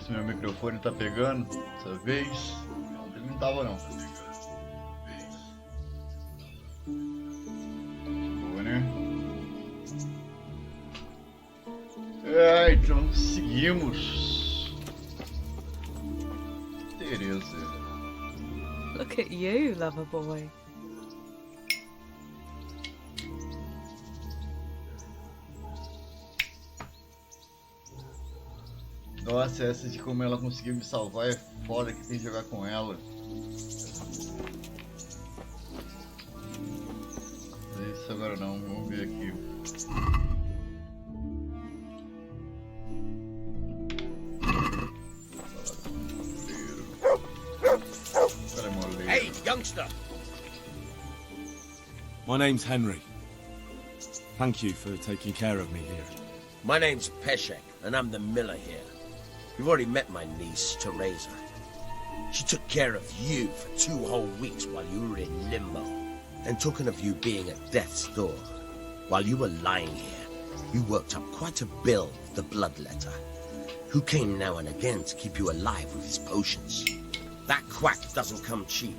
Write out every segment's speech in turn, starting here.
ver se meu microfone tá pegando dessa vez. Ele não tava não. Boa, né? Então seguimos. Tereza. Look at you, lover boy. Nossa, essa de como ela conseguiu me salvar é foda, que tem que jogar com ela. Não é isso agora não, vamos ver aqui. Hey, youngster! My name's Henry. Thank you for taking care of me here. My name's Peshek, and I'm the miller here. You've already met my niece, Teresa. She took care of you for 2 whole weeks while you were in limbo. And talking of you being at death's door, while you were lying here, you worked up quite a bill with the bloodletter, who came now and again to keep you alive with his potions. That quack doesn't come cheap.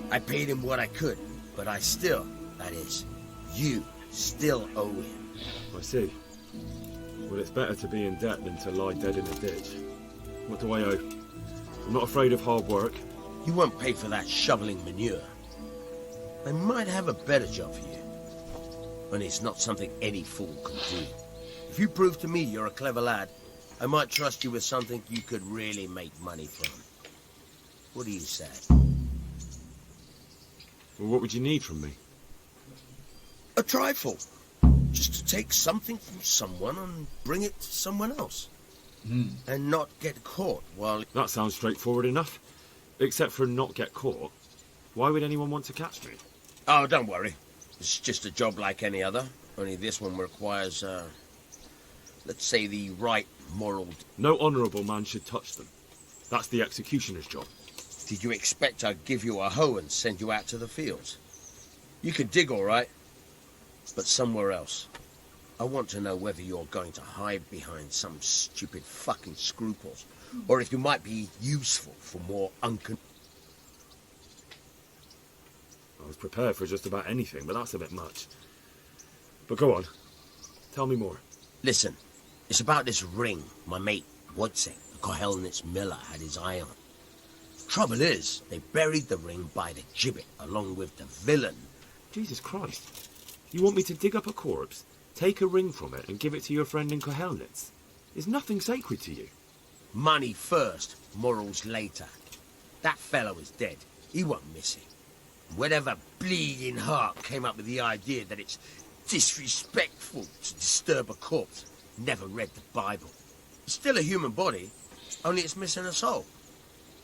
I paid him what I could, but I still, that is, you still owe him. I see. Well, it's better to be in debt than to lie dead in a ditch. What do I owe? I'm not afraid of hard work. You won't pay for that shoveling manure. I might have a better job for you. And it's not something any fool can do. If you prove to me you're a clever lad, I might trust you with something you could really make money from. What do you say? Well, what would you need from me? A trifle. Just to take something from someone and bring it to someone else. And not get caught while... That sounds straightforward enough. Except for not get caught. Why would anyone want to catch me? Oh, don't worry. It's just a job like any other. Only this one requires, let's say the right moral... No honourable man should touch them. That's the executioner's job. Did you expect I'd give you a hoe and send you out to the fields? You can dig all right, but somewhere else. I want to know whether you're going to hide behind some stupid fucking scruples, or if you might be useful for more I was prepared for just about anything, but that's a bit much. But go on. Tell me more. Listen, it's about this ring my mate Wojciech, the Kohelnitz miller, had his eye on. Trouble is, they buried the ring by the gibbet, along with the villain. Jesus Christ. You want me to dig up a corpse, take a ring from it, and give it to your friend in Kohelnitz? Is nothing sacred to you? Money first, morals later. That fellow is dead. He won't miss it. Whatever bleeding heart came up with the idea that it's disrespectful to disturb a corpse never read the Bible. It's still a human body, only it's missing a soul.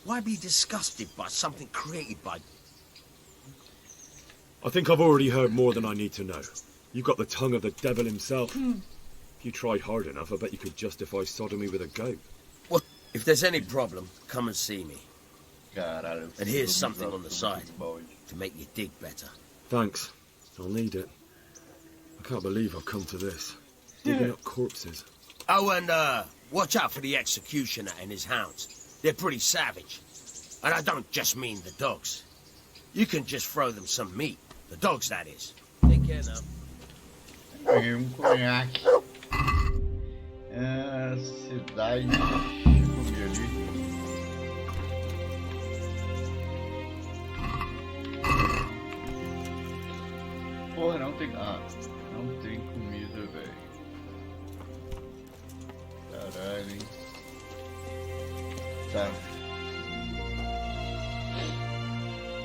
Why be disgusted by something created by... I think I've already heard more than I need to know. You've got the tongue of the devil himself. If you tried hard enough, I bet you could justify sodomy with a goat. Well, if there's any problem, come and see me. Caralho, And here's something on the side to make you dig better. Thanks. I'll need it. I can't believe I've come to this. Digging up corpses. Oh, and watch out for the executioner and his hounds. They're pretty savage. And I don't just mean the dogs. You can just throw them some meat. The dogs, that is. Take care now. Peguei conhaque. Cidade. Deixa eu comer ali. Porra, não tem. Ah, não tem comida, velho. Caralho, hein? Tá.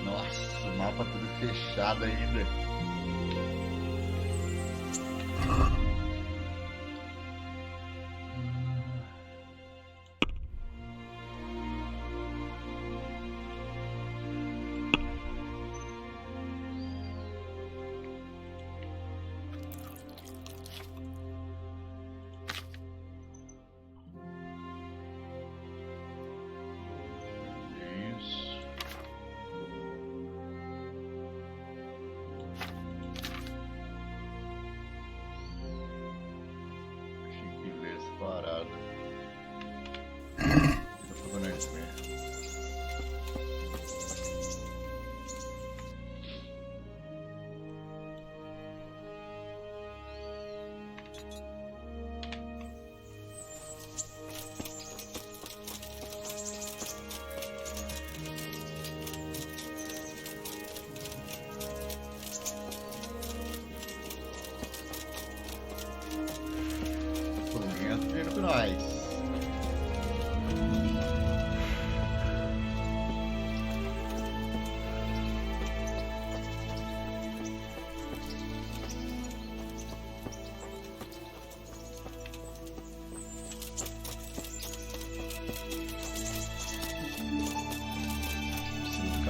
Nossa, o mapa tudo fechado ainda.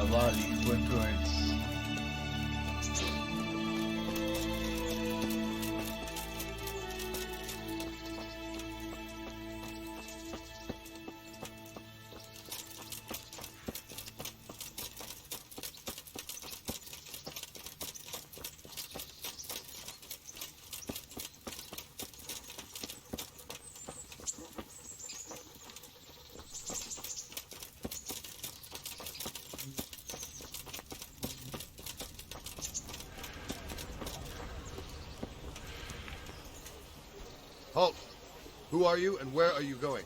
salvar ali quanto antes. Halt! Who are you and where are you going?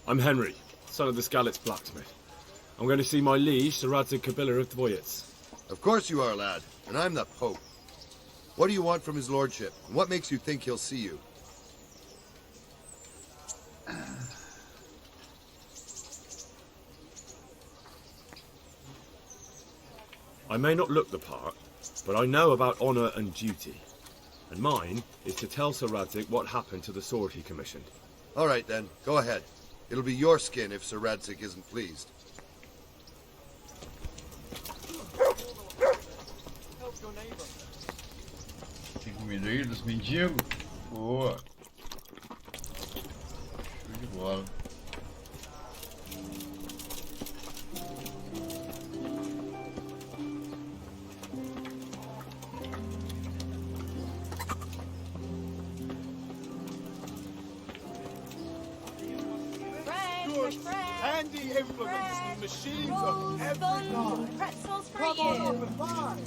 I'm Henry, son of the Skalitz blacksmith. I'm going to see my liege, Sir Radzig Kabila of Dvoyets. Of course you are, lad, and I'm the Pope. What do you want from his lordship, and what makes you think he'll see you? I may not look the part, but I know about honour and duty. And mine is to tell Sir Radzig what happened to the sword he commissioned. All right, then. Go ahead. It'll be your skin if Sir Radzig isn't pleased. Tem comida aí dos mendigos? Boa. Show de bola. Handy implements and machines of every kind. Pretzels for Come on up you. and buy.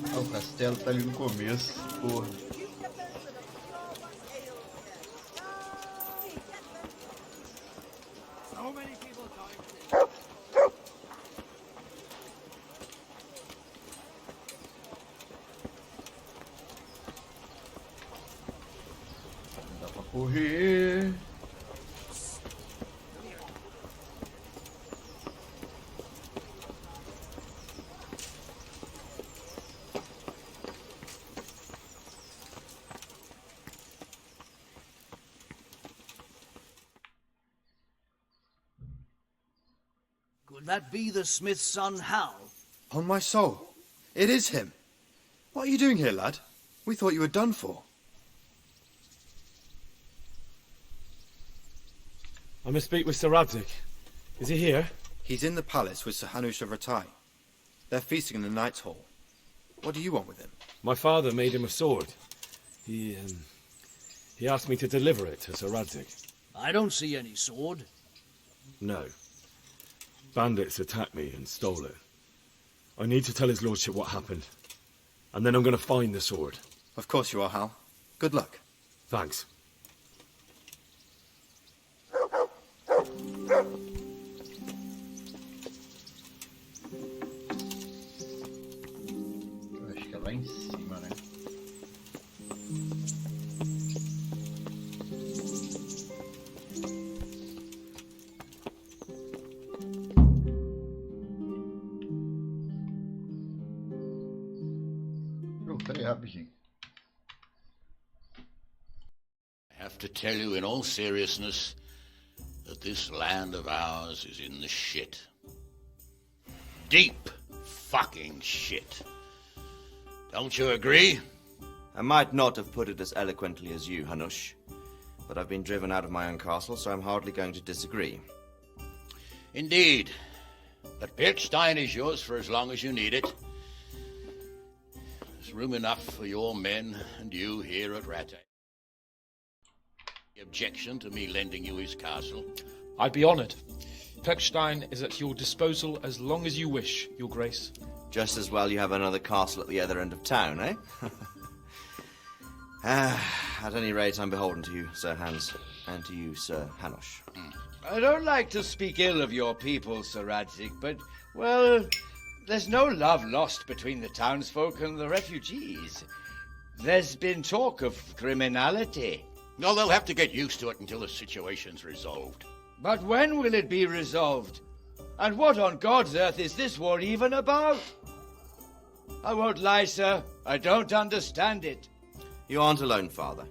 Ah, o castelo tá ali no começo. Porra. So many people dying. Dá pra correr. Could that be the smith's son, Hal? On my soul, it is him. What are you doing here, lad? We thought you were done for. I must speak with Sir Radzig. Is he here? He's in the palace with Sir Hanush of Ratai. They're feasting in the Knight's Hall. What do you want with him? My father made him a sword. He asked me to deliver it to Sir Radzig. I don't see any sword. No. Bandits attacked me and stole it. I need to tell his lordship what happened. And then I'm going to find the sword. Of course you are, Hal. Good luck. Thanks. Eu acho que é lá em cima, né? Peraí, rapidinho. I have to tell you in all seriousness that this land of ours is in the shit. Deep fucking shit. Don't you agree? I might not have put it as eloquently as you, Hanush, but I've been driven out of my own castle, so I'm hardly going to disagree. Indeed. But Birkstein is yours for as long as you need it. There's room enough for your men and you here at Rattay. Objection to me lending you his castle? I'd be honoured. Perkstein is at your disposal as long as you wish, Your Grace. Just as well you have another castle at the other end of town, eh? At any rate, I'm beholden to you, Sir Hans, and to you, Sir Hanush. I don't like to speak ill of your people, Sir Radzig, but, well, there's no love lost between the townsfolk and the refugees. There's been talk of criminality. No, they'll have to get used to it until the situation's resolved. But when will it be resolved? And what on God's earth is this war even about? I won't lie, sir. I don't understand it. You aren't alone, Father.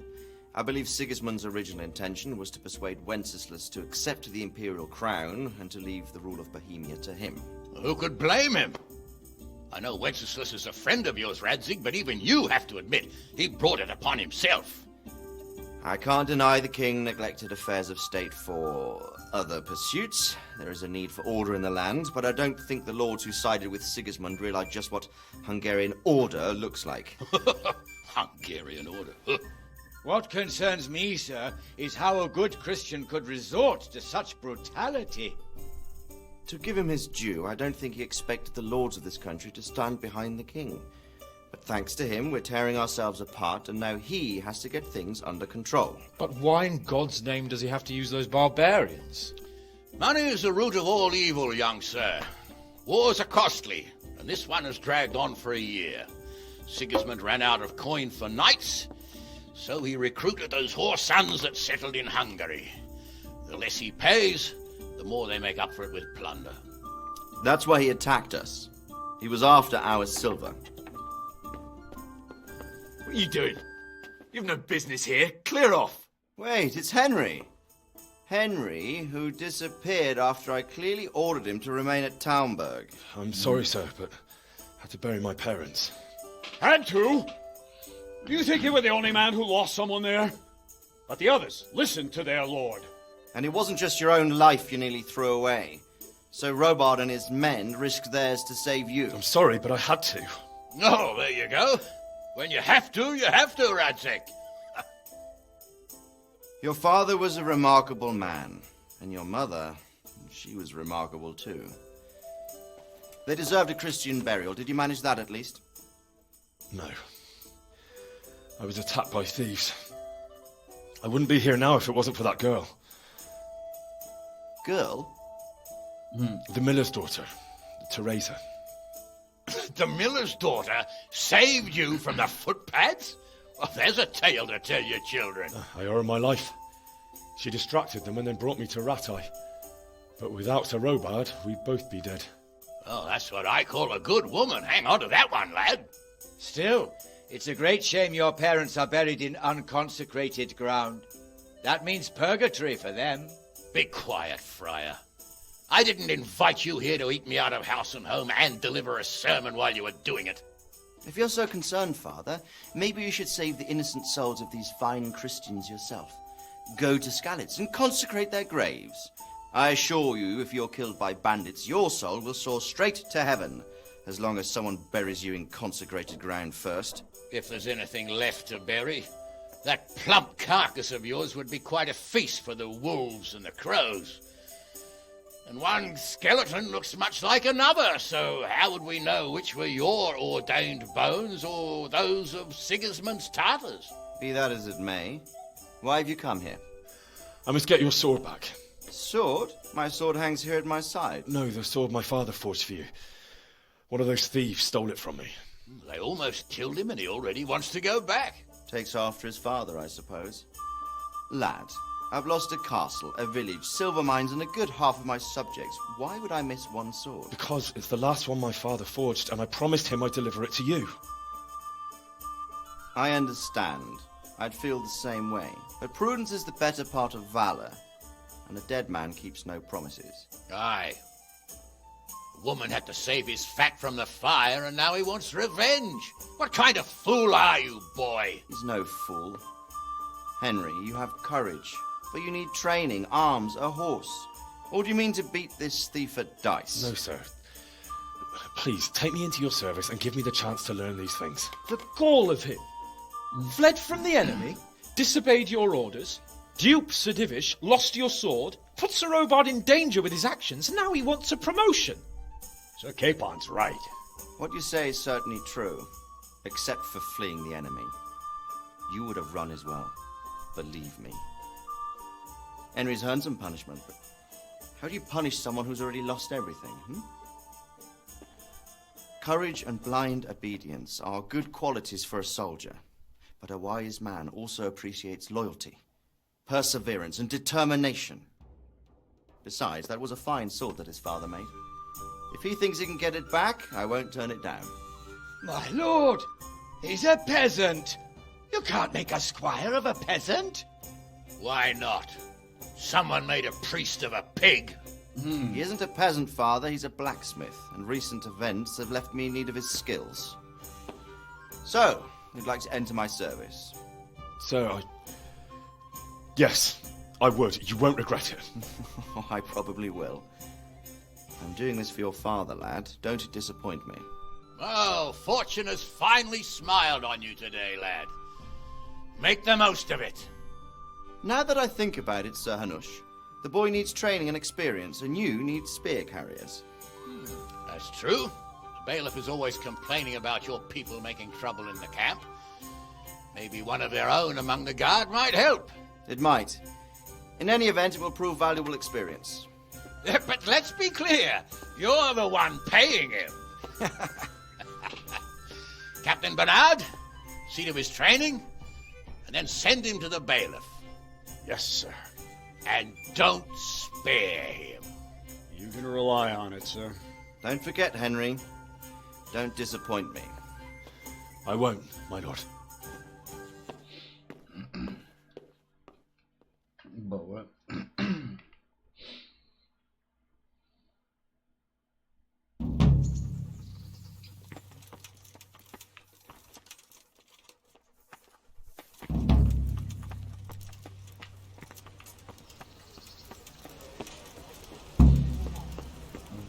I believe Sigismund's original intention was to persuade Wenceslas to accept the imperial crown and to leave the rule of Bohemia to him. Who could blame him? I know Wenceslas is a friend of yours, Radzig, but even you have to admit he brought it upon himself. I can't deny the king neglected affairs of state for other pursuits. There is a need for order in the land, but I don't think the lords who sided with Sigismund realized just what Hungarian order looks like. Hungarian order? What concerns me, sir, is how a good Christian could resort to such brutality. To give him his due, I don't think he expected the lords of this country to stand behind the king. But thanks to him, we're tearing ourselves apart, and now he has to get things under control. But why in God's name does he have to use those barbarians? Money is the root of all evil, young sir. Wars are costly, and this one has dragged on for a year. Sigismund ran out of coin for knights, so he recruited those whore sons that settled in Hungary. The less he pays, the more they make up for it with plunder. That's why he attacked us. He was after our silver. What are you doing? You've no business here. Clear off. Wait, it's Henry. Henry, who disappeared after I clearly ordered him to remain at Taunberg. I'm sorry, sir, but I had to bury my parents. Had to? Do you think you were the only man who lost someone there? But the others listened to their lord. And it wasn't just your own life you nearly threw away. So Robard and his men risked theirs to save you. I'm sorry, but I had to. Oh, there you go. When you have to, Radzig. Your father was a remarkable man. And your mother, she was remarkable too. They deserved a Christian burial. Did you manage that at least? No. I was attacked by thieves. I wouldn't be here now if it wasn't for that girl. Girl? The miller's daughter, Teresa. The miller's daughter saved you from the footpads? Well, there's a tale to tell your children. I owe her my life. She distracted them and then brought me to Rattay. But without Sir Robard, we'd both be dead. Oh, that's what I call a good woman. Hang on to that one, lad. Still, it's a great shame your parents are buried in unconsecrated ground. That means purgatory for them. Be quiet, friar. I didn't invite you here to eat me out of house and home and deliver a sermon while you were doing it. If you're so concerned, Father, maybe you should save the innocent souls of these fine Christians yourself. Go to Skalitz and consecrate their graves. I assure you, if you're killed by bandits, your soul will soar straight to heaven, as long as someone buries you in consecrated ground first. If there's anything left to bury, that plump carcass of yours would be quite a feast for the wolves and the crows. And one skeleton looks much like another, so how would we know which were your ordained bones or those of Sigismund's Tartars? Be that as it may, why have you come here? I must get your sword back. Sword? My sword hangs here at my side. No, the sword my father forged for you. One of those thieves stole it from me. They almost killed him and he already wants to go back. Takes after his father, I suppose. Lad, I've lost a castle, a village, silver mines, and a good half of my subjects. Why would I miss one sword? Because it's the last one my father forged, and I promised him I'd deliver it to you. I understand. I'd feel the same way. But prudence is the better part of valor, and a dead man keeps no promises. Aye. The woman had to save his fat from the fire, and now he wants revenge. What kind of fool are you, boy? He's no fool. Henry, you have courage, but you need training, arms, a horse. Or do you mean to beat this thief at dice? No, sir. Please, take me into your service and give me the chance to learn these things. The gall of him. Fled from the enemy, disobeyed your orders, duped Sir Divish, lost your sword, put Sir Robard in danger with his actions, and now he wants a promotion. Sir Capon's right. What you say is certainly true, except for fleeing the enemy. You would have run as well, believe me. Henry's earned some punishment, but how do you punish someone who's already lost everything, Courage and blind obedience are good qualities for a soldier, but a wise man also appreciates loyalty, perseverance, and determination. Besides, that was a fine sword that his father made. If he thinks he can get it back, I won't turn it down. My lord, he's a peasant. You can't make a squire of a peasant. Why not? Someone made a priest of a pig. He isn't a peasant, Father. He's a blacksmith, and recent events have left me in need of his skills. So, you'd like to enter my service? Sir, Yes, I would. You won't regret it. Oh, I probably will. I'm doing this for your father, lad. Don't disappoint me. Oh, fortune has finally smiled on you today, lad. Make the most of it. Now that I think about it, Sir Hanush, the boy needs training and experience, and you need spear carriers. That's true. The bailiff is always complaining about your people making trouble in the camp. Maybe one of their own among the guard might help. It might. In any event, it will prove valuable experience. But let's be clear. You're the one paying him. Captain Bernard, see to his training, and then send him to the bailiff. Yes, sir. And don't spare him. You can rely on it, sir. Don't forget, Henry. Don't disappoint me. I won't, my lord. Boa.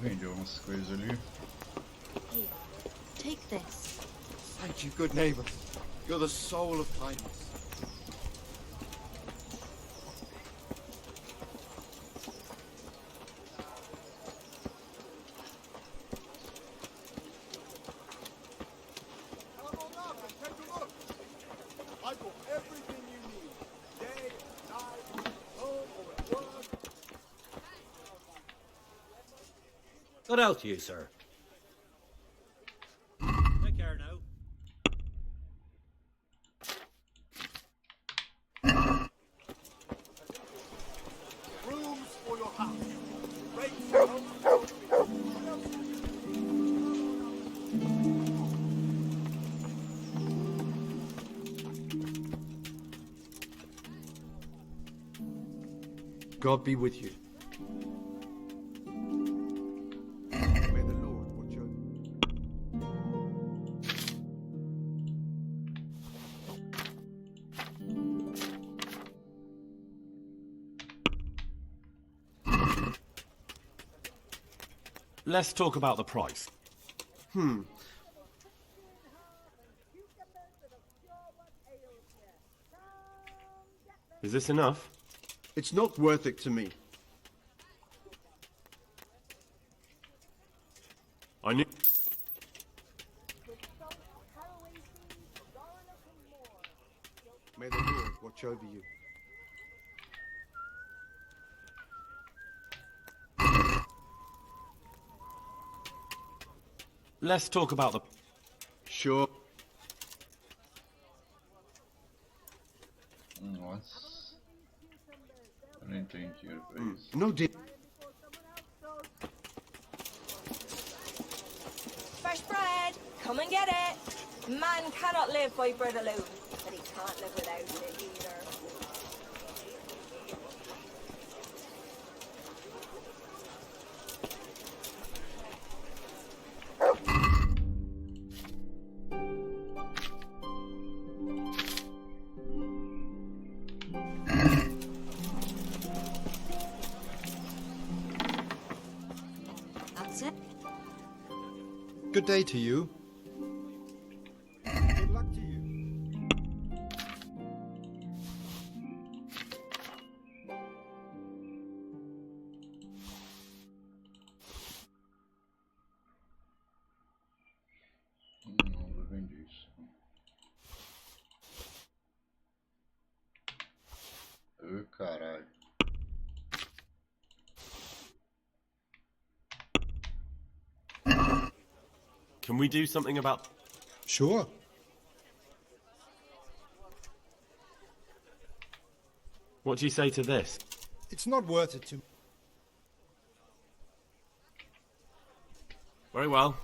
Vendeu umas coisas ali. Here, take this. Thank you, good neighbor. You're the soul of kindness. What else, you, sir? Take care now. Rooms for your house. God be with you. May the Lord watch over you. Let's talk about the price. Is this enough? It's not worth it to me. I knew. May the Lord watch over you. Let's talk about the... Sure. Nossa. Eu não entendi dinheiro pra isso. No deal. Fresh bread! Come and get it! Man cannot live by bread alone, but he can't live without it either. That's it. Good day to you. Good luck to you. Não, eu vendi isso. Ai, caralho. Can we do something about... Sure. What do you say to this? It's not worth it to me. Very well.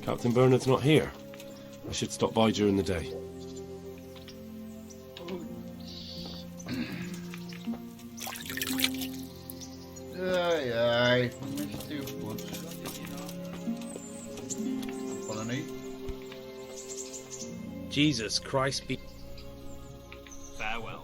Captain Bernard's not here. I should stop by during the day. Ai, ai, mas tem o foda. Falando aí? Jesus Christ be... Farewell.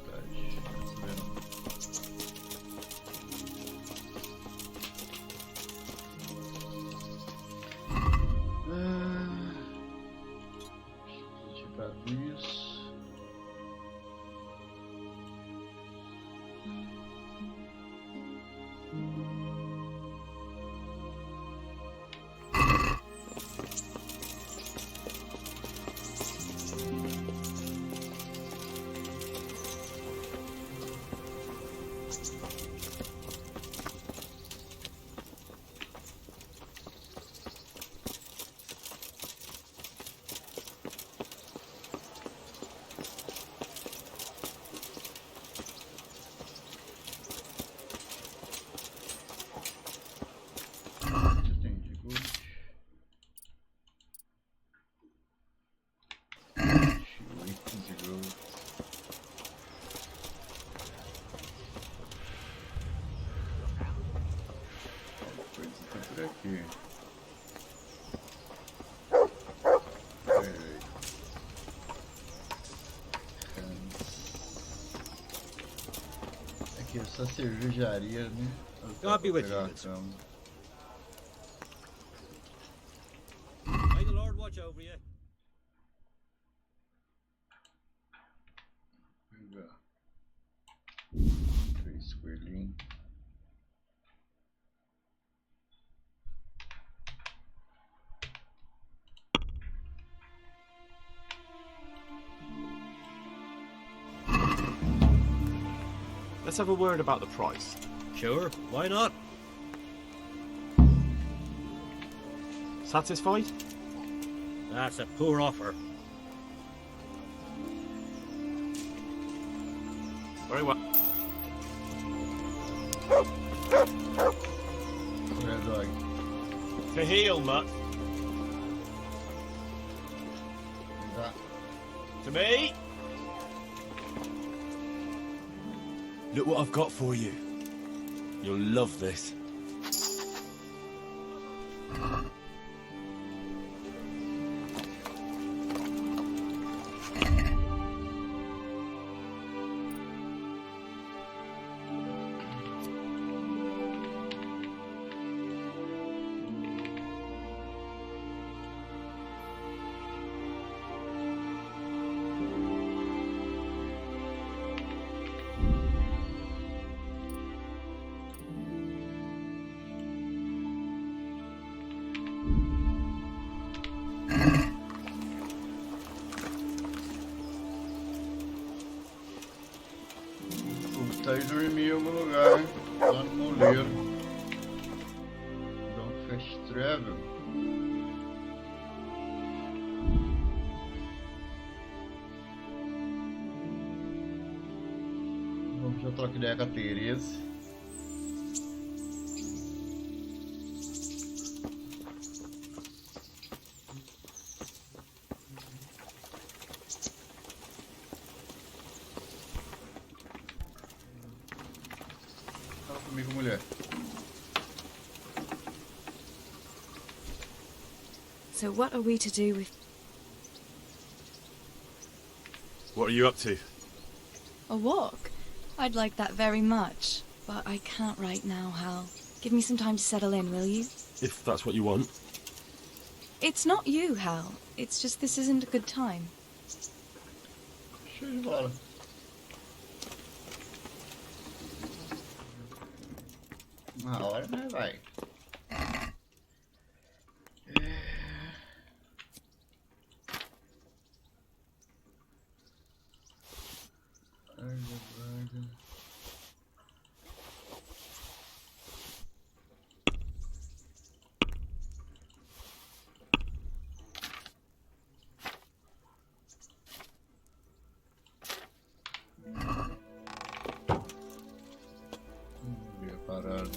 Aqui essa cervejaria, né? God be with you. May the Lord watch over you. Pegar 3 coelhinhos. Let's have a word about the price. Sure, why not? Satisfied? That's a poor offer. Very well. Red dog. To heel, mutt. To me. Look what I've got for you. You'll love this. Tá e dormir em algum lugar, hein? Lá no moleiro. Don't fast travel. Vamos já trocar ideia com a Tereza. Comigo, mulher. So what are we to do with... What are you up to? A walk? I'd like that very much. But I can't right now, Hal. Give me some time to settle in, will you? If that's what you want. It's not you, Hal. It's just this isn't a good time. Show de bola. Uma hora, né, vai? Parado.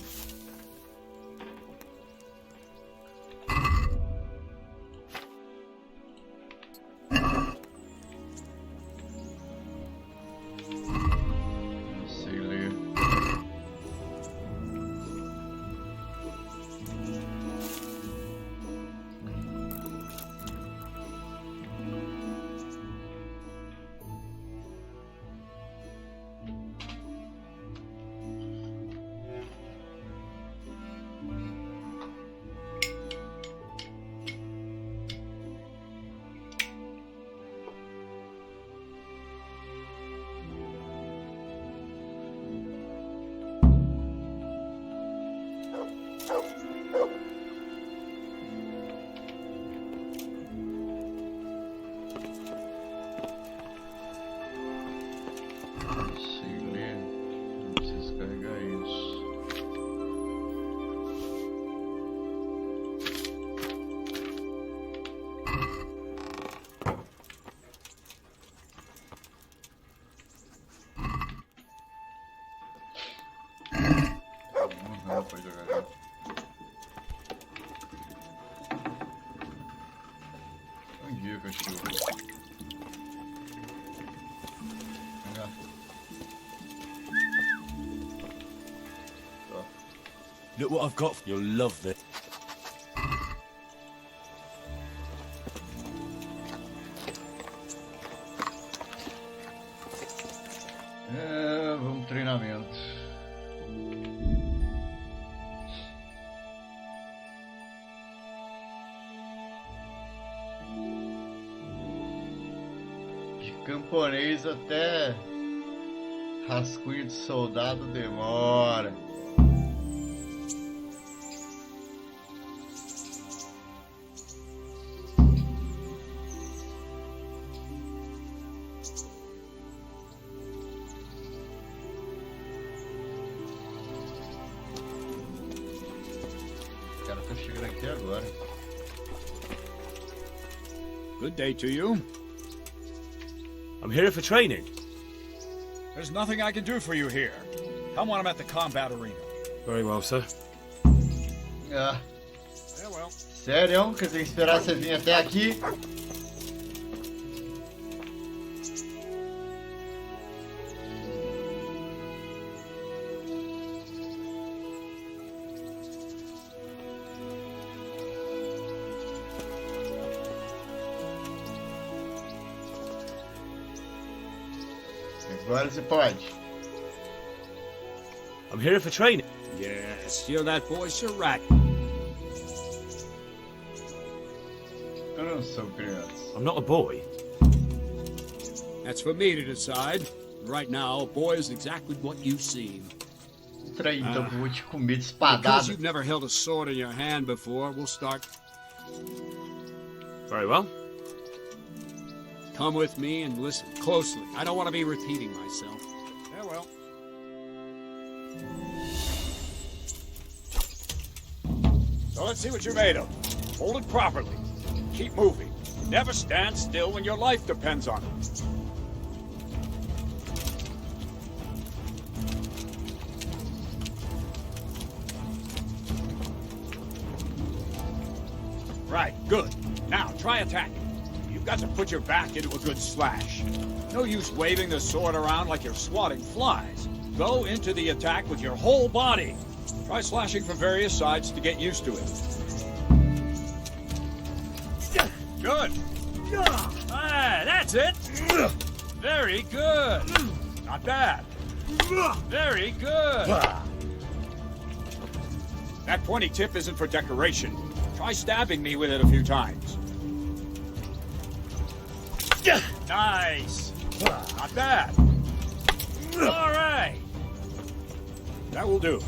Pode jogar já. Bom dia, cachorro. Vem cá. Tá. Look what I've got. You'll love this. Vamos treinamento. De camponês até rascunho de soldado demora. O cara tá chegando aqui agora. Good day to you. I'm here for training. There's nothing I can do for you here. Come when I'm at the combat arena. Very well, sir. Ah. Sério? Quer dizer, esperar você vir até aqui? Agora você pode. I'm here for training. Yes, you're that boy Sirach. Eu não sou criança. I'm not a boy. That's for me to decide. Right now, a boy is exactly what you seem. Traí, então eu vou te comer de Because espadada. you've never held a sword in your hand before, we'll start. Very well. Come with me and listen closely. I don't want to be repeating myself. Farewell. So let's see what you're made of. Hold it properly. Keep moving. Never stand still when your life depends on it. Right, good. Now, try attacking. You've got to put your back into a good slash. No use waving the sword around like you're swatting flies. Go into the attack with your whole body. Try slashing from various sides to get used to it. Good. Ah, that's it. Very good. Not bad. Very good. That pointy tip isn't for decoration. Try stabbing me with it a few times. Nice. Not bad. All right. That will do.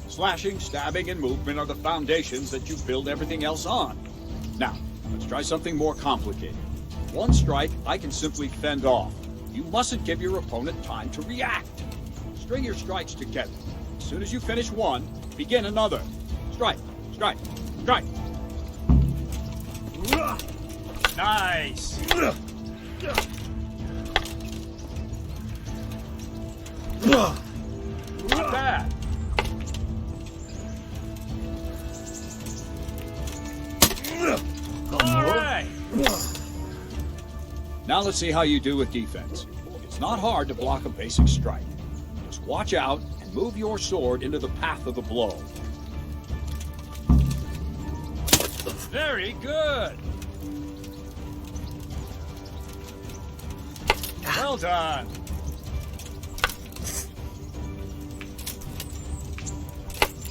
Slashing, stabbing, and movement are the foundations that you build everything else on. Now, let's try something more complicated. One strike, I can simply fend off. You mustn't give your opponent time to react. String your strikes together. As soon as you finish one, begin another. Strike, strike, strike. Nice. Not bad. All right. Now let's see how you do with defense. It's not hard to block a basic strike. Just watch out and move your sword into the path of the blow. Very good. Well done.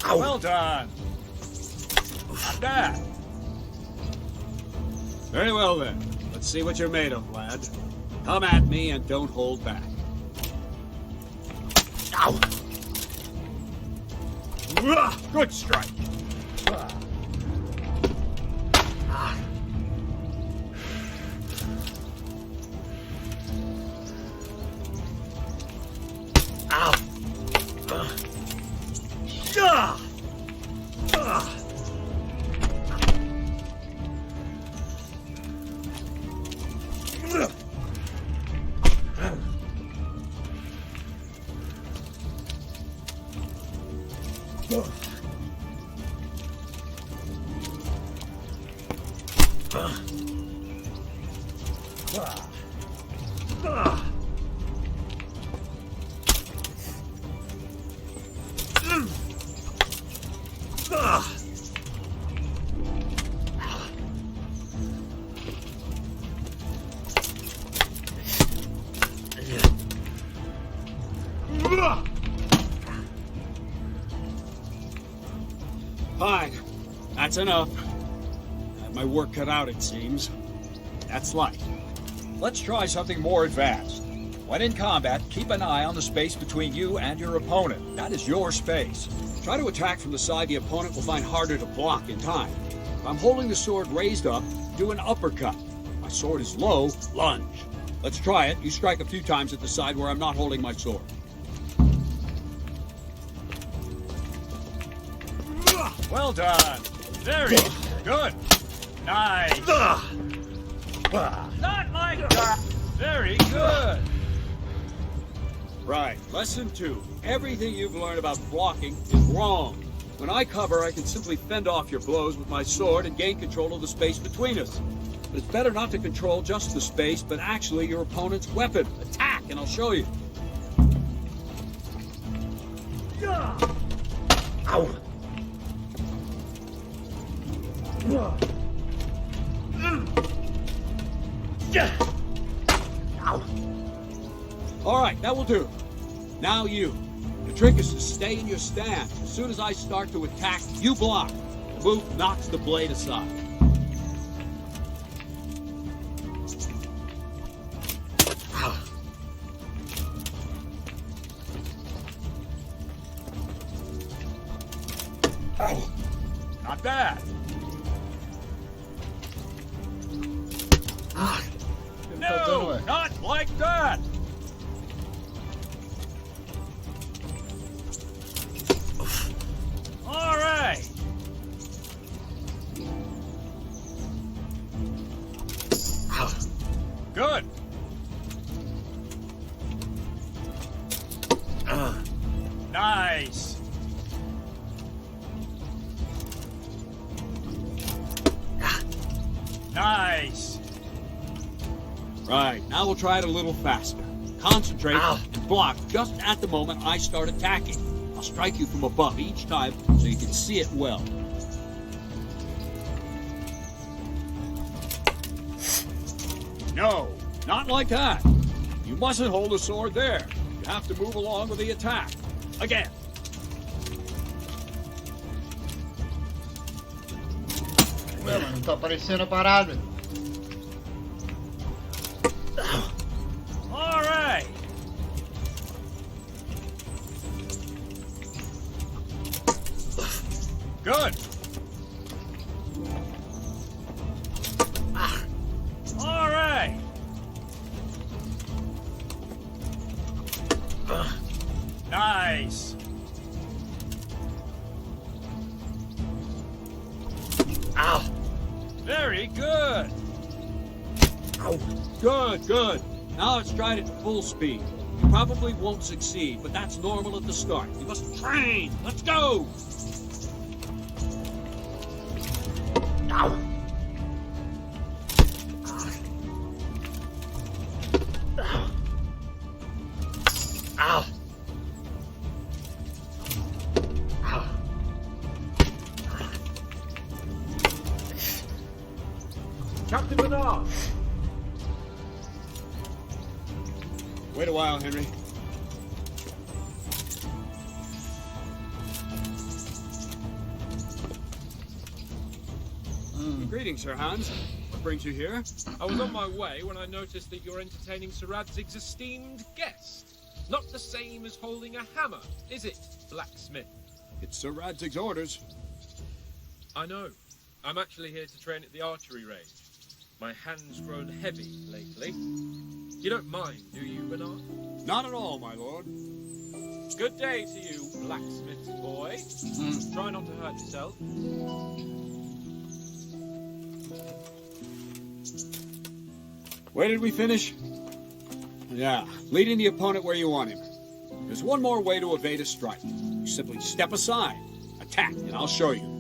Well done. Not bad. Very well then. Let's see what you're made of, lad. Come at me and don't hold back. Ow. Good strike. Fine. That's enough. Had my work cut out, it seems. That's life. Let's try something more advanced. When in combat, keep an eye on the space between you and your opponent. That is your space. Try to attack from the side the opponent will find harder to block in time. If I'm holding the sword raised up, do an uppercut. My sword is low, lunge. Let's try it. You strike a few times at the side where I'm not holding my sword. Well done. Very good. Nice. Not like that. Very good. Right. Lesson 2. Everything you've learned about blocking is wrong. When I cover, I can simply fend off your blows with my sword and gain control of the space between us. But it's better not to control just the space, but actually your opponent's weapon. Attack, and I'll show you. Ow. All right, that will do. Now you. The trick is to stay in your stance. As soon as I start to attack, you block. The move knocks the blade aside. Not bad. No, not like that. All right. Good. Nice. Nice. Right, now we'll try it a little faster. Concentrate and block just at the moment I start attacking. I'll strike you from above each time so you can see it well. No, not like that. You mustn't hold the sword there. You have to move along with the attack. Again. Ué, mas não tá aparecendo a parada. All right. Good. All right. Nice. Ow. Very good. Ow. Good, good. Now let's try it at full speed. You probably won't succeed, but that's normal at the start. You must train. Let's go. Ow. Ow. Captain Bernard. Wait a while, Henry. Greetings, Sir Hans. What brings you here? I was on my way when I noticed that you're entertaining Sir Radzig's esteemed guest. Not the same as holding a hammer, is it, blacksmith? It's Sir Radzig's orders. I know. I'm actually here to train at the archery range. My hand's grown heavy lately. You don't mind, do you, Bernard? Not at all, my lord. Good day to you, blacksmith boy. Try not to hurt yourself. Where did we finish? Yeah, leading the opponent where you want him. There's one more way to evade a strike. You simply step aside, attack, and I'll show you.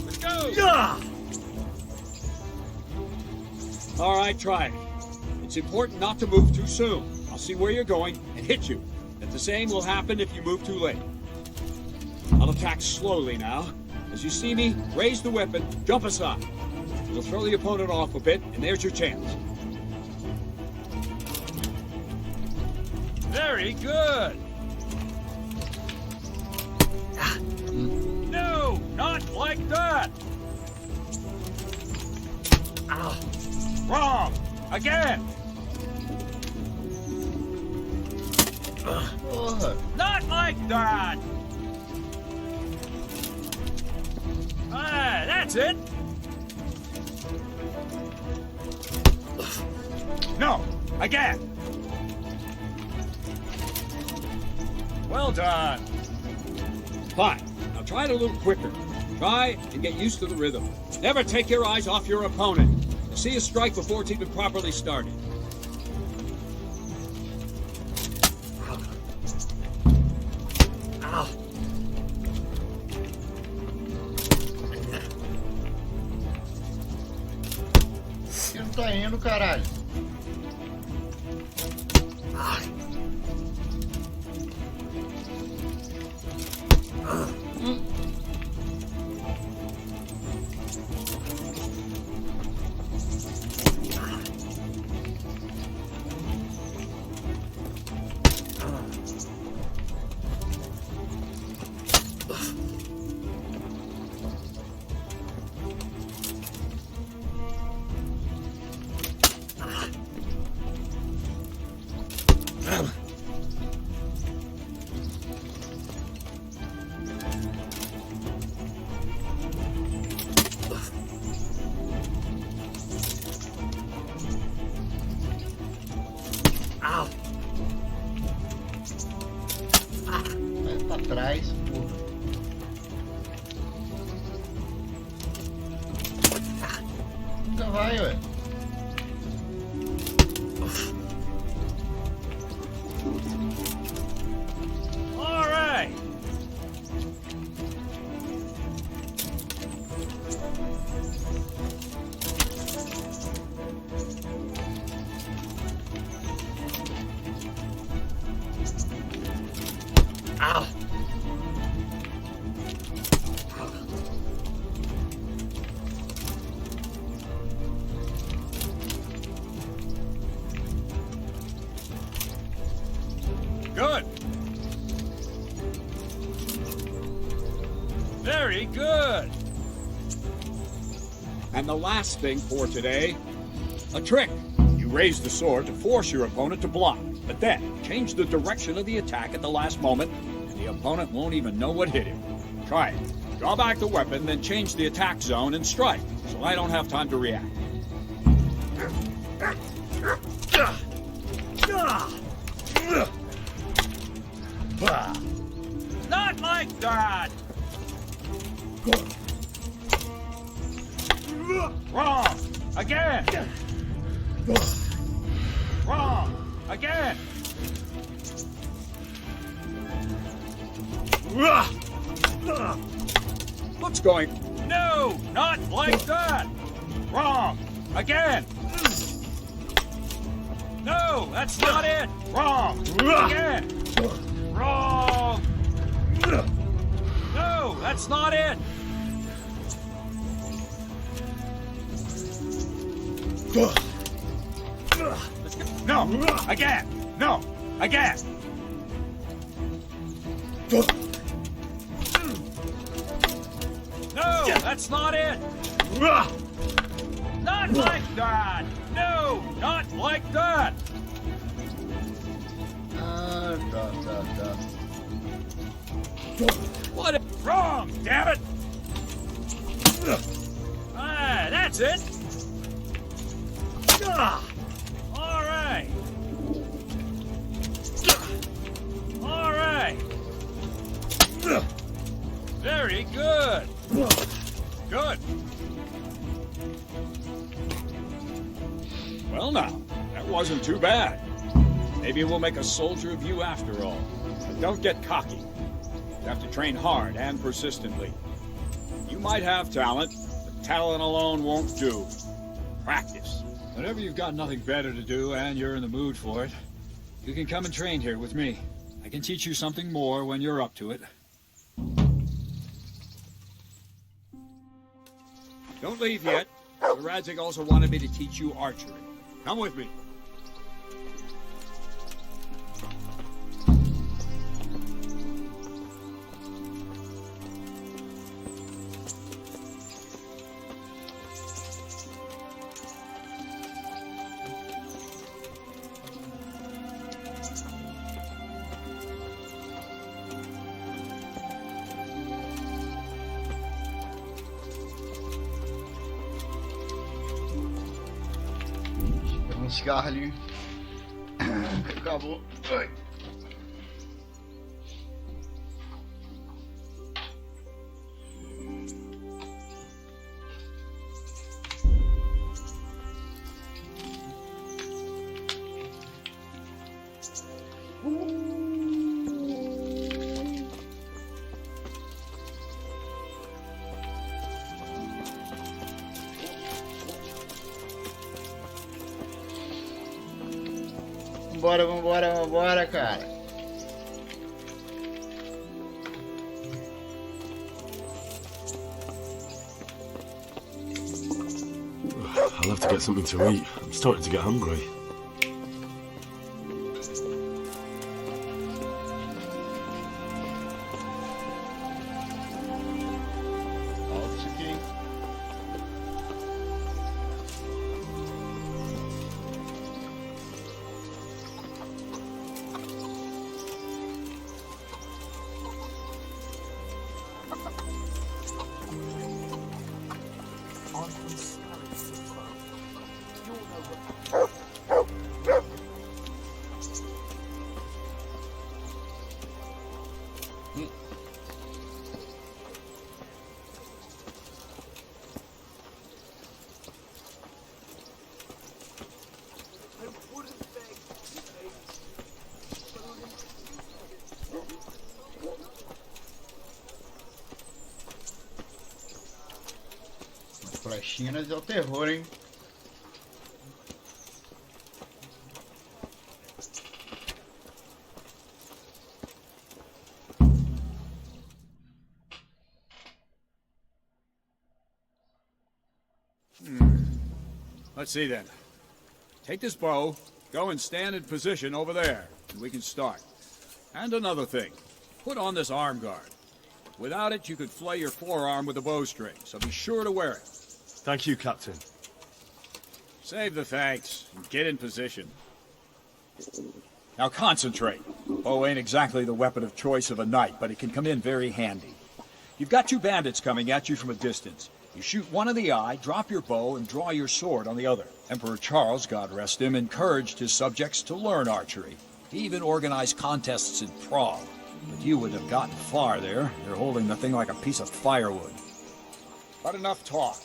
Let's go! All right, try it. It's important not to move too soon. I'll see where you're going and hit you. And the same will happen if you move too late. I'll attack slowly now. As you see me, raise the weapon, jump aside. You'll throw the opponent off a bit, and there's your chance. Very good! No, not like that! Wrong! Again! Not like that! Ah, that's it! No! Again! Well done! Fine. Now try it a little quicker. Try and get used to the rhythm. Never take your eyes off your opponent. See a strike before it's even properly started. Que não tá indo, caralho. Trás, porra. Nunca vai, ué. All right! Ow! Good. Very good. And the last thing for today, a trick. You raise the sword to force your opponent to block, but then change the direction of the attack at the last moment, and the opponent won't even know what hit him. Try it. Draw back the weapon, then change the attack zone and strike, so I don't have time to react. Not like that! Wrong! Again! Wrong! Again! What's going? No! Not like that! Wrong! Again! No! That's not it! Wrong! Again! Wrong! No! That's not it! No! Again! No! Again! No! That's not it! Not like that! No! Not like that! What? Wrong, damn it! Ah, that's it. All right. All right. Very good. Good. Well now, that wasn't too bad. Maybe we'll make a soldier of you after all. But don't get cocky. You have to train hard and persistently. You might have talent, but talent alone won't do. Practice. Whenever you've got nothing better to do and you're in the mood for it, you can come and train here with me. I can teach you something more when you're up to it. Don't leave yet. Sir Radzig also wanted me to teach you archery. Come with me. Cigarro ali. Acabou. Ai. Vambora, cara. I'll have to get something to eat. I'm starting to get hungry. Flechinas é o terror, hein? Let's see then. Take this bow, go and stand in position over there, and we can start. And another thing, put on this arm guard. Without it, you could flay your forearm with a bowstring, so be sure to wear it. Thank you, Captain. Save the thanks, and get in position. Now concentrate. Bow ain't exactly the weapon of choice of a knight, but it can come in very handy. You've got two bandits coming at you from a distance. You shoot one in the eye, drop your bow, and draw your sword on the other. Emperor Charles, God rest him, encouraged his subjects to learn archery. He even organized contests in Prague. But you wouldn't have gotten far there. You're holding the thing like a piece of firewood. But enough talk.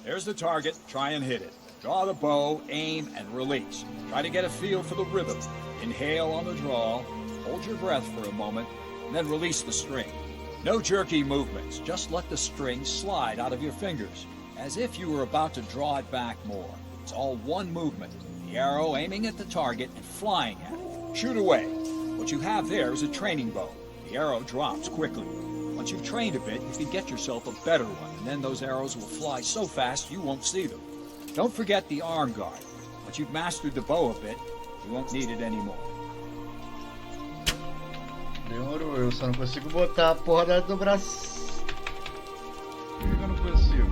There's the target. Try and hit it. Draw the bow, aim, and release. Try to get a feel for the rhythm. Inhale on the draw, hold your breath for a moment, and then release the string. No jerky movements. Just let the string slide out of your fingers, as if you were about to draw it back more. It's all one movement. The arrow aiming at the target and flying at it. Shoot away. What you have there is a training bow. The arrow drops quickly. Once you've trained a bit, you can get yourself a better one, and then those arrows will fly so fast you won't see them. Don't forget the arm guard. Once you've mastered the bow a bit, you won't need it anymore. Demorou, eu só não consigo botar a porra do braço. Por que eu não consigo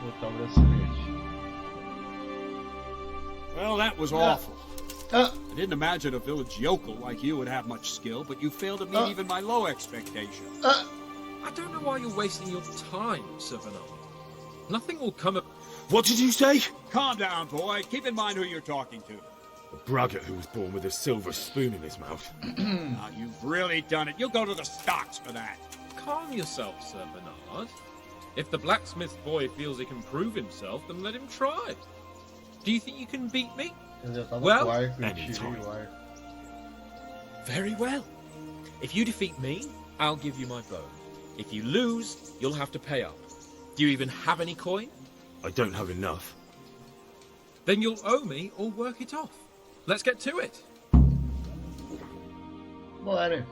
botar o bracelete? Well, that was awful. I didn't imagine a village yokel like you would have much skill, but you failed to meet even my low expectations. I don't know why you're wasting your time, Sir Bernard. Nothing will come of... What did you say? Calm down, boy. Keep in mind who you're talking to. A braggart who was born with a silver spoon in his mouth. Now, you've really done it. You'll go to the stocks for that. Calm yourself, Sir Bernard. If the blacksmith boy feels he can prove himself, then let him try. Do you think you can beat me? Well, anytime. Very well. If you defeat me, I'll give you my bow. If you lose, you'll have to pay up. Do you even have any coin? I don't have enough. Then you'll owe me or work it off. Let's get to it. Bora.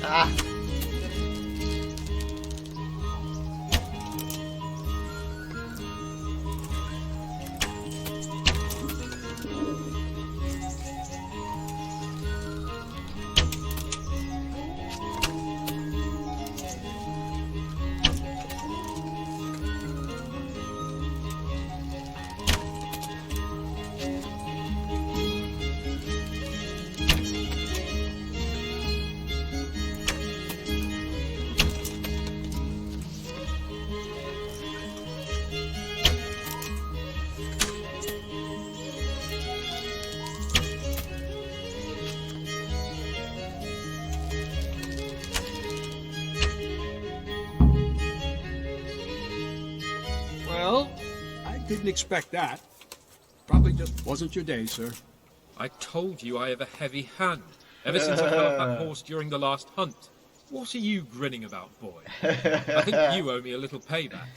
Ah! Well, I didn't expect that. Probably just wasn't your day, sir. I told you I have a heavy hand. Ever since I fell off that horse during the last hunt. What are you grinning about, boy? I think you owe me a little payback.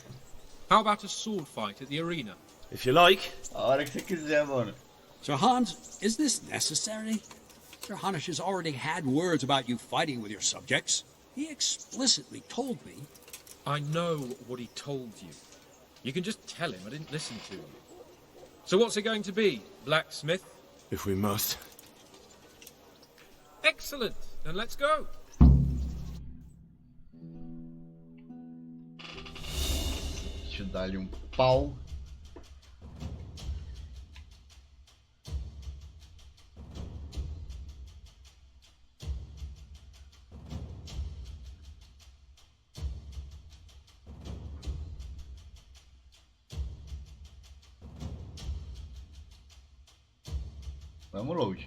How about a sword fight at the arena? If you like. A hora que você quiser, mano. Sir Hans, is this necessary? Sir Hanush has already had words about you fighting with your subjects. He explicitly told me. I know what he told you. You can just tell him I didn't listen to you. So what's it going to be, blacksmith? If we must. Excellent. Then let's go. Deixa eu dar-lhe pau. Vamos load.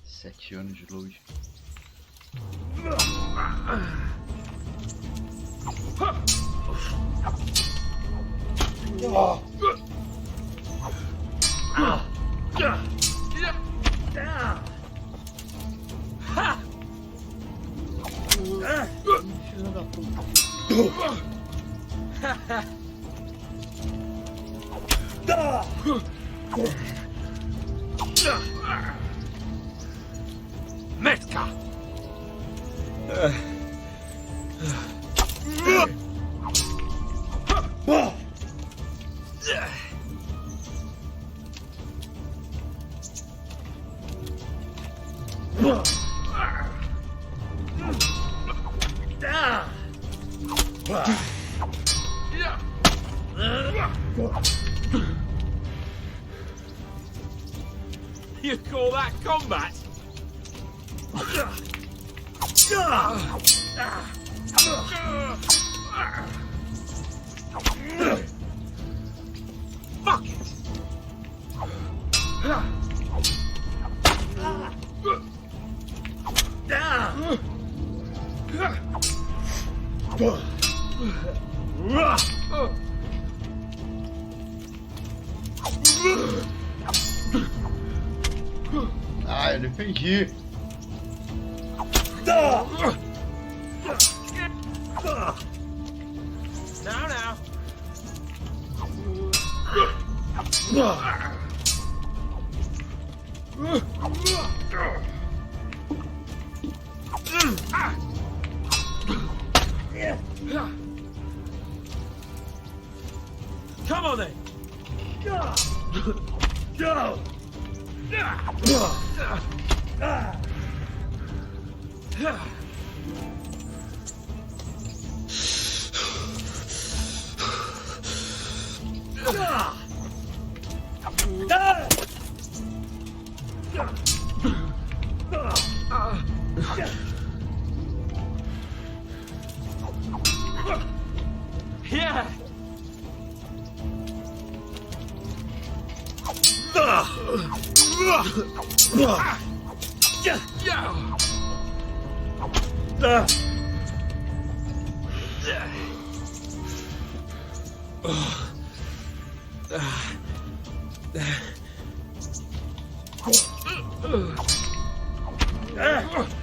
7 anos de load. Metka! You call that combat? Fuck it! Ah, eu defendi. Now. Come on then! Go!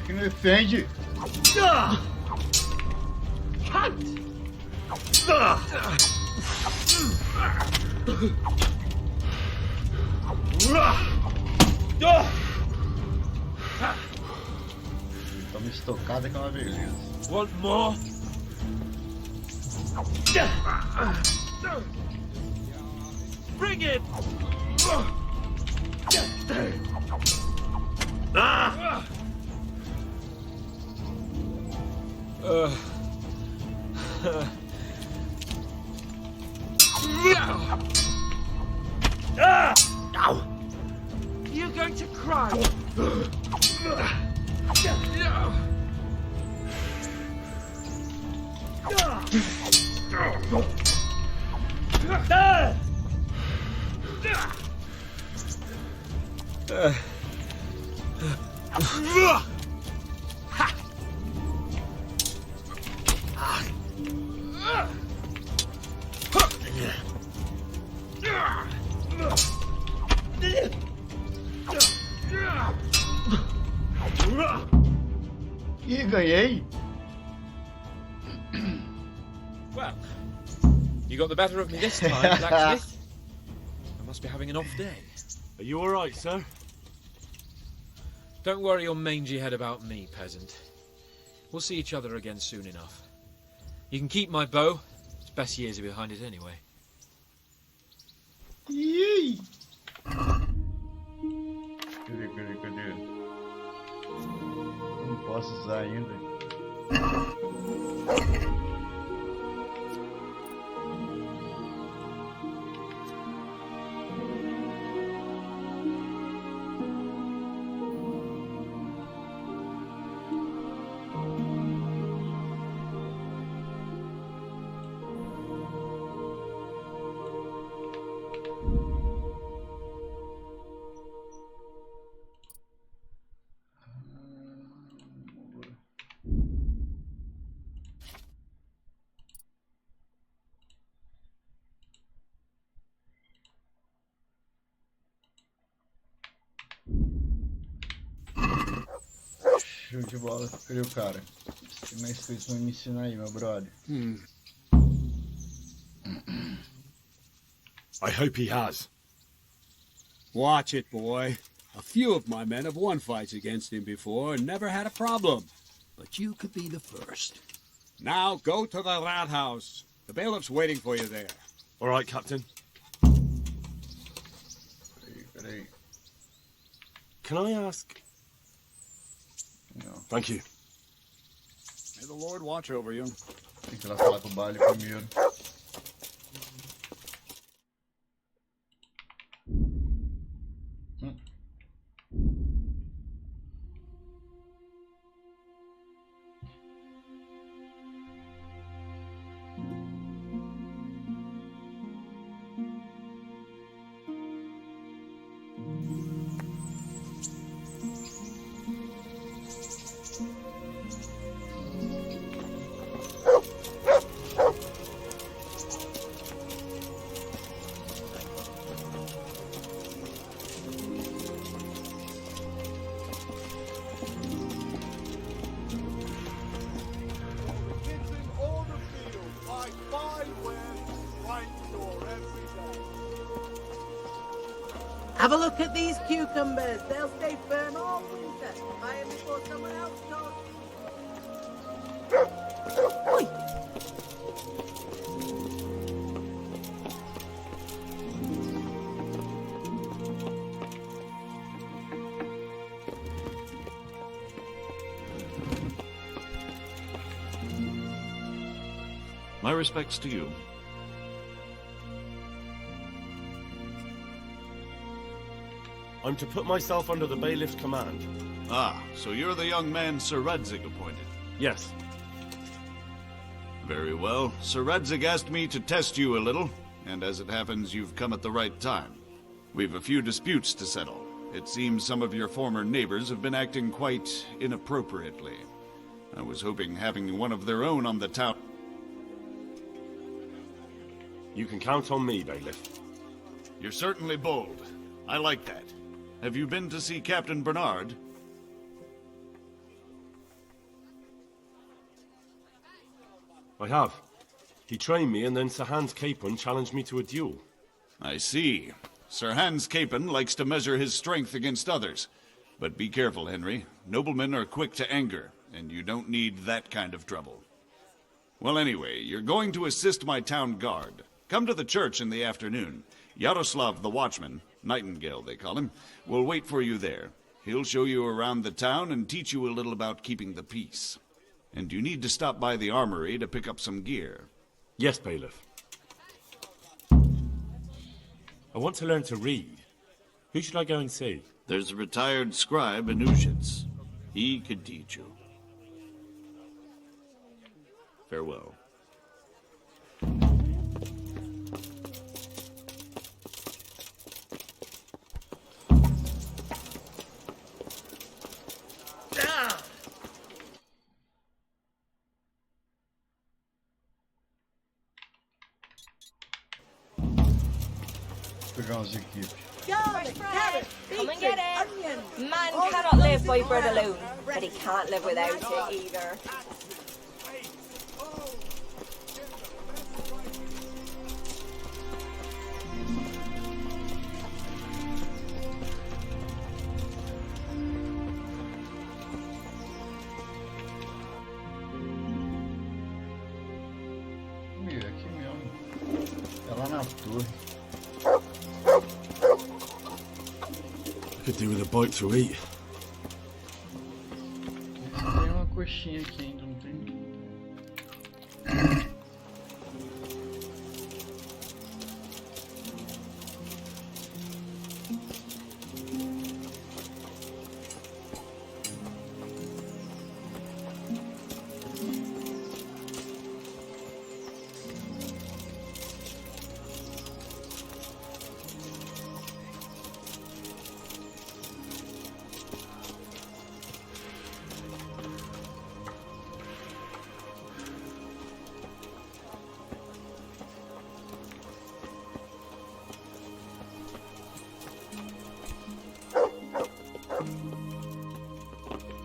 Que não defende. Toma estocada que é uma beleza. Want more? Bring it! You're going to cry. Ih, ganhei. Well, you got the better of me this time, blacksmith. I must be having an off day. Are you all right, sir? Don't worry your mangy head about me, peasant. We'll see each other again soon enough. You can keep my bow. Its best years are behind it anyway. Yay! Cadê? Não posso usar ainda. Show de bola. Cadê o cara? Tem mais coisas pra me ensinar aí, meu brother. I hope he has. Watch it, boy. A few of my men have won fights against him before and never had a problem. But you could be the first. Now go to the rat house. The bailiff's waiting for you there. All right, Captain. Peraí. Can I ask? No. Thank you. May the Lord watch over you. Tem que ir lá falar com o baile primeiro. Have a look at these cucumbers. They'll stay firm all winter. Buy them before someone else does. Oi. My respects to you. I'm to put myself under the bailiff's command. Ah, so you're the young man Sir Radzig appointed? Yes. Very well. Sir Radzig asked me to test you a little, and as it happens, you've come at the right time. We've a few disputes to settle. It seems some of your former neighbors have been acting quite inappropriately. I was hoping having one of their own on the town... You can count on me, Bailiff. You're certainly bold. I like that. Have you been to see Captain Bernard? I have. He trained me, and then Sir Hans Capon challenged me to a duel. I see. Sir Hans Capon likes to measure his strength against others. But be careful, Henry. Noblemen are quick to anger, and you don't need that kind of trouble. Well, anyway, you're going to assist my town guard. Come to the church in the afternoon. Yaroslav the watchman, Nightingale they call him, will wait for you there. He'll show you around the town and teach you a little about keeping the peace. And you need to stop by the armory to pick up some gear. Yes, Bailiff. I want to learn to read. Who should I go and see? There's a retired scribe in Ushitz. He could teach you. Farewell. Pegar umas equipes. Fresh bread, come and get it. Man cannot live by bread alone, but he can't live without it either. Aqui mesmo. É lá na torre. I could do with a bite to eat. Tem uma coxinha aqui ainda, não tem?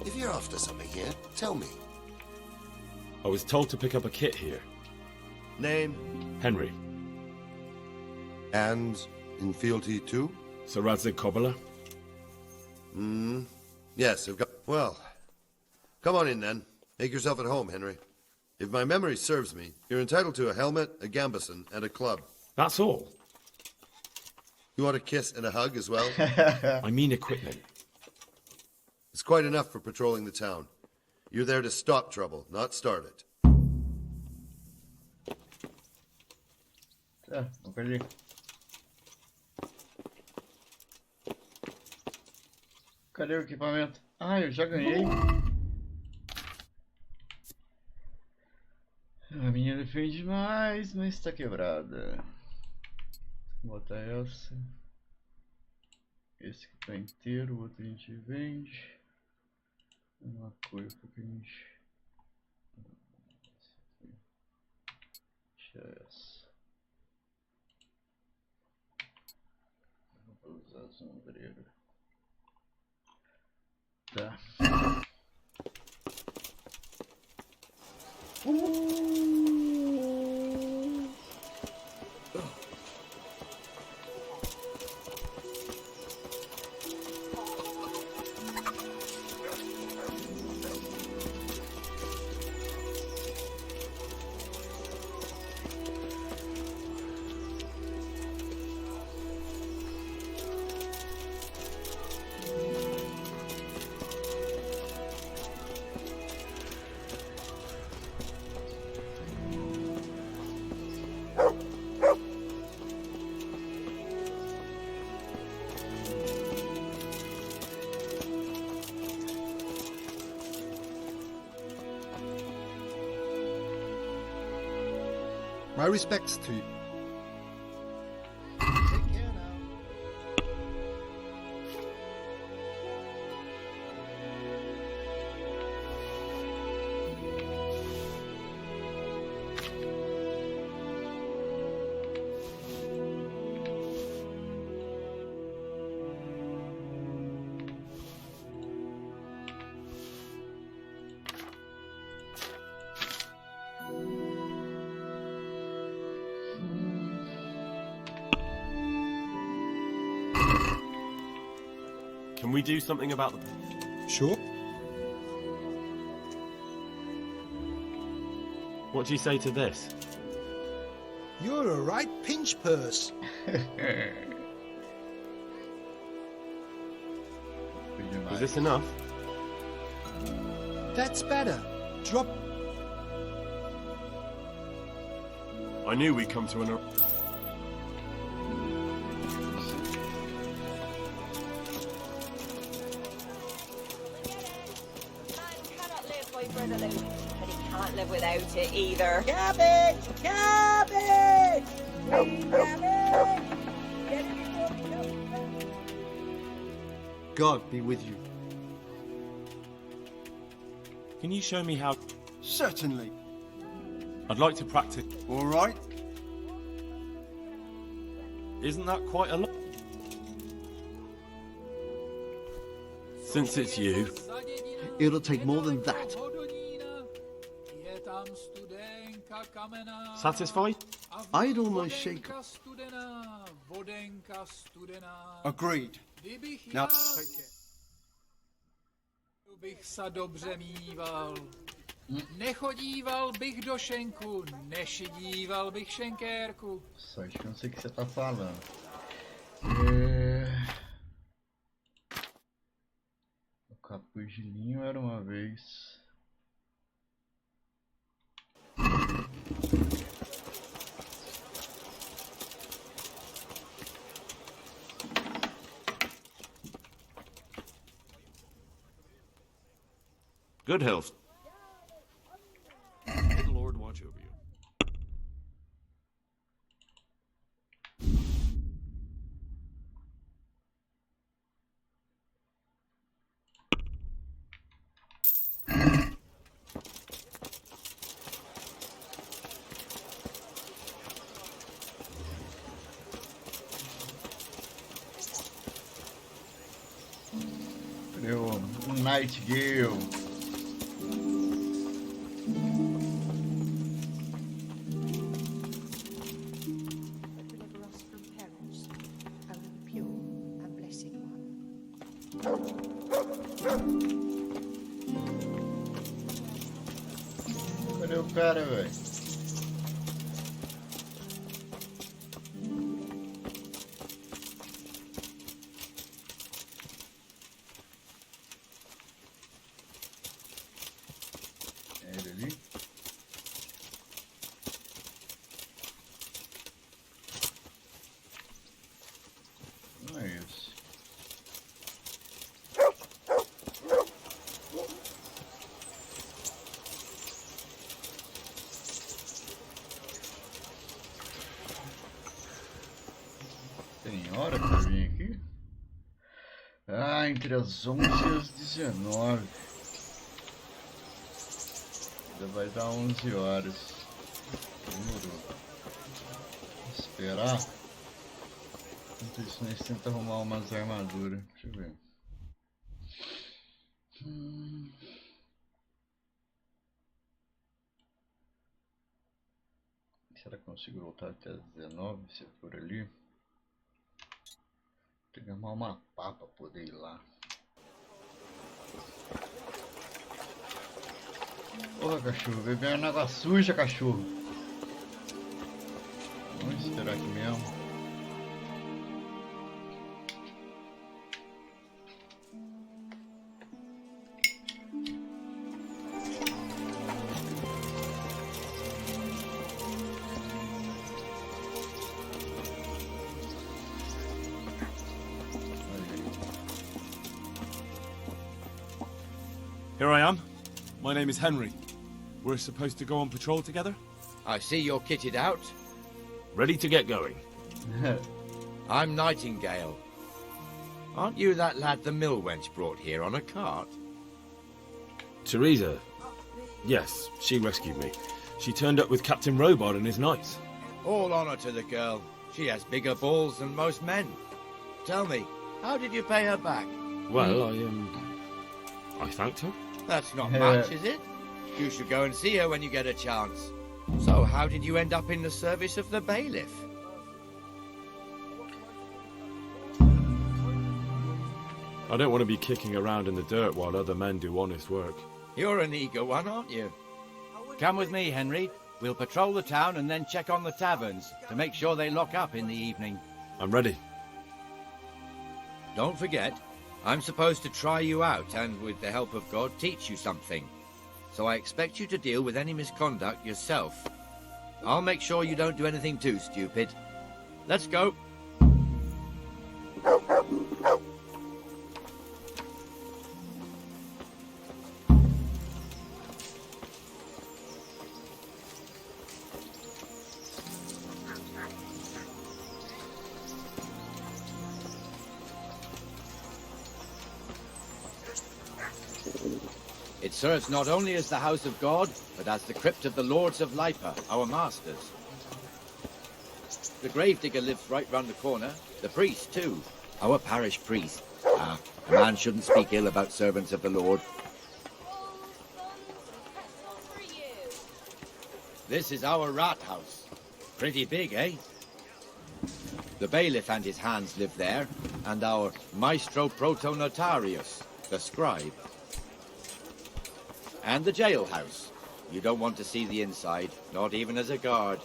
If you're after something here, tell me. I was told to pick up a kit here. Name? Henry. And in fealty too? Sir Radzig Cobbler. Yes, I've got... Well, come on in then. Make yourself at home, Henry. If my memory serves me, you're entitled to a helmet, a gambeson, and a club. That's all? You want a kiss and a hug as well? I mean equipment. It's quite enough for patrolling the town. You're there to stop trouble, not start it. Tá, vou perder. Cadê o equipamento? Ah, eu já ganhei. A minha defende mais, mas está quebrada. Vou botar essa. Esse aqui tá inteiro, o outro a gente vende. Uma coisa que a gente... Deixa essa. Vou usar a sombreira. Tá. My respects to you. Take care now. Can we do something about the... Sure. What do you say to this? You're a right pinch purse. Is this enough? That's better. Drop. I knew we'd come to an... But he can't live without it either. Cabbage! Cabbage! Please, cabbage! Get it before we come. God be with you. Can you show me how... Certainly. I'd like to practice... All right. Isn't that quite a lot? Since it's you... It'll take more than that. Satisfied? I'd almost shake... Agreed. Now, take care. Bych se dobře mýval. Nechodíval bych do šenku, nešidíval bych šenkérku. Só acho que não sei o que você tá falando. O capuz de linho era uma vez. Good health. May the Lord watch over you. Meu Nightingale. Cadê o cara, velho? É ele ali? Não é isso. Tem hora pra vir aqui? Ah, entre as 11 e as 19. Ainda vai dar 11 horas. Demorou. Vou esperar. Enquanto isso, nós tentamos arrumar umas armaduras. Deixa eu ver. Será que eu consigo voltar até as 19? Se é por ali? Tem que arrumar uma pá pra poder ir lá. Porra, cachorro, bebendo água suja, cachorro. Vamos esperar aqui mesmo. Here I am. My name is Henry. We're supposed to go on patrol together? I see you're kitted out. Ready to get going. I'm Nightingale. Aren't you that lad the mill wench brought here on a cart? Teresa? Yes, she rescued me. She turned up with Captain Robard and his knights. All honor to the girl. She has bigger balls than most men. Tell me, how did you pay her back? Well, I thanked her. That's not much, is it? You should go and see her when you get a chance. So, how did you end up in the service of the bailiff? I don't want to be kicking around in the dirt while other men do honest work. You're an eager one, aren't you? Come with me, Henry. We'll patrol the town and then check on the taverns to make sure they lock up in the evening. I'm ready. Don't forget, I'm supposed to try you out and, with the help of God, teach you something. So I expect you to deal with any misconduct yourself. I'll make sure you don't do anything too stupid. Let's go. It serves not only as the house of God, but as the crypt of the lords of Lipa, our masters. The gravedigger lives right round the corner. The priest, too. Our parish priest. A man shouldn't speak ill about servants of the Lord. This is our rat house. Pretty big, eh? The bailiff and his hands live there, and our maestro protonotarius, the scribe. And the jailhouse. You don't want to see the inside, not even as a guard.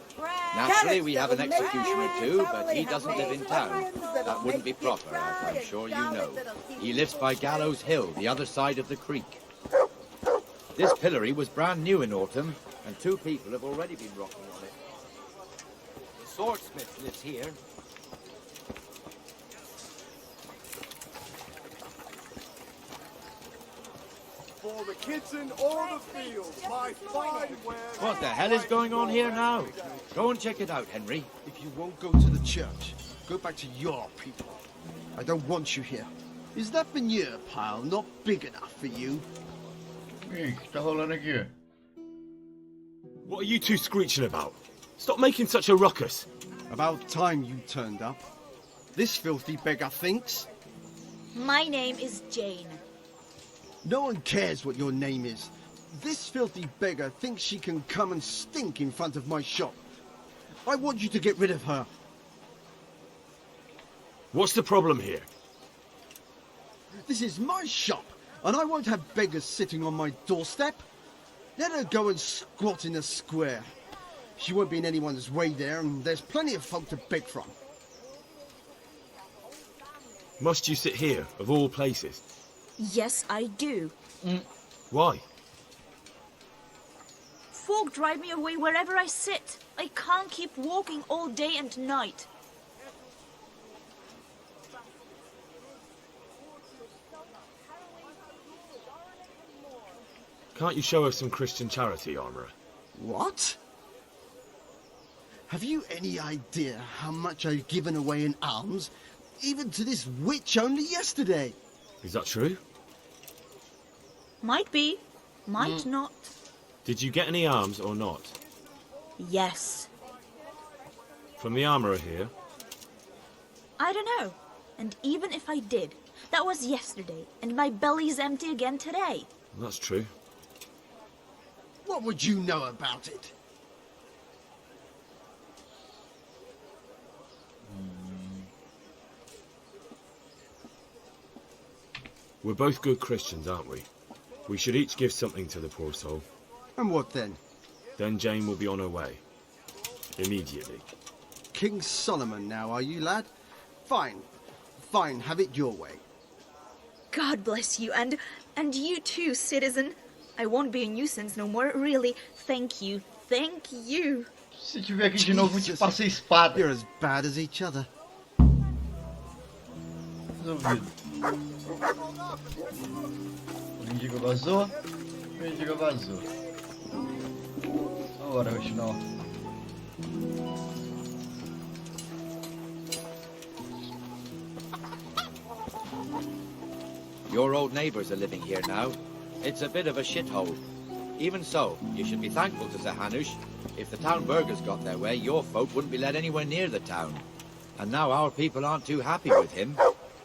Naturally, we have an executioner too, but he doesn't live in town. That wouldn't be proper, as I'm sure you know. He lives by Gallows Hill, the other side of the creek. This pillory was brand new in autumn, and 2 people have already been rocking on it. The swordsmith lives here. For the kitchen or the field, my fine wares. What the hell is going on here now? Go and check it out, Henry. If you won't go to the church, go back to your people. I don't want you here. Is that manure pile not big enough for you? Ih, que tá rolando aqui? What are you two screeching about? Stop making such a ruckus. About time you turned up. This filthy beggar thinks. My name is Jane. No one cares what your name is. This filthy beggar thinks she can come and stink in front of my shop. I want you to get rid of her. What's the problem here? This is my shop, and I won't have beggars sitting on my doorstep. Let her go and squat in a square. She won't be in anyone's way there, and there's plenty of folk to beg from. Must you sit here, of all places? Yes, I do. Why? Folk drive me away wherever I sit. I can't keep walking all day and night. Can't you show us some Christian charity, Armourer? What? Have you any idea how much I've given away in alms, even to this witch only yesterday? Is that true? Might be, might not. Did you get any alms or not? Yes. From the Armourer here? I don't know. And even if I did, that was yesterday, and my belly's empty again today. That's true. What would you know about it? We're both good Christians, aren't we? We should each give something to the poor soul. And what then? Then Jane will be on her way. Immediately. King Solomon now, are you, lad? Fine. Fine, have it your way. God bless you, and you too, citizen. I won't be a nuisance no more, really. Thank you. Thank you. Se tiver aqui de novo, te passa a espada. You're as bad as each other. Resolvido. O mendigo vazou. O mendigo vazou. Agora, Rochinol. Your old neighbours are living here now. It's a bit of a shithole. Even so, you should be thankful to Sir Hanush. If the town burghers got their way, your folk wouldn't be let anywhere near the town. And now our people aren't too happy with him.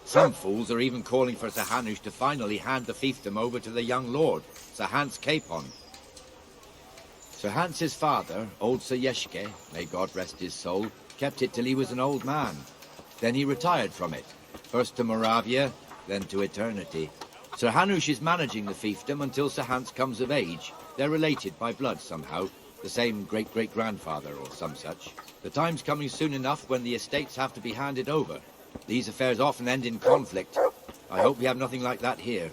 Some fools are even calling for Sir Hanush to finally hand the fiefdom over to the young lord, Sir Hans Capon. Sir Hans's father, old Sir Yeshke, may God rest his soul, kept it till he was an old man. Then he retired from it, first to Moravia, then to eternity. Sir Hanush is managing the fiefdom until Sir Hans comes of age. They're related by blood somehow, the same great-great-grandfather or some such. The time's coming soon enough when the estates have to be handed over. These affairs often end in conflict. I hope we have nothing like that here.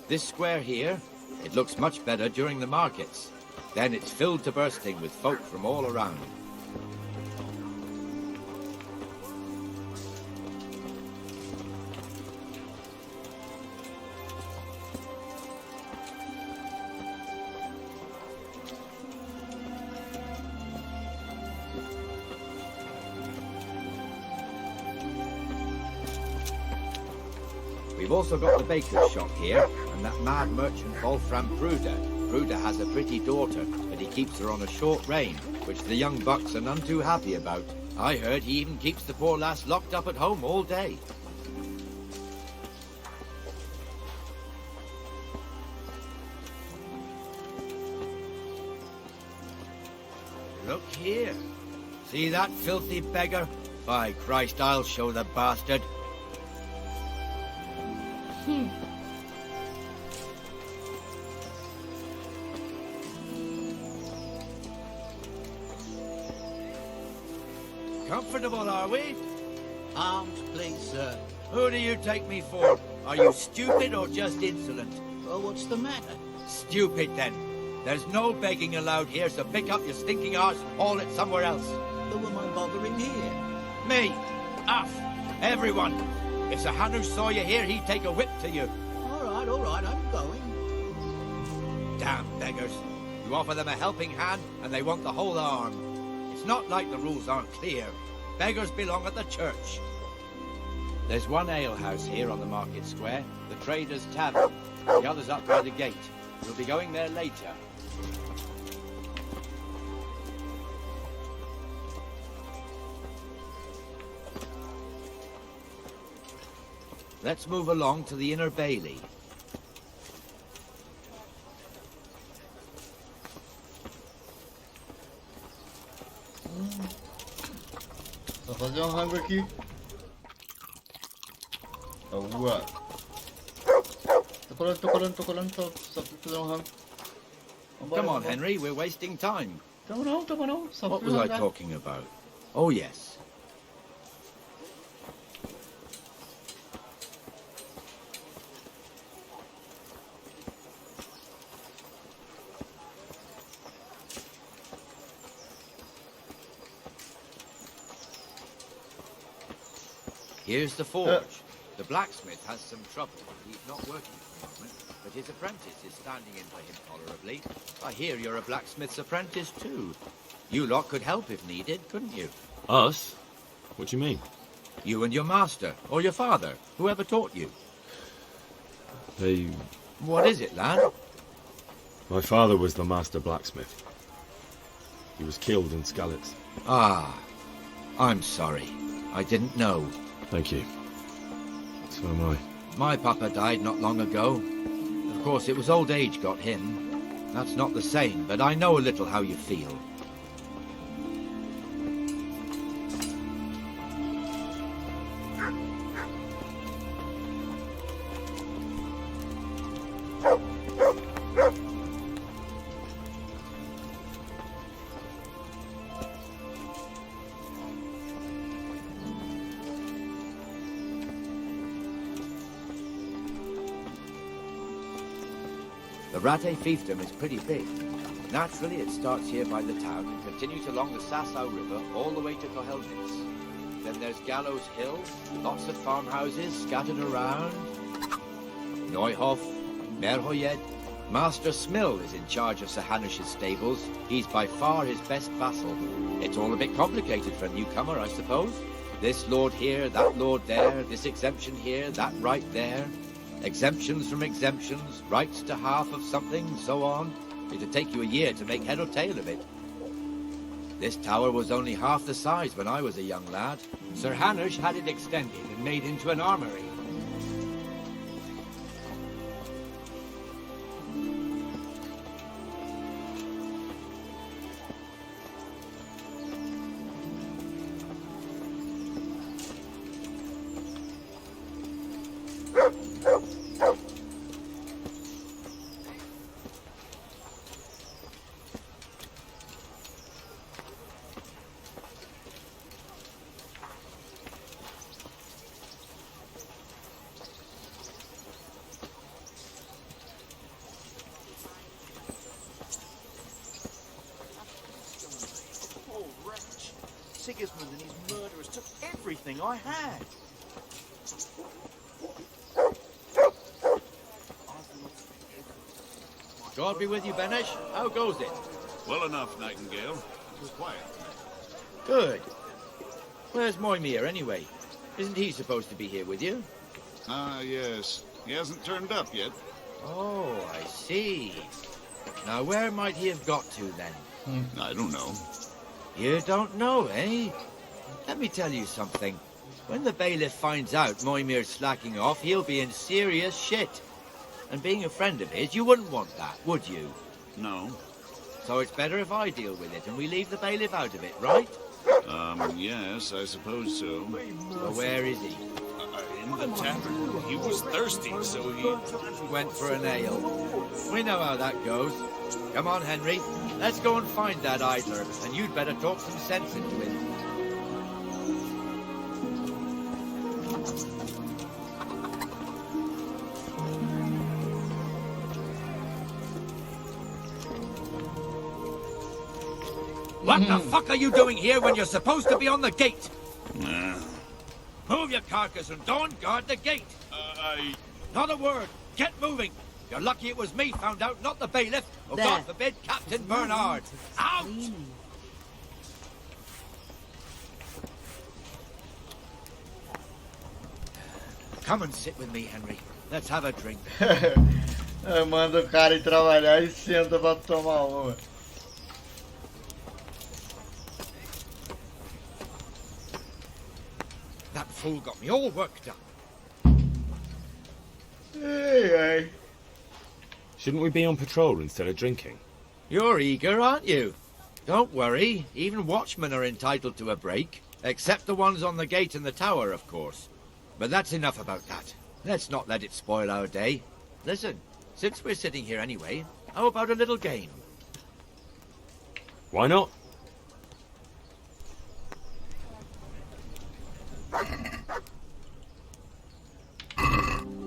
This square here, it looks much better during the markets. Then it's filled to bursting with folk from all around. We've also got the baker's shop here, and that mad merchant Wolfram Bruder. Bruder has a pretty daughter, but he keeps her on a short rein, which the young bucks are none too happy about. I heard he even keeps the poor lass locked up at home all day. Look here. See that filthy beggar? By Christ, I'll show the bastard. Comfortable, are we? Arms, please, sir. Who do you take me for? Are you stupid or just insolent? Well, what's the matter? Stupid, then. There's no begging allowed here, so pick up your stinking arse, haul it somewhere else. Who am I bothering here? Me. Us. Everyone. If Sir Hanush saw you here, he'd take a whip to you. All right, I'm going. Damn beggars. You offer them a helping hand, and they want the whole arm. It's not like the rules aren't clear. Beggars belong at the church. There's one alehouse here on the market square, the Trader's Tavern. The other's up by the gate. We'll be going there later. Let's move along to the Inner Bailey. Só fazer um rango aqui. Boa. Tô colando, só pra fazer um rango. Come on, Henry, we're wasting time. Tamo não. Só What was I talking about? Oh, yes. Here's the forge. The blacksmith has some trouble. He's not working for the moment, but his apprentice is standing in for him tolerably. I hear you're a blacksmith's apprentice too. You lot could help if needed, couldn't you? Us? What do you mean? You and your master, or your father, whoever taught you. They... What is it, lad? My father was the master blacksmith. He was killed in Skalitz. Ah, I'm sorry. I didn't know. Thank you. So am I. My papa died not long ago. Of course, it was old age got him. That's not the same, but I know a little how you feel. The Rate fiefdom is pretty big. Naturally, it starts here by the town and continues along the Sasau River all the way to Kohelnitz. Then there's Gallows Hill, lots of farmhouses scattered around. Neuhof, Merhoyed. Master Smill is in charge of Sir Hanush's stables. He's by far his best vassal. It's all a bit complicated for a newcomer, I suppose. This lord here, that lord there, this exemption here, that right there. Exemptions from exemptions, rights to half of something, so on. It'd take you a year to make head or tail of it. This tower was only half the size when I was a young lad. Sir Hanush had it extended and made into an armory. Sigismund and his murderers took everything I had. God be with you, Benesh. How goes it? Well enough, Nightingale. It was quiet. Good. Where's Moimir, anyway? Isn't he supposed to be here with you? Ah, yes. He hasn't turned up yet. Oh, I see. Now, where might he have got to, then? I don't know. You don't know, eh? Let me tell you something. When the bailiff finds out Moimir's slacking off, he'll be in serious shit. And being a friend of his, you wouldn't want that, would you? No. So it's better if I deal with it and we leave the bailiff out of it, right? Yes, I suppose so. So where is he? In the tavern. He was thirsty, so he went for an ale. We know how that goes. Come on, Henry. Let's go and find that idler, and you'd better talk some sense into him. What the fuck are you doing here when you're supposed to be on the gate? Move your carcass and don't guard the gate. Not a word. Get moving. You're lucky it was me found out, not the bailiff, or There. God forbid, Captain Bernard. Out! Come and sit with me, Henry. Let's have a drink. Manda o cara ir trabalhar e senta pra tomar uma. That fool got me all worked up. Hey. Shouldn't we be on patrol instead of drinking? You're eager, aren't you? Don't worry. Even watchmen are entitled to a break. Except the ones on the gate and the tower, of course. But that's enough about that. Let's not let it spoil our day. Listen, since we're sitting here anyway, how about a little game? Why not?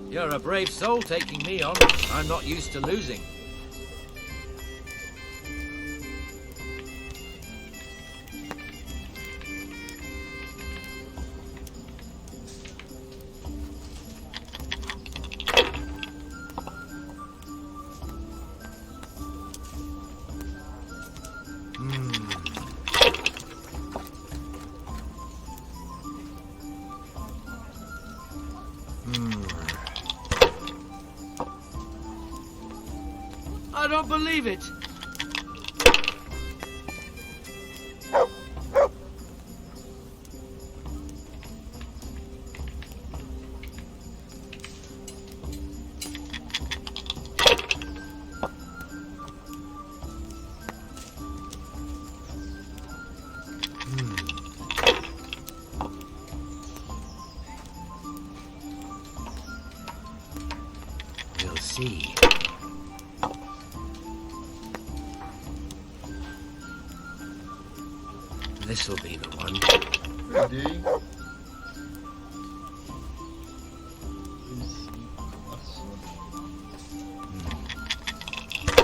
You're a brave soul taking me on. I'm not used to losing. I don't believe it. We'll see. This'll be the one. Ready?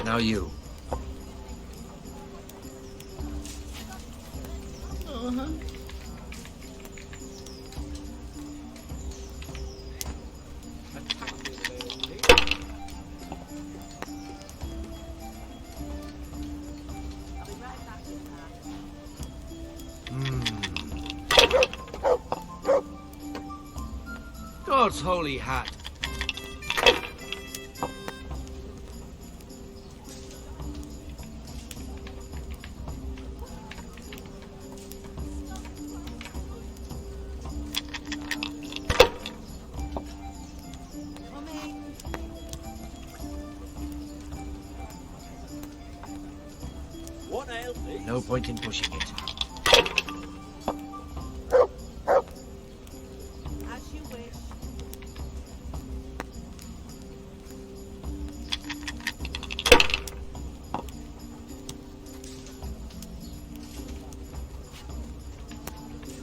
Now you. God's holy hat. What ails thee? No point in pushing it. As you wish.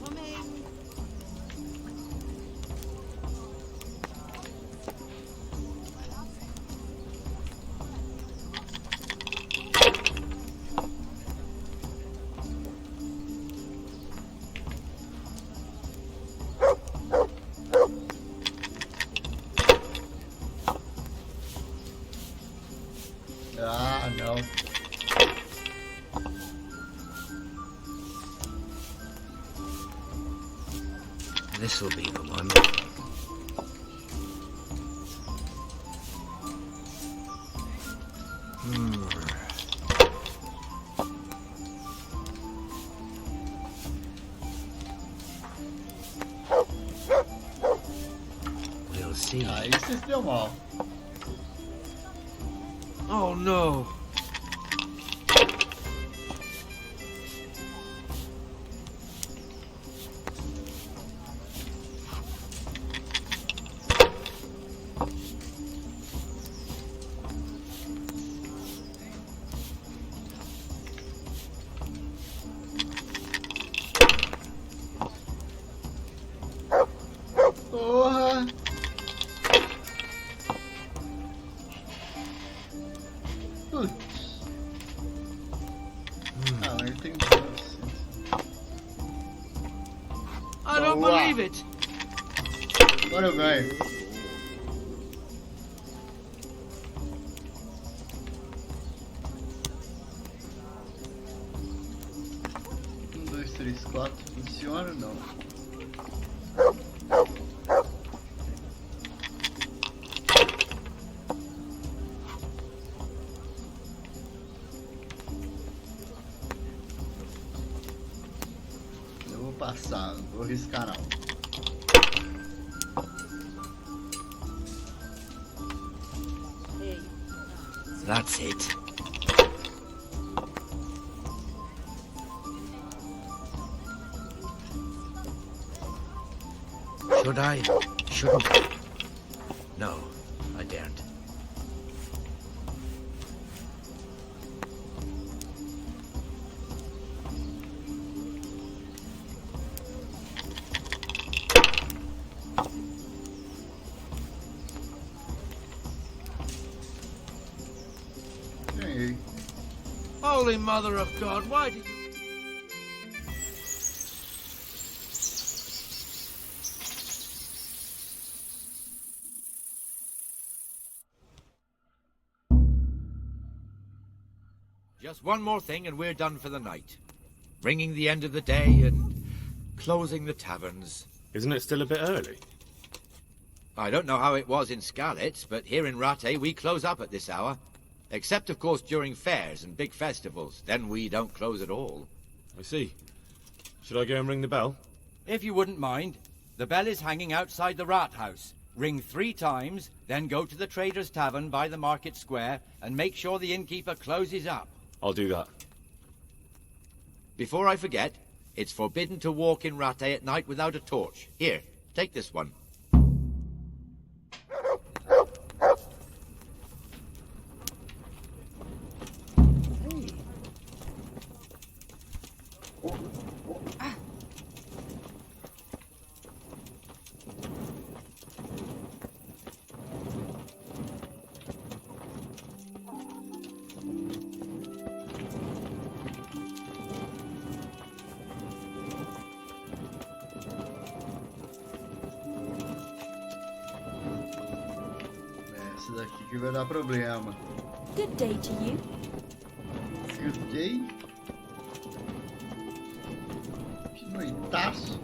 Coming. Ah, não. This'll be the one. We'll see. Aí você se deu mal. Oh no. Porra! Putz. Ah, mas tem chance. I don't Boa. believe it. Agora eu ganho. Um, dois, três, quatro. Funciona ou não? Eu vou passar, não vou arriscar não. That's it. Should I? Shouldn't I? No, I daren't. Ganhei. Holy Mother of God, why did you... Just one more thing and we're done for the night. Ringing the end of the day and closing the taverns. Isn't it still a bit early? I don't know how it was in Scarlet, but here in Rattay we close up at this hour. Except, of course, during fairs and big festivals. Then we don't close at all. I see. Should I go and ring the bell? If you wouldn't mind, the bell is hanging outside the rat house. Ring 3 times, then go to the Trader's Tavern by the market square and make sure the innkeeper closes up. I'll do that. Before I forget, it's forbidden to walk in Rattay at night without a torch. Here, take this one. Esse daqui que vai dar problema. Good day to you. Good day? Que noitaço.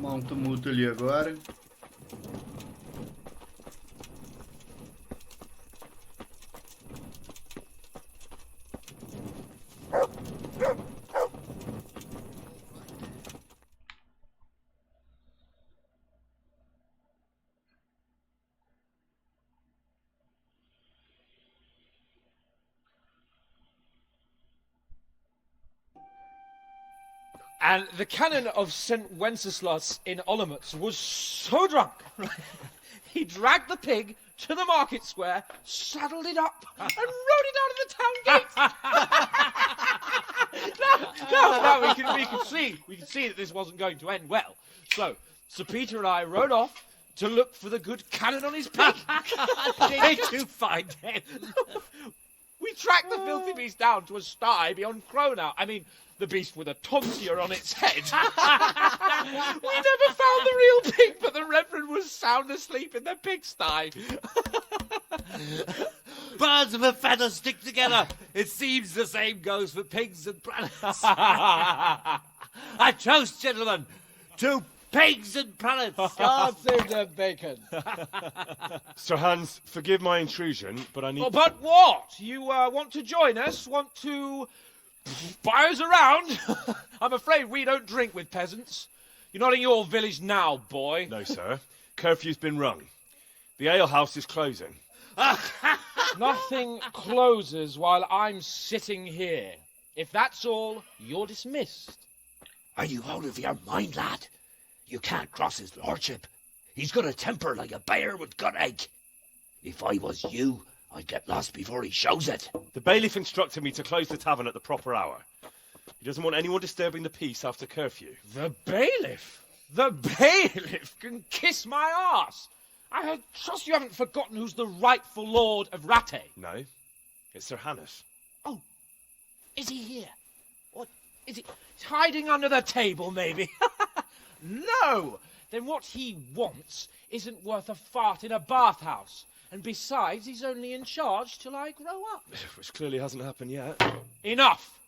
arrumar um tumulto ali agora. And the canon of St. Wenceslas in Olomouc was so drunk, he dragged the pig to the market square, saddled it up, and rode it out of the town gate. No, we can see that this wasn't going to end well. So, Sir Peter and I rode off to look for the good canon on his pig. Did you find him? We tracked the filthy beast down to a sty beyond Cronau. I mean, the beast with a tonsure on its head. We never found the real pig, but the Reverend was sound asleep in the pigsty. Birds of a feather stick together. It seems the same goes for pigs and planets. I toast, gentlemen, to pigs and planets. Starts in the bacon. Sir Hans, forgive my intrusion, but I need... Oh, but what? You want to join us? Want to buy us around? I'm afraid we don't drink with peasants. You're not in your village now, boy. No, sir. Curfew's been rung. The alehouse is closing. Nothing closes while I'm sitting here. If that's all, you're dismissed. Are you out of your mind, lad? You can't cross his lordship. He's got a temper like a bear with gut ache. If I was you, I'd get lost before he shows it. The bailiff instructed me to close the tavern at the proper hour. He doesn't want anyone disturbing the peace after curfew. The bailiff? The bailiff can kiss my arse. I trust you haven't forgotten who's the rightful lord of Rattay. No, it's Sir Hannes. Oh, is he here? What, is he hiding under the table, maybe? No! Then what he wants isn't worth a fart in a bathhouse. And besides, he's only in charge till I grow up. Which clearly hasn't happened yet. Enough!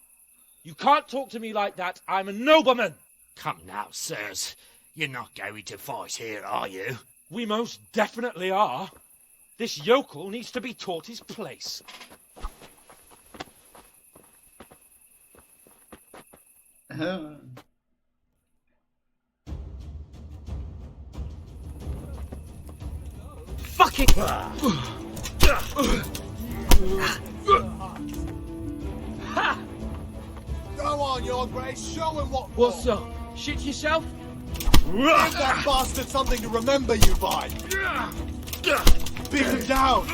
You can't talk to me like that. I'm a nobleman. Come now, sirs. You're not going to fight here, are you? We most definitely are. This yokel needs to be taught his place. Fucking... Go on, Your Grace, show him what. What's up? Shit yourself? Give that bastard something to remember you by. Beat him down.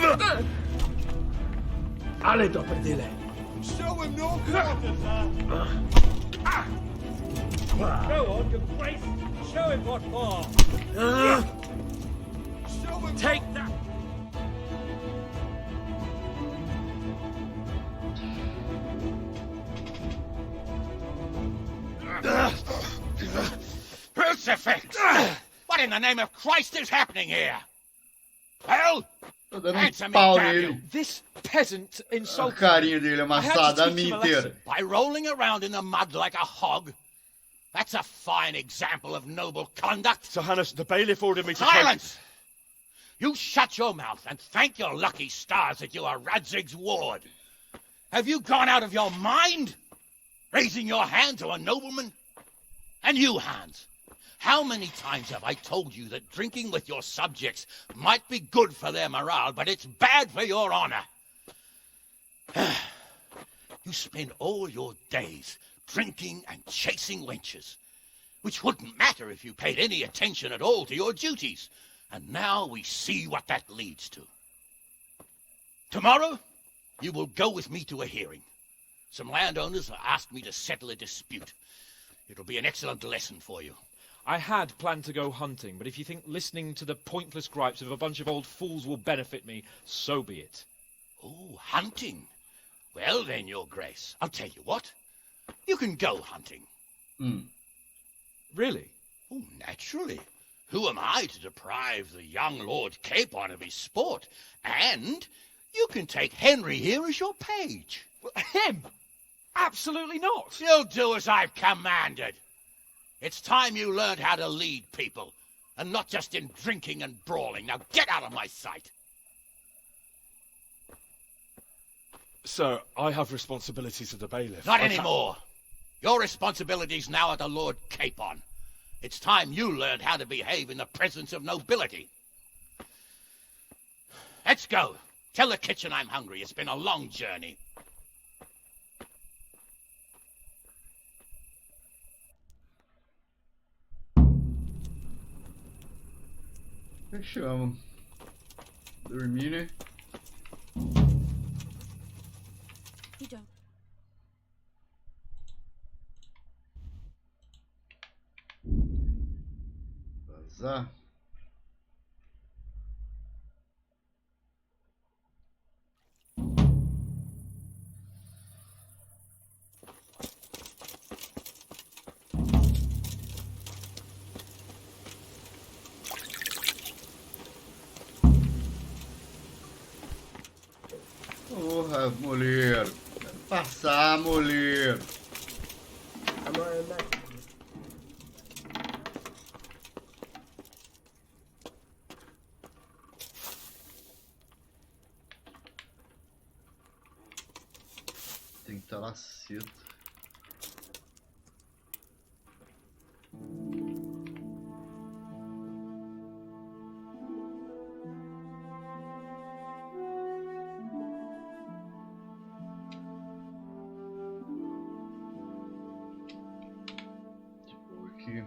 Ale dopo dile. Show him no quarters, Go on, Your Grace. Show him what for. Show him. Take that. Crucifix! What in the name of Christ is happening here? Well, answer me, damn you. This peasant O insulted carinho dele amassado a mim inteira. By rolling around in the mud like a hog. That's a fine example of noble conduct. Sir Hannes, the bailiff ordered me to... Silence! You shut your mouth and thank your lucky stars that you are Radzig's ward. Have you gone out of your mind? Raising your hand to a nobleman? And you, Hans, how many times have I told you that drinking with your subjects might be good for their morale, but it's bad for your honor? You spend all your days drinking and chasing wenches, which wouldn't matter if you paid any attention at all to your duties. And now we see what that leads to. Tomorrow, you will go with me to a hearing. Some landowners have asked me to settle a dispute. It'll be an excellent lesson for you. I had planned to go hunting, but if you think listening to the pointless gripes of a bunch of old fools will benefit me, so be it. Oh, hunting. Well then, Your Grace, I'll tell you what. You can go hunting. Really? Oh, naturally. Who am I to deprive the young Lord Capon of his sport? And you can take Henry here as your page. Him? Absolutely not. You'll do as I've commanded. It's time you learned how to lead people, and not just in drinking and brawling. Now get out of my sight! Sir, I have responsibilities of the bailiff. Not anymore. Your responsibilities now are the Lord Capon. It's time you learned how to behave in the presence of nobility. Let's go. Tell the kitchen I'm hungry. It's been a long journey. Fechamos. Dormir, né? You don't. Vazar. Porra, moleiro. Quero passar, moleiro. Tem que estar lá cedo. Aqui.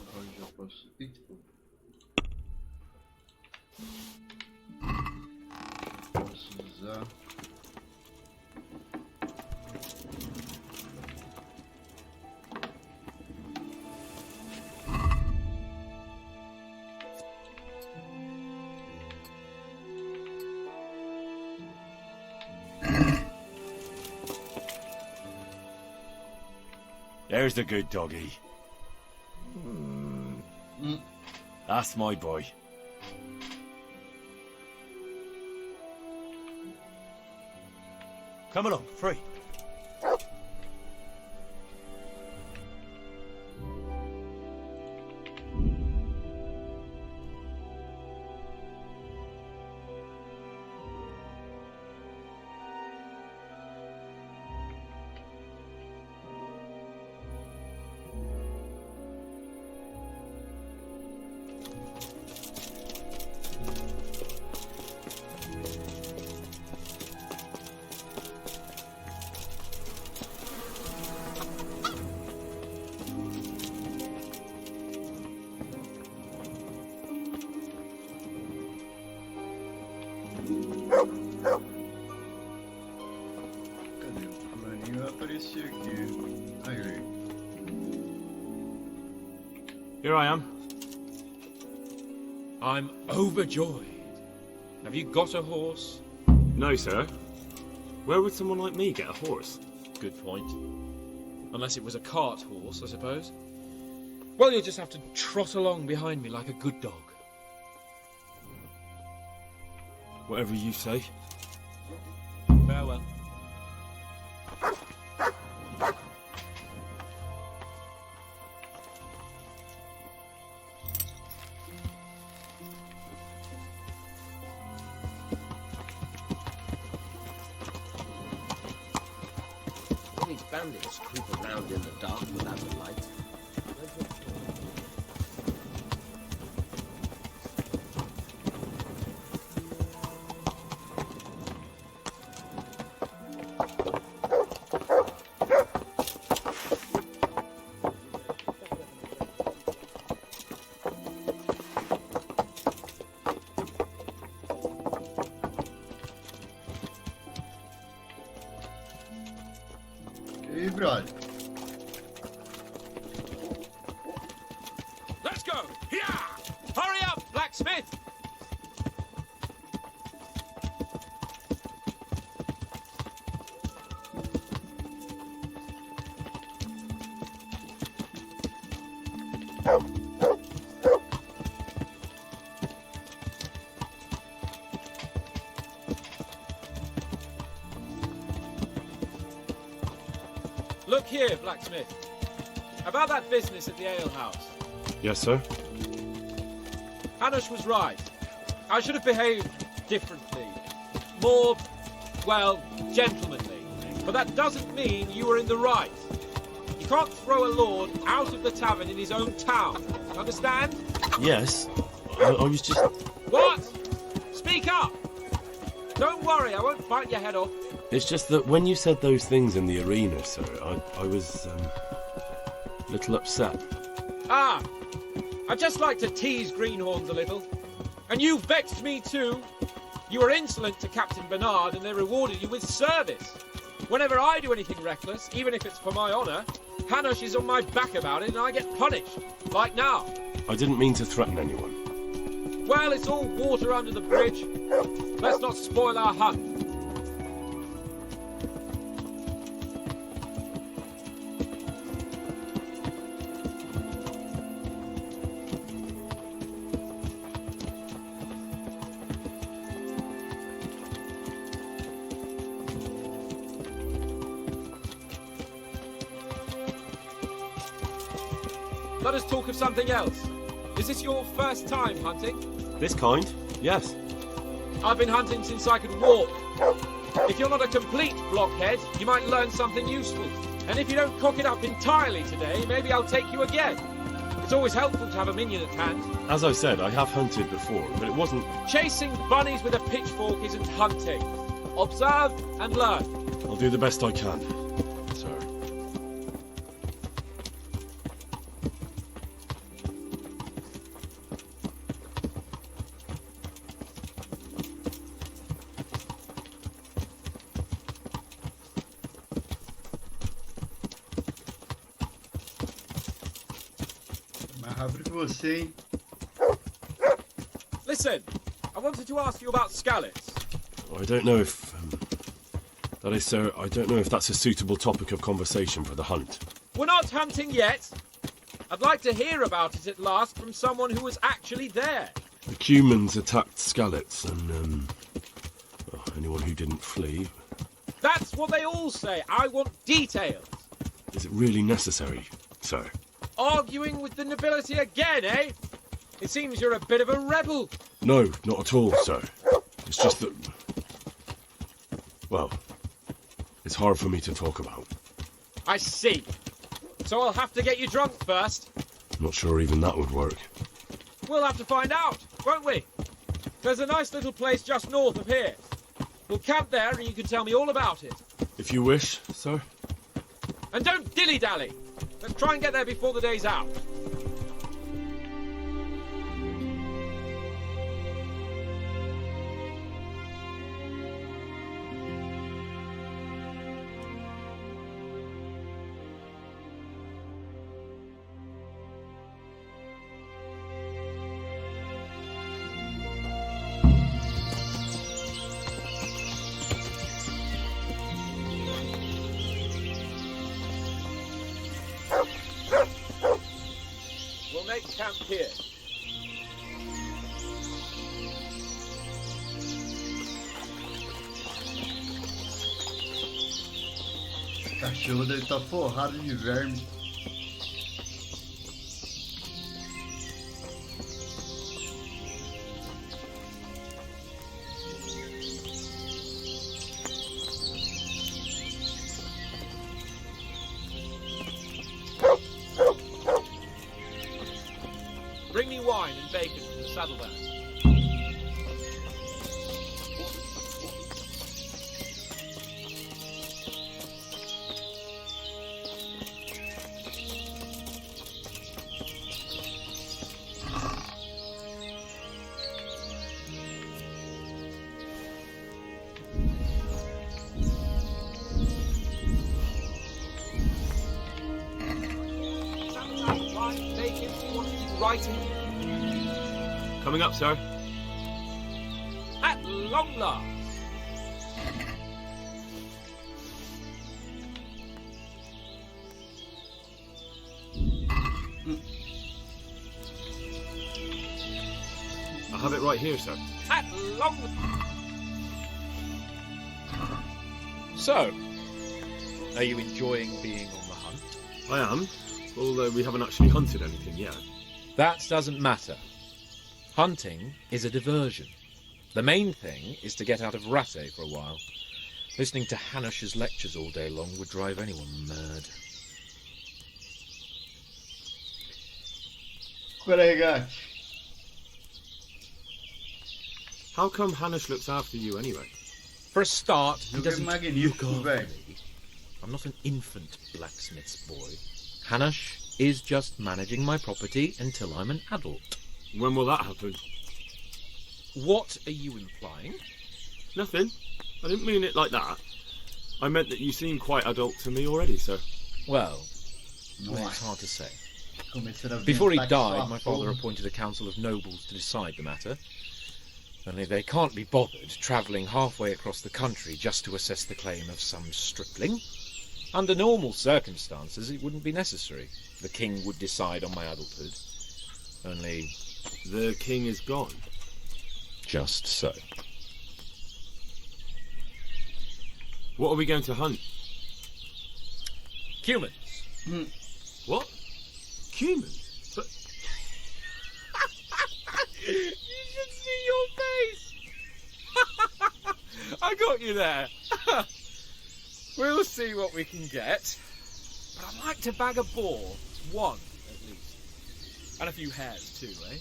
Agora já posso ir. Posso usar. There's the good doggy. That's my boy. Come along, free. Cadê? O fulaninho vai aparecer aqui. Aí. Here I am. I'm overjoyed. Have you got a horse? No, sir. Where would someone like me get a horse? Good point. Unless it was a cart horse, I suppose. Well, you'll just have to trot along behind me like a good dog. Whatever you say. Farewell. All these bandits creep around in the dark without a light. E aí, brother? Let's go! Yeah! Hurry up, blacksmith! Look here, blacksmith. About that business at the alehouse. Yes, sir? Hanush was right. I should have behaved differently. More, well, gentlemanly. But that doesn't mean you were in the right. You can't throw a lord out of the tavern in his own town. Understand? Yes. I was just... What? Speak up! Don't worry, I won't bite your head off. It's just that when you said those things in the arena, sir, I was, a little upset. Ah! I just like to tease greenhorns a little. And you vexed me too. You were insolent to Captain Bernard and they rewarded you with service. Whenever I do anything reckless, even if it's for my honour, Hanush is on my back about it and I get punished. Like now. I didn't mean to threaten anyone. Well, it's all water under the bridge. Let's not spoil our hunt. Let us talk of something else. Is this your first time hunting? This kind? Yes. I've been hunting since I could walk. If you're not a complete blockhead, you might learn something useful. And if you don't cock it up entirely today, maybe I'll take you again. It's always helpful to have a minion at hand. As I said, I have hunted before, but it wasn't... Chasing bunnies with a pitchfork isn't hunting. Observe and learn. I'll do the best I can, sir. Mais rápido que você, hein? Listen, I wanted to ask you about scallops. I don't know if... that is, sir, I don't know if that's a suitable topic of conversation for the hunt. We're not hunting yet. I'd like to hear about it at last from someone who was actually there. The Cumans attacked Skallets, and, anyone who didn't flee. That's what they all say. I want details. Is it really necessary, sir? Arguing with the nobility again, eh? It seems you're a bit of a rebel. No, not at all, sir. It's just that... well, it's hard for me to talk about. I see. So I'll have to get you drunk first. Not sure even that would work. We'll have to find out, won't we? There's a nice little place just north of here. We'll camp there and you can tell me all about it. If you wish, sir. And don't dilly-dally. Let's try and get there before the day's out. We'll make camp here. O cachorro deve estar forrado de verme. Bring me wine and bacon from the saddlebag. Saddlebag, wine, bacon, you want to keep writing? Coming up, sir. At long last. it right here, sir. At long. So, are you enjoying being on the hunt? I am, although we haven't actually hunted anything yet. That doesn't matter. Hunting is a diversion. The main thing is to get out of Ratte for a while. Listening to Hanush's lectures all day long would drive anyone mad. How come Hanush looks after you anyway? For a start, he doesn't magnífico, look velho. after me. I'm not an infant blacksmith's boy. Hanush is just managing my property until I'm an adult. When will that happen? What are you implying? Nothing. I didn't mean it like that. I meant that you seem quite adult to me already, sir. Well, it's hard to say. Começando a Before he ventar que died, só my a father porra. appointed a council of nobles to decide the matter. Only they can't be bothered travelling halfway across the country just to assess the claim of some stripling. Under normal circumstances, it wouldn't be necessary. The king would decide on my adulthood. Only... The king is gone. Just so. What are we going to hunt? Humans. What? Humans? But... You should see your face! I got you there. We'll see what we can get. But I'd like to bag a boar. One, at least. And a few hares, too, eh?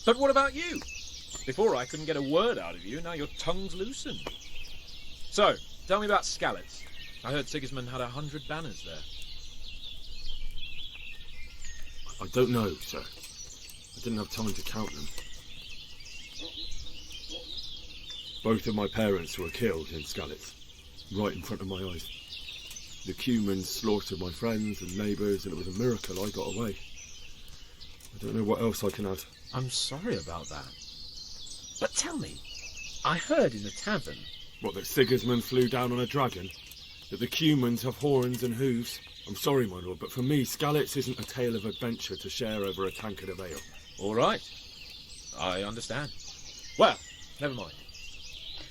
But what about you? Before I couldn't get a word out of you, now your tongue's loosened. So, tell me about Skalitz. I heard Sigismund had 100 banners there. I don't know, sir. I didn't have time to count them. Both of my parents were killed in Skalitz, right in front of my eyes. The Cumans slaughtered my friends and neighbours, and it was a miracle I got away. I don't know what else I can add. I'm sorry about that. But tell me, I heard in the tavern... What, that Sigismund flew down on a dragon? That the Cumans have horns and hooves? I'm sorry, my lord, but for me, Skalitz isn't a tale of adventure to share over a tankard of ale. All right. I understand. Well, never mind.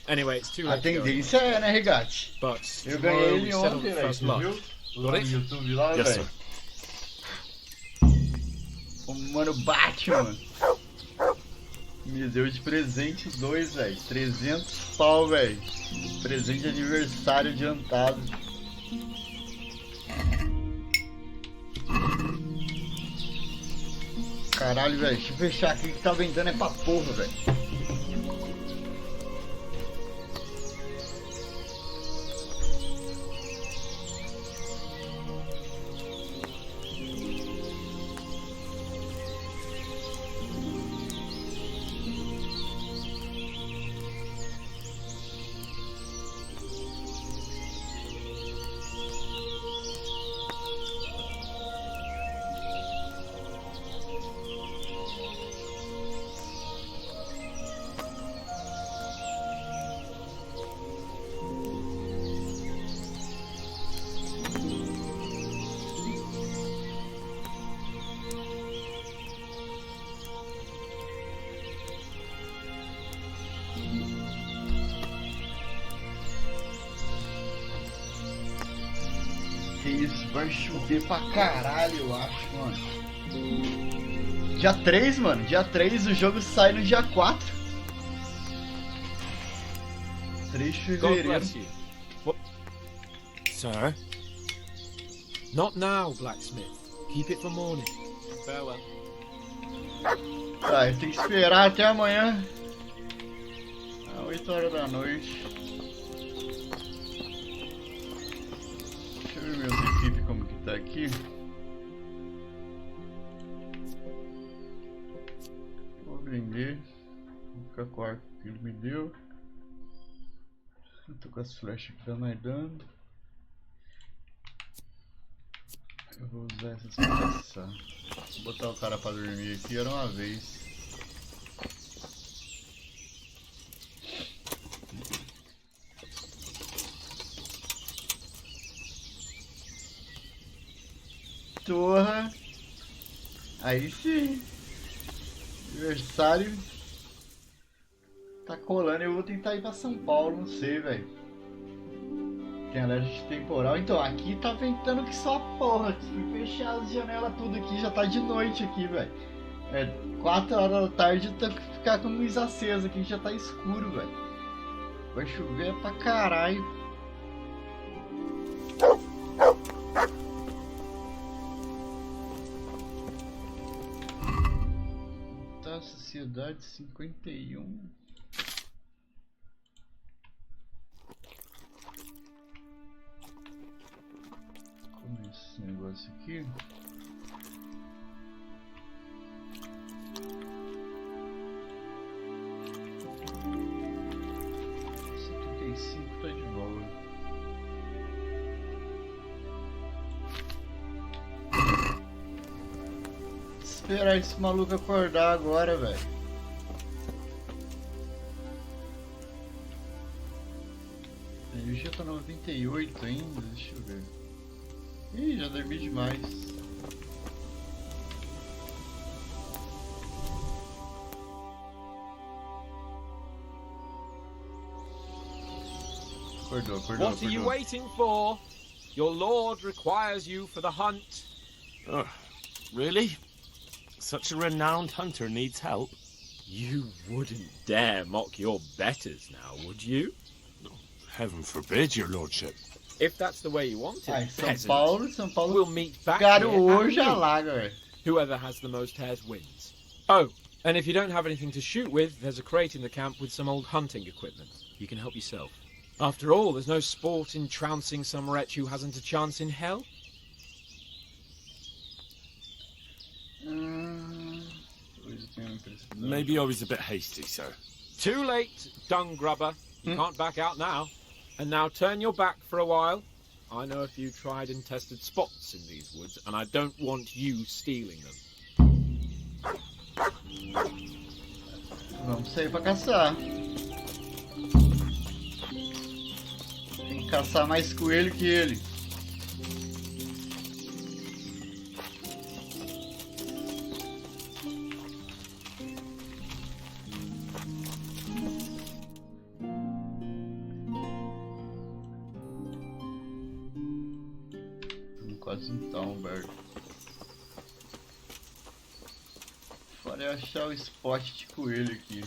Anyway, it's too A late to go tendência é, né, Regate? But Eu tomorrow ganhei we ele settle ontem, the velho. first Você lot. viu? Lá Got no it? YouTube lá, Yes, velho. sir. O mano Batman me deu de presente 2, velho. 300 pau, velho. Presente de aniversário adiantado. Caralho, velho. Deixa eu fechar aqui que tá ventando é pra porra, velho. Que isso, vai chover pra caralho, eu acho, mano. Dia 3, mano. Dia 3, o jogo sai no dia 4. 3 de God fevereiro. bless you. What? Sir? Not now, blacksmith. Keep it for morning. Farewell. Tá, eu tenho que esperar até amanhã. Às 8 horas da noite. Deixa eu ver meus equipes como que tá aqui. Vou vender. Vou ficar com o arco que ele me deu. Eu tô com as flechas que tá mais dando. Eu vou usar essas pra passar. Vou botar o cara pra dormir aqui, era uma vez. Torra. Aí sim. Aniversário Tá colando, eu vou tentar ir pra São Paulo, não sei, velho. Tem alerta de temporal. Então, aqui tá ventando que só porra. Fui fechar as janelas tudo aqui, já tá de noite aqui, velho. É 4 horas da tarde, eu tenho que ficar com a luz acesa aqui, já tá escuro, velho. Vai chover pra caralho. Tá, sociedade 51. Esse negócio aqui. Tá de boa. Esperar esse maluco acordar agora, velho. Ele já tá 98 ainda, deixa eu ver. Ih, já dormi demais. Acordou. What are you waiting for? Your lord requires you for the hunt. Oh, really? Such a renowned hunter needs help? You wouldn't dare mock your betters now, would you? Heaven forbid, your lordship. If that's the way you want it, São Paulo. We'll meet back Cara, here hoje at é noon. laga, velho. Whoever has the most hares wins. Oh, and if you don't have anything to shoot with, there's a crate in the camp with some old hunting equipment. You can help yourself. After all, there's no sport in trouncing some wretch who hasn't a chance in hell. Maybe I was a bit hasty, sir. Too late, dung grubber. You can't back out now. And now turn your back for a while. I know a few tried and tested spots in these woods, and I don't want you stealing them. Vamos sair pra caçar. Tem que caçar mais coelho que ele. Quase então, velho. Fora achar o spot de coelho aqui.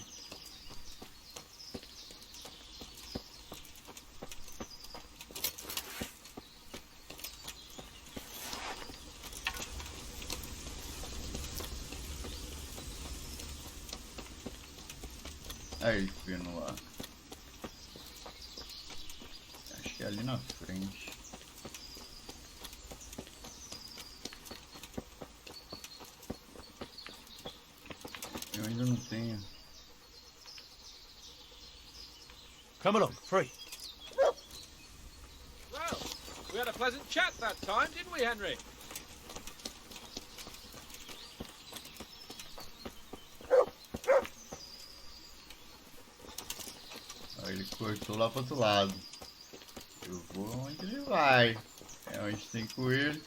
Aí, vindo lá. Acho que é ali na frente. Eu ainda não tenho. Come along, free. Well, we had a pleasant chat that time, didn't we, Henry? Aí ele cortou lá pro outro lado. Eu vou onde ele vai. É onde tem coelho.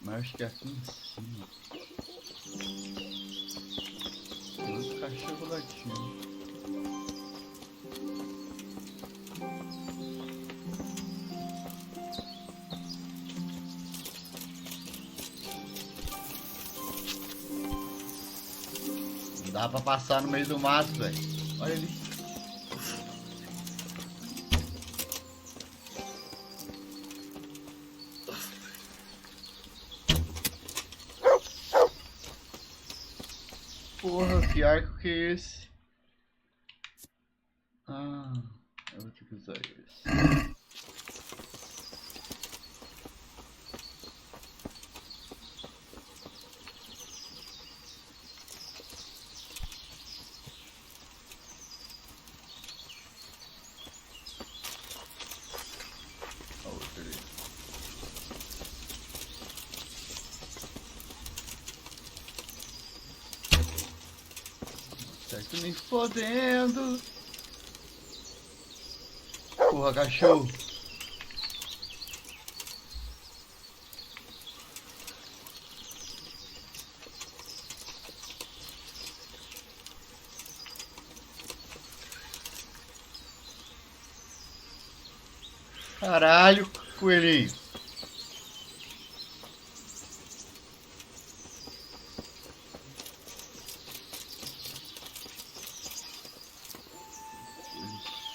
Mas acho que é aqui em cima. Tem outro cachorro latindo. Não dá pra passar no meio do mato, velho. Olha ali. Porra, que arco que é esse? Ah, eu vou ter que usar esse. Certo, me fodendo. Porra, cachorro. Caralho, coelhinho.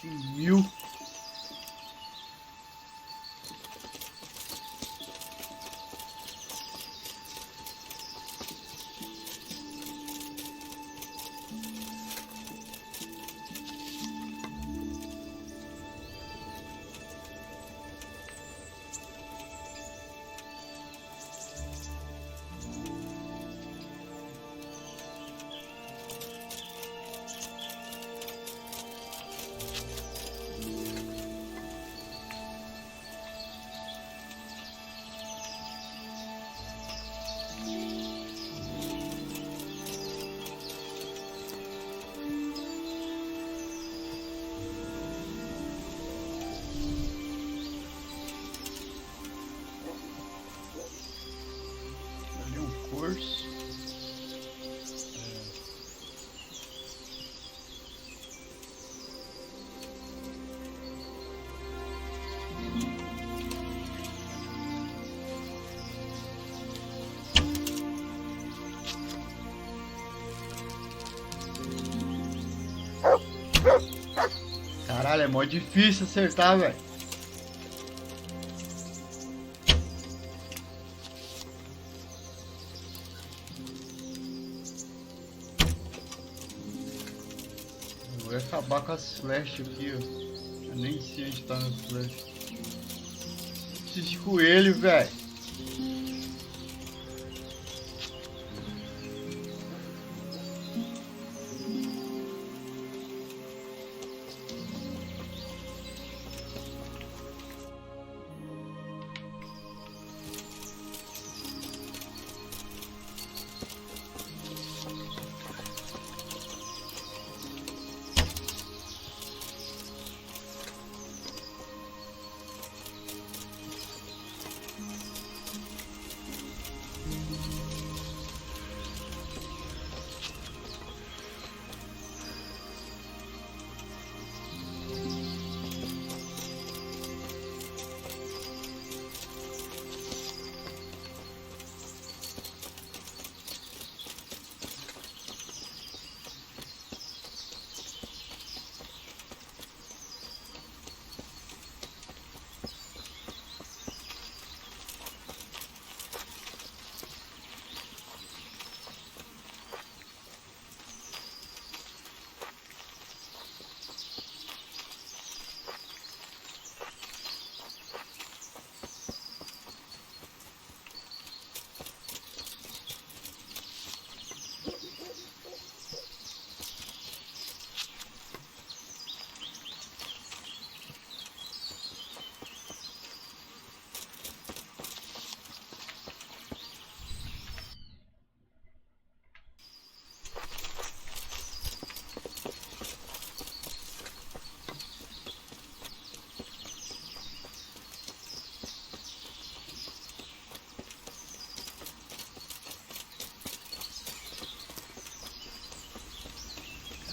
Sumiu. Caralho, é mó difícil acertar, velho. Vou acabar com as flechas aqui, ó. Eu nem sei onde tá as flechas. Preciso de coelho, velho.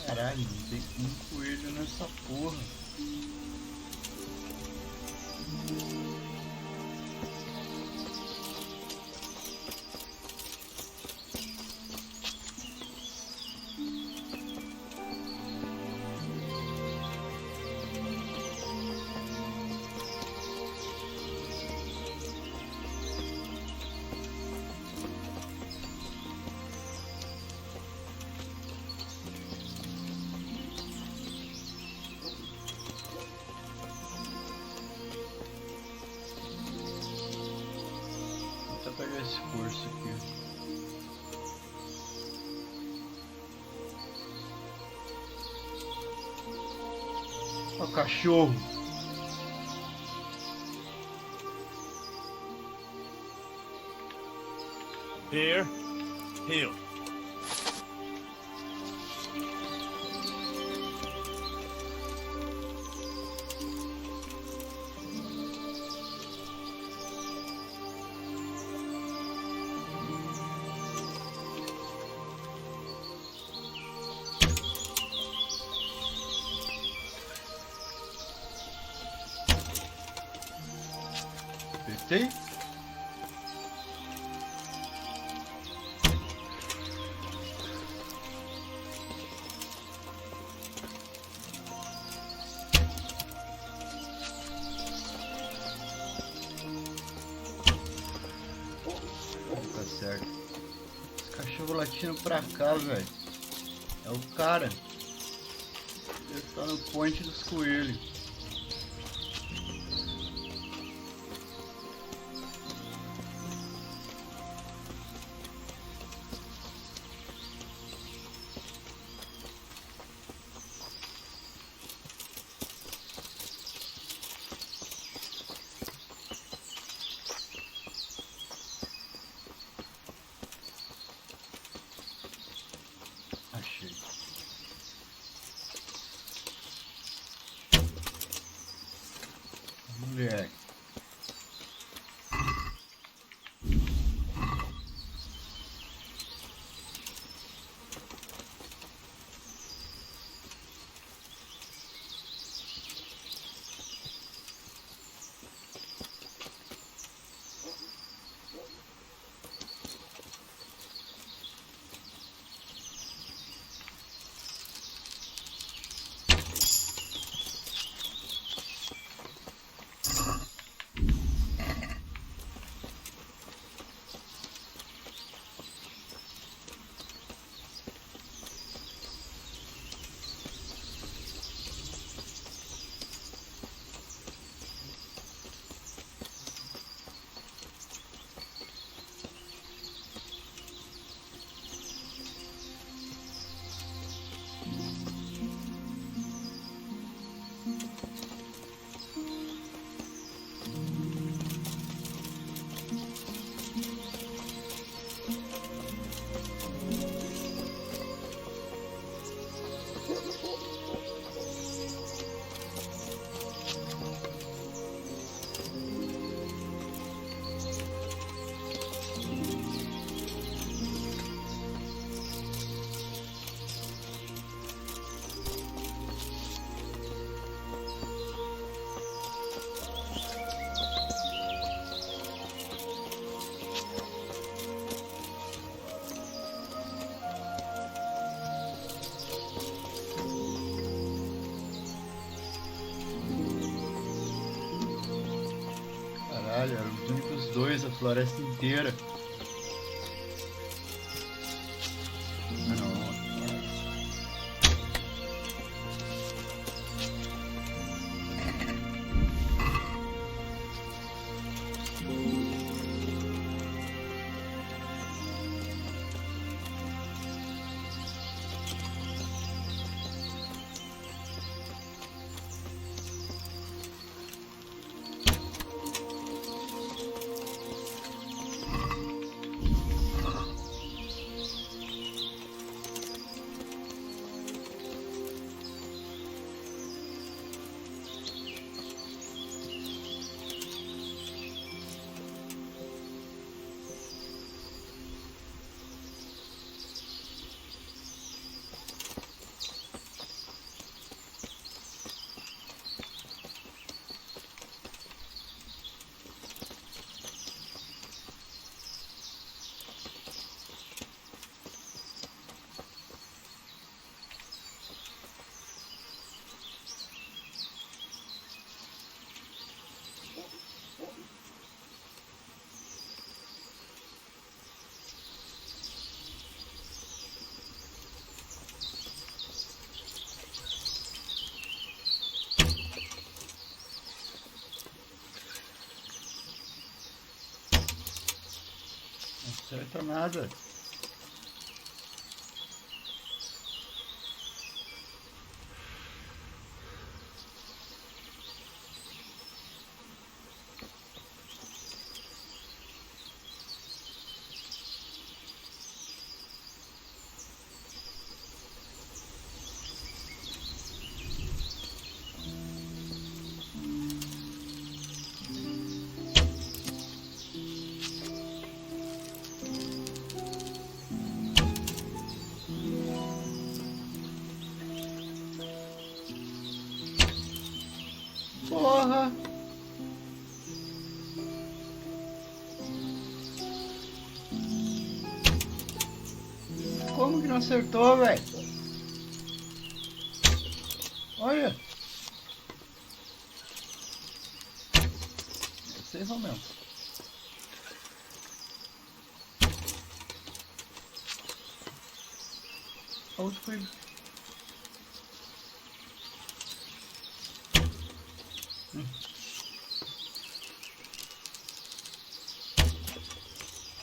Caralho, tem um coelho nessa porra. Vou pegar esse curso aqui. Ó o cachorro. Here, heel. Gostei. Tá certo. Esse cachorro latindo pra cá, velho. É o cara. Ele tá no ponte dos coelhos. Achei. Moleque. Caralho, eram os únicos dois, a floresta inteira. Ah, não. Não acerta nada. Como que não acertou, velho? Olha. Você errou mesmo. A outra foi...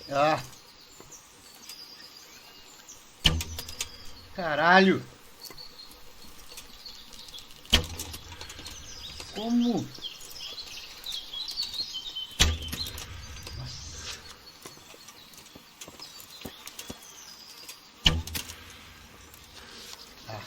Ah! Caralho! Como? Nossa. Ah.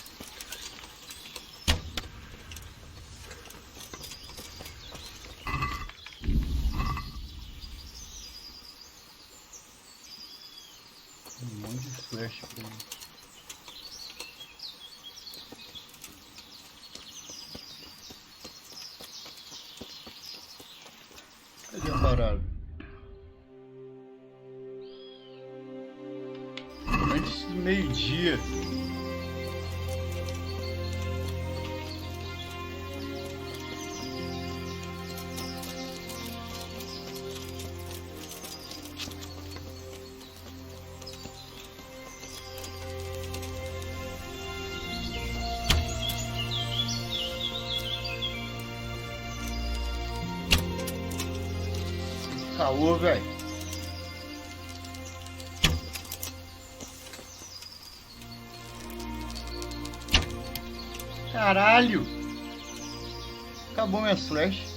Um monte de flash pra mim. Cadê a parada? Antes do meio-dia. Caô, velho. Caralho. Acabou minhas flash.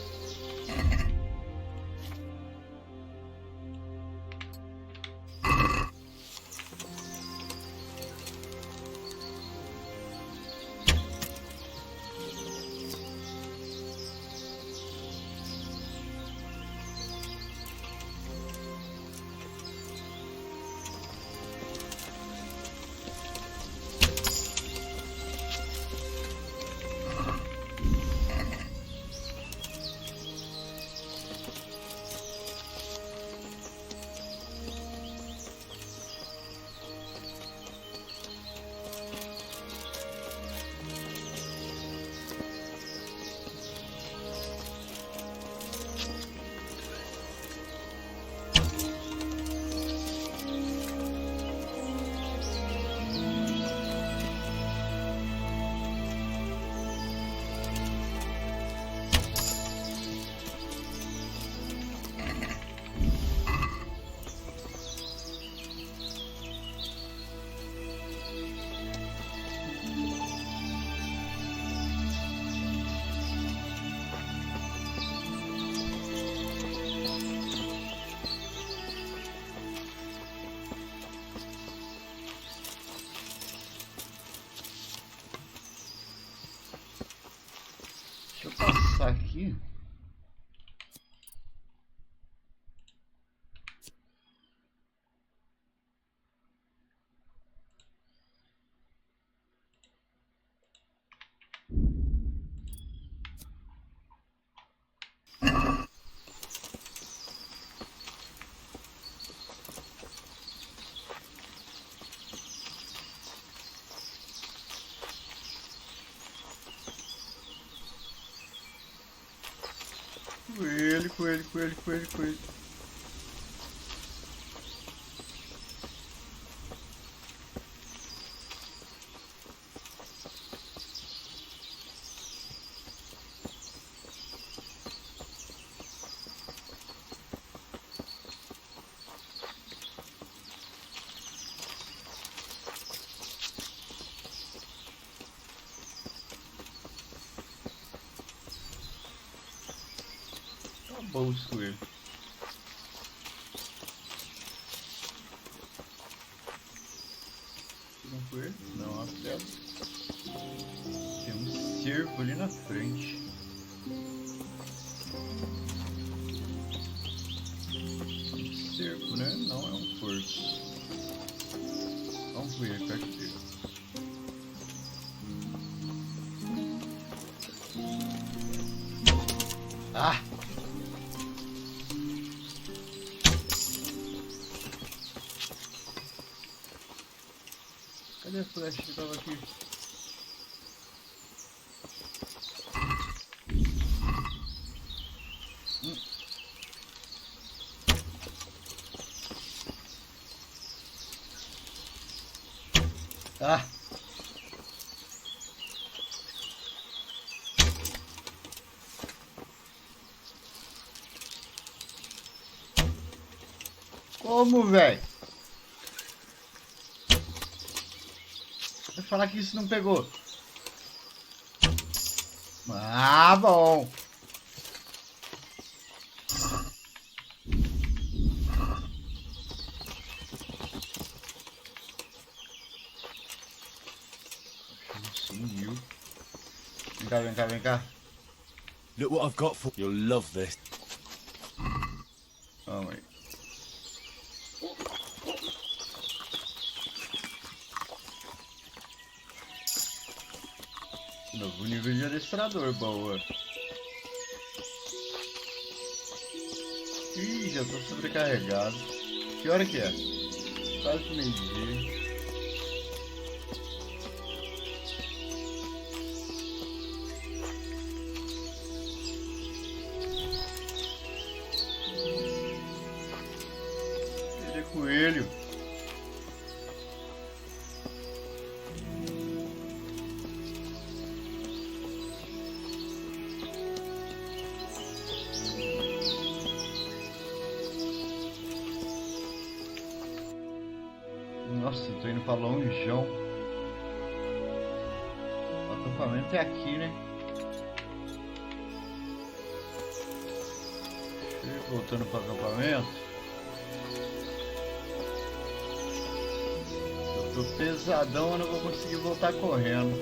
Deixa eu passar aqui. Coelho. Acabou os coelhos. Não, a pedra. Tem um cerco ali na frente. Um cerco, né? Não é um porco. Vamos ver perto dele. Ah! Cadê a flecha que tava aqui? Ah! Como, velho? Vai falar que isso não pegou. Ah, bom. Sumiu. Vem cá, vem cá, vem cá. Look what I've got for you. You'll love this. Calma aí. Novo nível de adestrador, boa. Ih, já tô sobrecarregado. Que hora que é? Quase meio-dia. Ele é coelho. Nossa, eu tô indo pra longeão. O acampamento é aqui, né? Deixa eu ir voltando pro acampamento. Eu tô pesadão, eu não vou conseguir voltar correndo.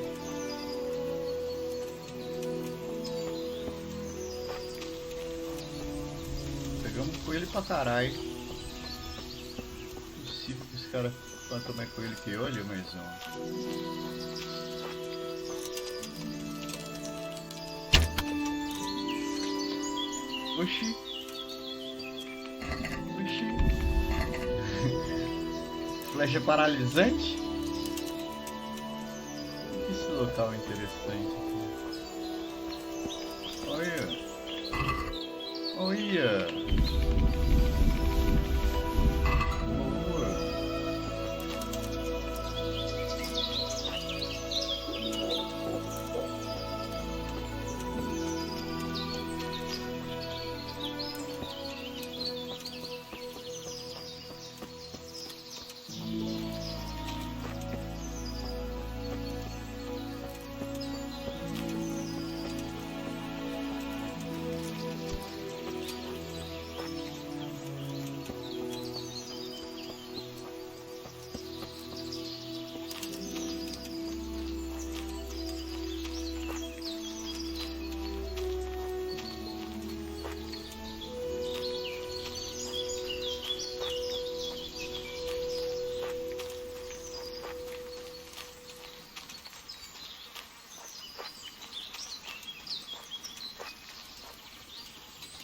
Pegamos coelho pra caralho. Possível que esse cara quanto mais coelho que olha, mas não. Oxi. Oxi. Flecha paralisante? Esse local é interessante. Olha. Olha.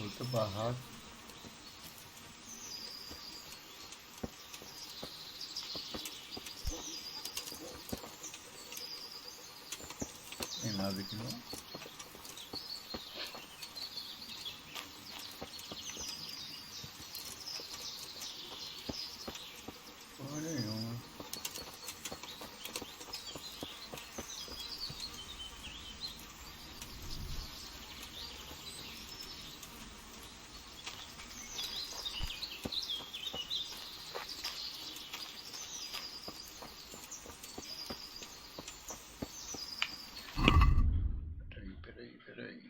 Outra barraca. Tem nada aqui não. Porra nenhuma. Peraí.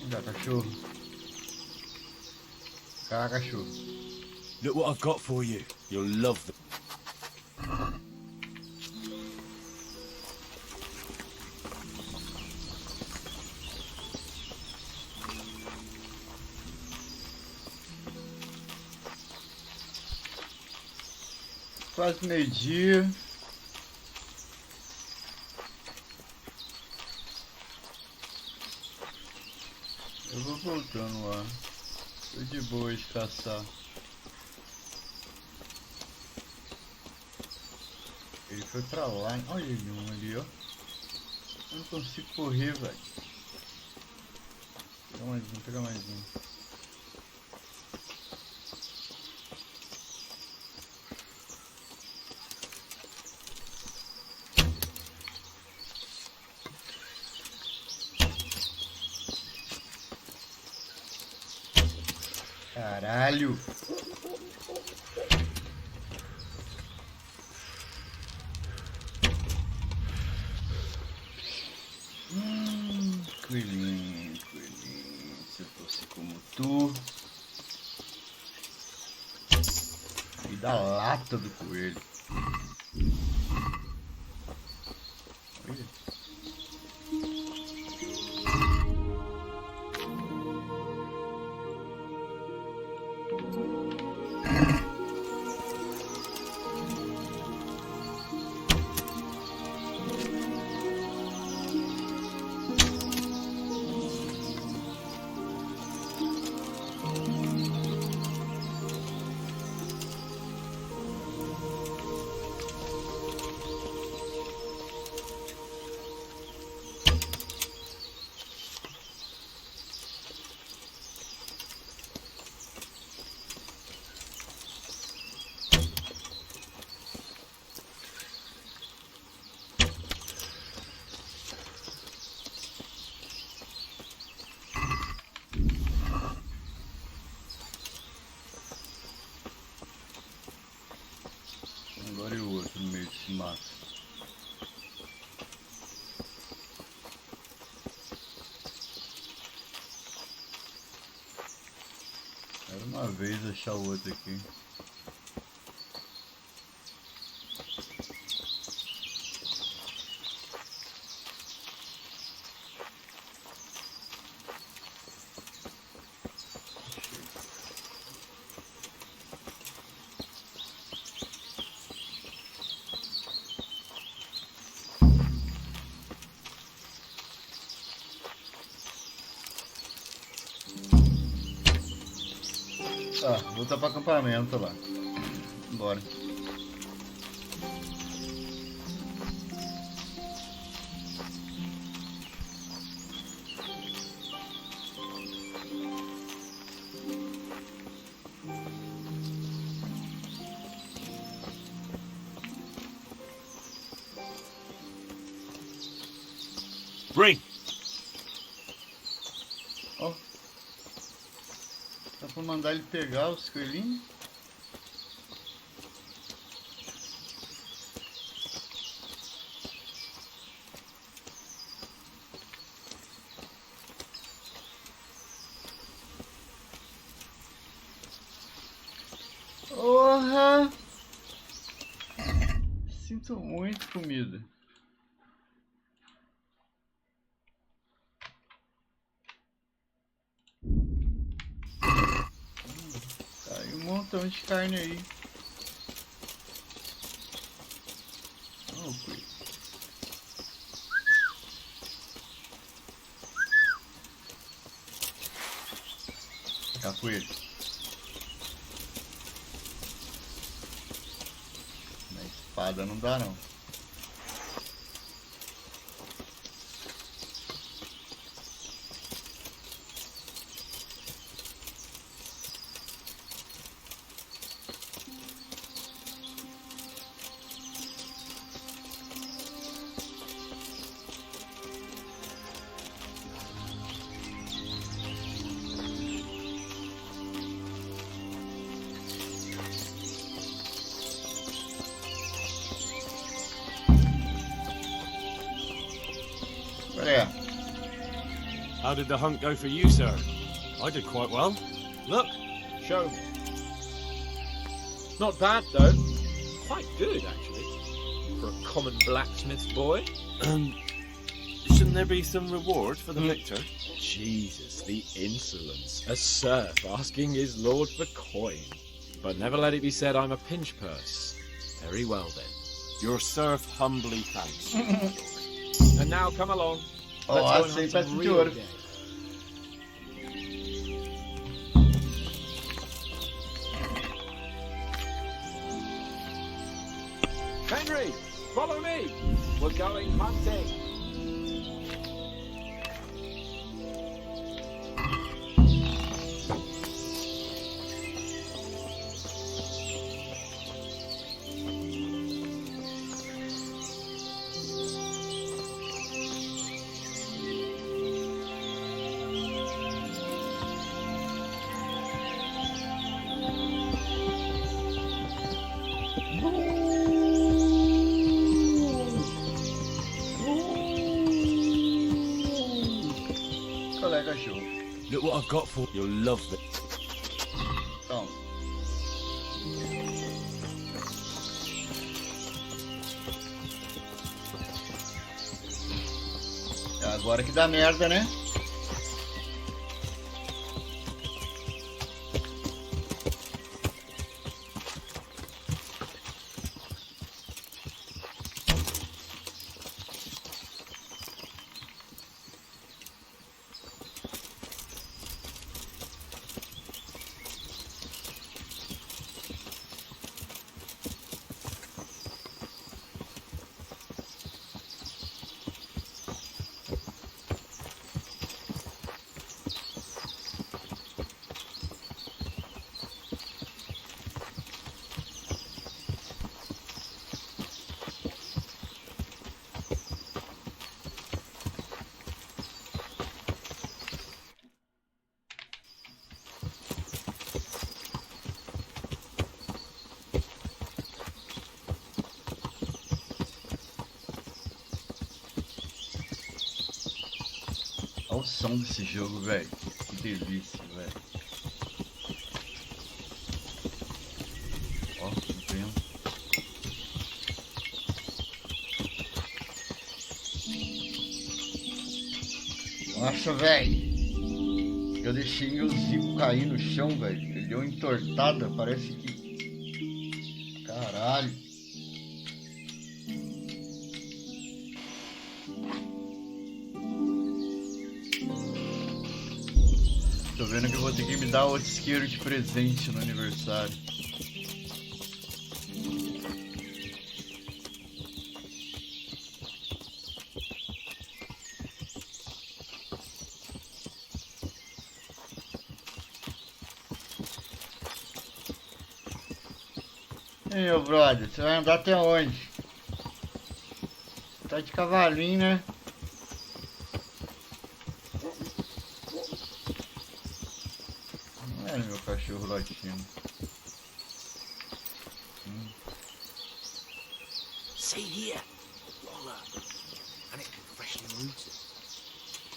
Olha, cachorro. Cachorro. Look what I've got for you. You'll love them. quase meio-dia. Eu vou voltando lá. Tô de boa de caçar. Ele foi pra lá. Olha ele um ali, ó. Eu não consigo correr, velho. Pega mais um, pega mais um. Caralho! Coelhinho, coelhinho, se eu fosse como tu. E da lata do coelho. Olha. Agora e o outro no meio desse mato. Era uma vez achar o outro aqui. Tá, voltar para acampamento lá. Bora. Bring. Ó. Dá pra mandar ele pegar os coelhinhos? Porra! Sinto muito comida. Caiu um montão de carne aí. Oh, coelho. Capoeira. Na espada não dá não. How did the hunt go for you, sir? I did quite well. Look. Show. Not bad, though. Quite good, actually. For a common blacksmith's boy. Shouldn't there be some reward for the victor? Jesus, the insolence. A serf asking his lord for coin. But never let it be said I'm a pinch purse. Very well then. Your serf humbly thanks you. And now come along. Oh, Let's go and aceita have some de real ouro. game. Henry, follow me. We're going hunting. Qual é, cachorro? Look what I've got for you. You'll love it. Toma. É agora que dá merda, né? Olha o som desse jogo, velho. Que delícia, velho. Ó, que vento. Nossa, velho. Eu deixei meu zipo cair no chão, velho. Ele deu uma entortada, parece que... Caralho. Tô vendo que eu vou ter que me dar outro isqueiro de presente no aniversário. E aí, meu brother, você vai andar até onde? Tá de cavalinho, né? Olha meu cachorro latindo. See here, Waller, and it can freshly rooted.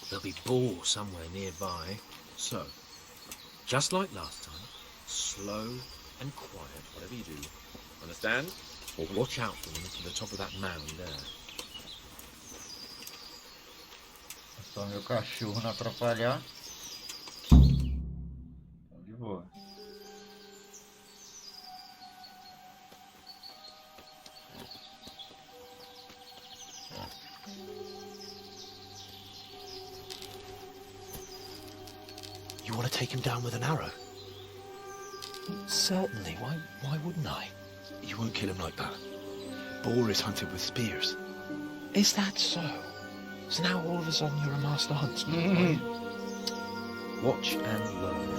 There'll be boar somewhere nearby, so just like last time, slow and quiet, whatever you do. Understand? Or watch out for them to the top of that mound there. Só meu cachorro não atrapalhar. De boa. You want to take him down with an arrow? Certainly. Why wouldn't I? You won't kill him like that. Boar is hunted with spears. Is that so? So now all of a sudden you're a master huntsman, are you? Watch and learn.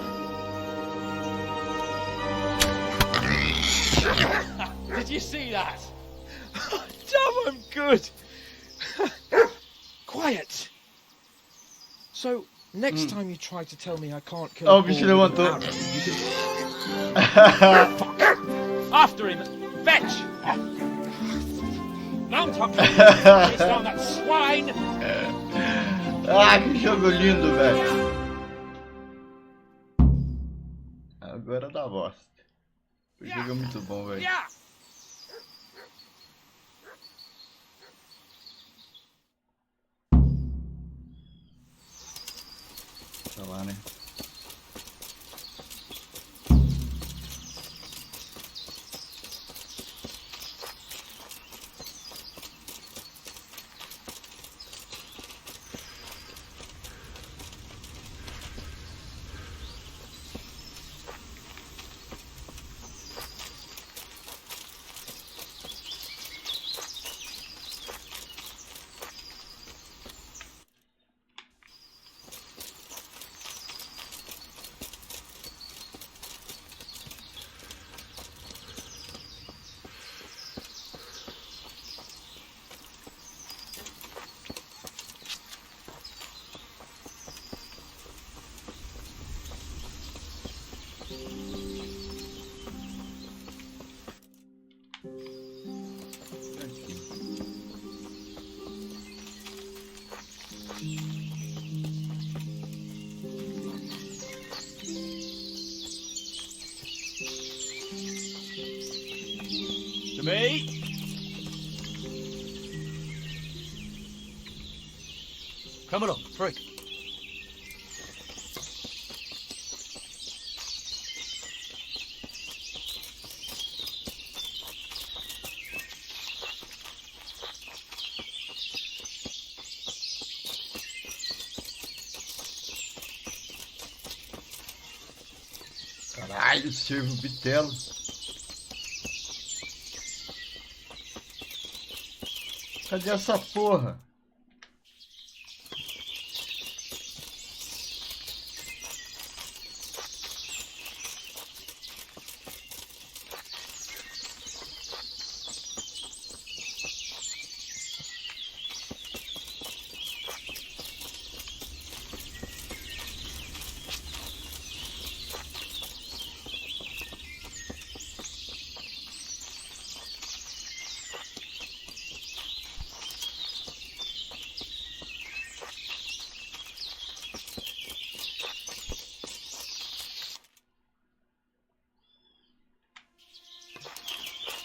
Did you see that? Damn, I'm good. Quiet. So, next time you try to tell me I can't kill Oh, a bicho bull with an levantou. arrow, you can... After him! Fetch! Mount up! Chase down that swine! Ah, que jogo lindo, velho. Agora dá bosta. O jogo é muito bom, velho. Tá lá, né? me. Come along, Frank. Caralho, servo bitelo. Cadê essa porra?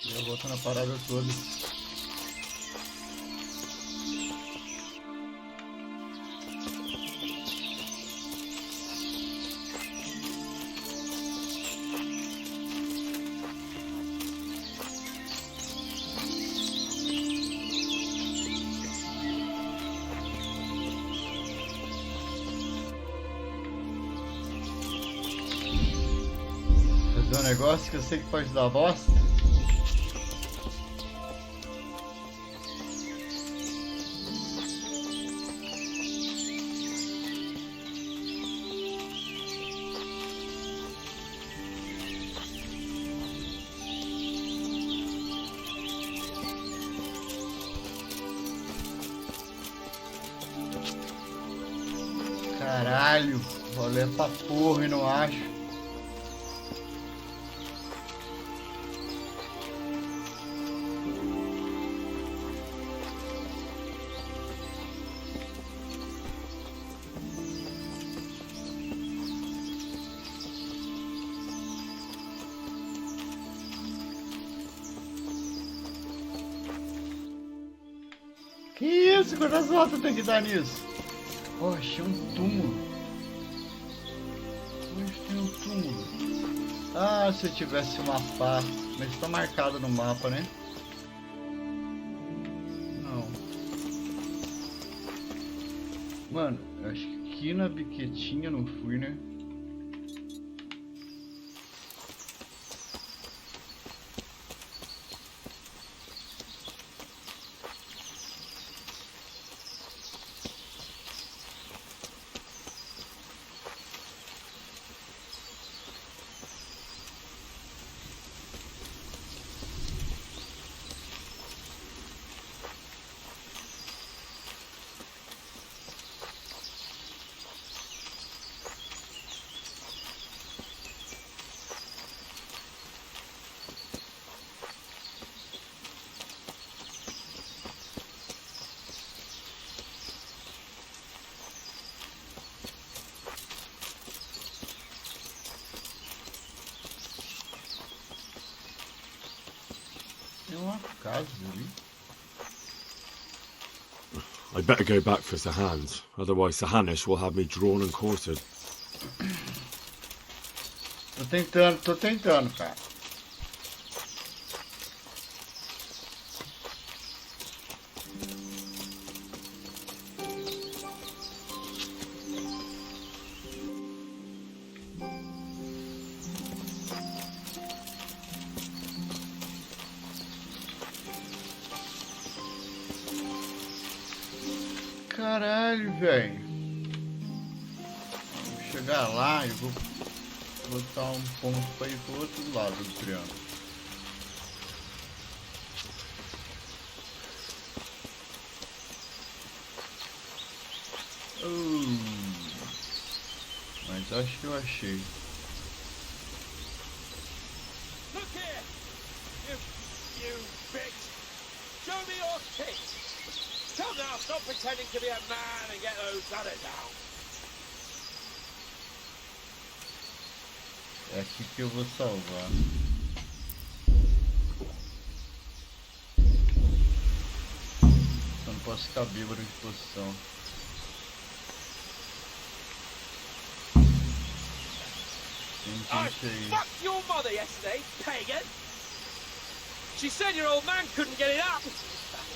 Já voltando a parada toda. Fazer um negócio que eu sei que pode dar bosta. Caralho, rolê pra porra e não acho. Que isso? Quantas voltas tem que dar nisso? Poxa, um túmulo. Onde tem um túmulo? Ah, se eu tivesse uma pá. Mas está marcado no mapa, né? Não. Mano, acho que aqui na biquetinha não fui, né? I'd better go back for Sahans, otherwise Sahanish will have me drawn and quartered. Tô tentando, cara. Caralho, velho. Vou chegar lá e vou botar um ponto pra ir pro outro lado do triângulo. Mas acho que eu achei. Look here, you bitch! Show me your teeth! Come now, stop pretending to be a man and get those others out! É aqui que eu vou salvar. posso ficar bêbado de posição. I fucked your mother yesterday, pagan! She said your old man couldn't get it up!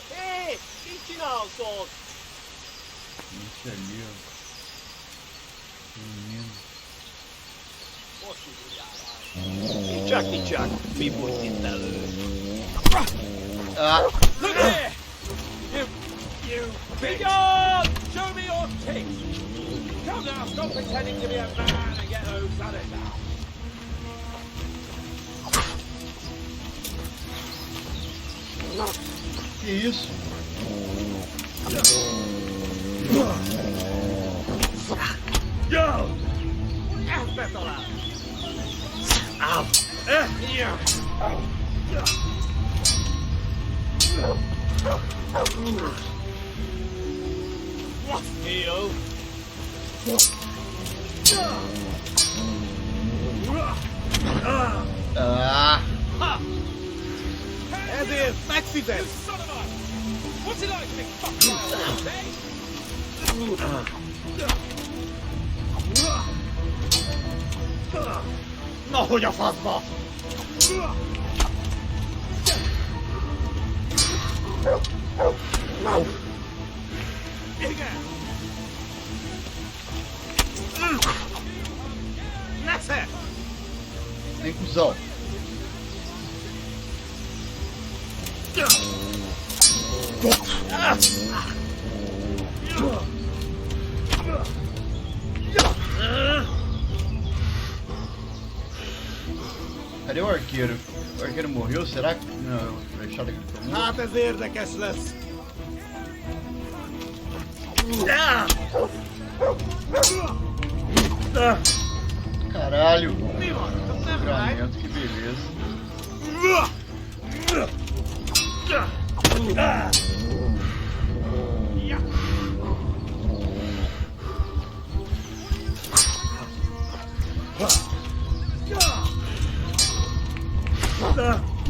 Hey, teaching our sword! Gente ali, ó. Menino. Chucky, mi portita. Look here! You big on! Show me your teeth! Come now, stop pretending to be a man and get those others out! Que isso? Go! Ow! Heal. Hey there, maxi then. What's it like to be fucked by a horse, eh? No, your father. No. That's it. Vem, cuzão. Cadê o arqueiro? O arqueiro morreu? Será que... Não, o flechado aqui tomou. Nada verde, Kessler. Caralho. Livramento, que beleza.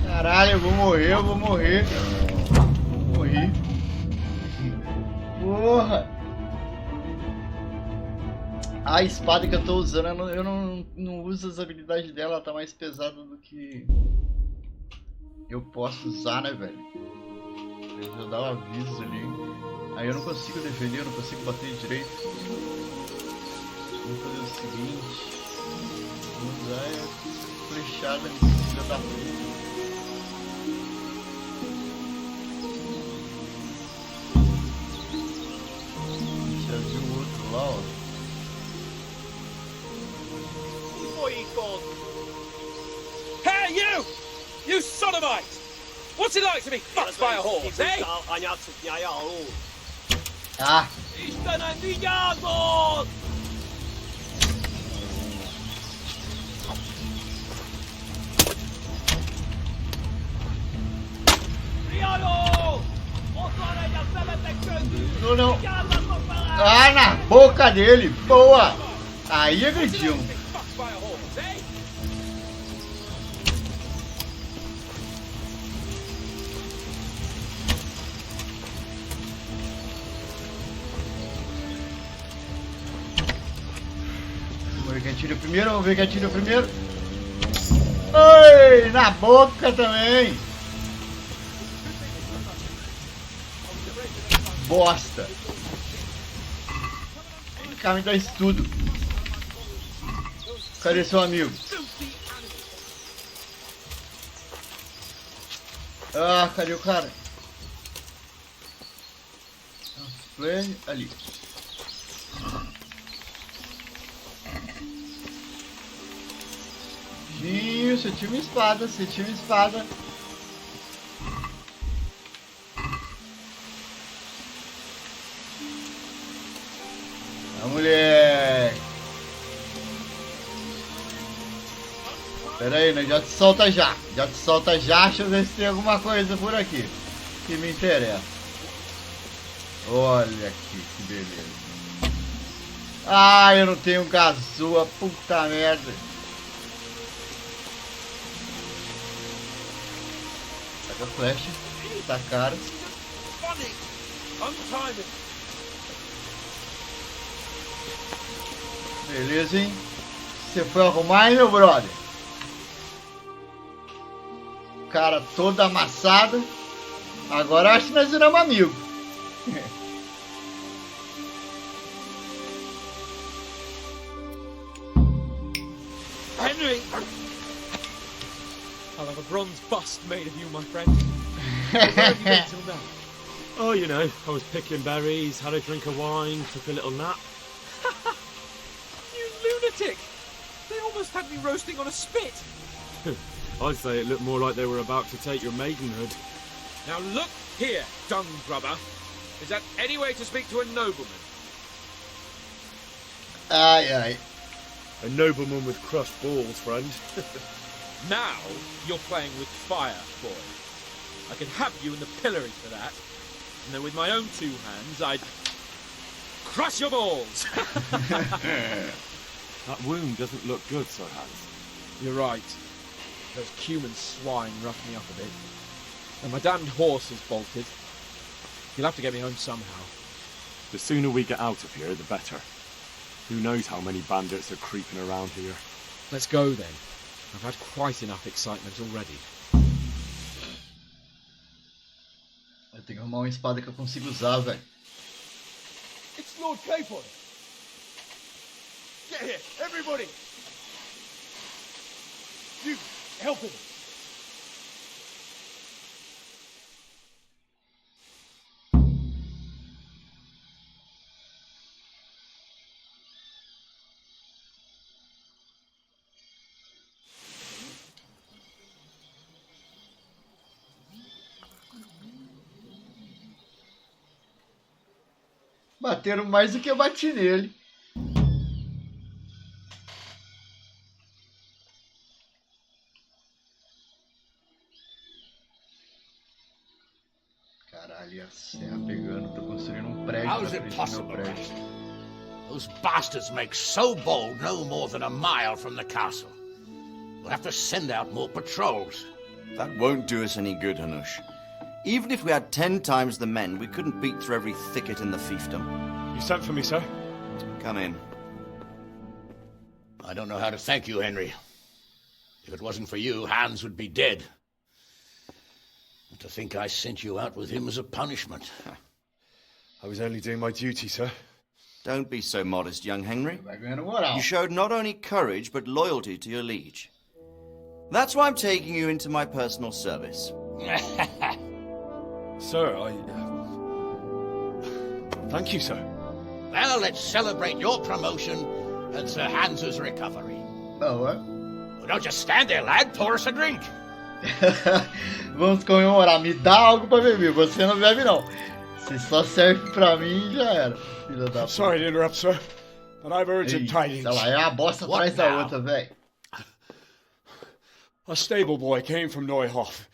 Caralho, eu vou morrer. Morri. Porra. A espada que eu tô usando, eu não uso as habilidades dela, ela tá mais pesada do que eu posso usar, né, velho? Eu já dar um aviso ali. Aí eu não consigo defender, eu não consigo bater direito. Vamos fazer o seguinte. Vou usar a flechada nesse filho da puta. Já viu o outro lá, ó. Hey, you! You sodomite! What's it like to be fucked by a horse, eh? Ah! Están enviados! Não. Ah, na boca dele! Boa! Aí agrediu. Vamos ver quem atira primeiro, Ai, na boca também! Bosta! Vem cá, me dá isso tudo. Cadê seu amigo? Ah, cadê o cara? Play ali. Sim, você tinha uma espada, Ah, moleque. Pera aí, né? Já te solta já. Deixa eu ver se tem alguma coisa por aqui que me interessa. Olha aqui, que beleza. Ah, eu não tenho gazua, puta merda. Taca a flecha, tá cara. Untime it. Beleza, hein? Você foi arrumar, hein, meu brother? Cara todo amassado. Agora acho que nós viramos amigos. Henry! I'll have a bronze bust made of you, my friend. Where have you been till now? Oh, you know, I was picking berries, had a drink of wine, took a little nap. You lunatic! They almost had me roasting on a spit. I'd say it looked more like they were about to take your maidenhood. Now look here, dung grubber. Is that any way to speak to a nobleman? Ai, ai. A nobleman with crushed balls, friend. Now you're playing with fire, boy. I can have you in the pillory for that. And then with my own two hands, I'd crush your balls. That wound doesn't look good, Sir Hans. You're right. Those cumin swine roughed me up a bit. And my damned horse has bolted. You'll have to get me home somehow. The sooner we get out of here, the better. Who knows how many bandits are creeping around here. Let's go then. I've had quite enough excitement already. Eu tenho que arrumar uma espada que eu consigo usar, velho. It's Lord Capon. Get here, everybody. You, help him. Bateram mais do que eu bati nele. Caralho, a serra pegando. Tô construindo um prédio. How's it possible, Master? Those bastards make so bold no more than a mile from the castle. We'll have to send out more patrols. That won't do us any good, Hanush. Even if we had 10 times the men, we couldn't beat through every thicket in the fiefdom. You sent for me, sir? Come in. I don't know how to thank you, Henry. If it wasn't for you, Hans would be dead. And to think I sent you out with him as a punishment. I was only doing my duty, sir. Don't be so modest, young Henry. You showed not only courage, but loyalty to your liege. That's why I'm taking you into my personal service. Sir, thank you, sir. Well, let's celebrate your promotion and Sir Hans's recovery. Oh, what? Well, don't just stand there, lad. Pour us a drink. Vamos comemorar. Me dá algo pra beber. Você não bebe, não. Se só serve pra mim, já era. Filho da... Sorry to interrupt, sir, but I've urgent tidings. Sei lá, é uma bosta atrás da outra, velho. A stable boy came from Neuhof.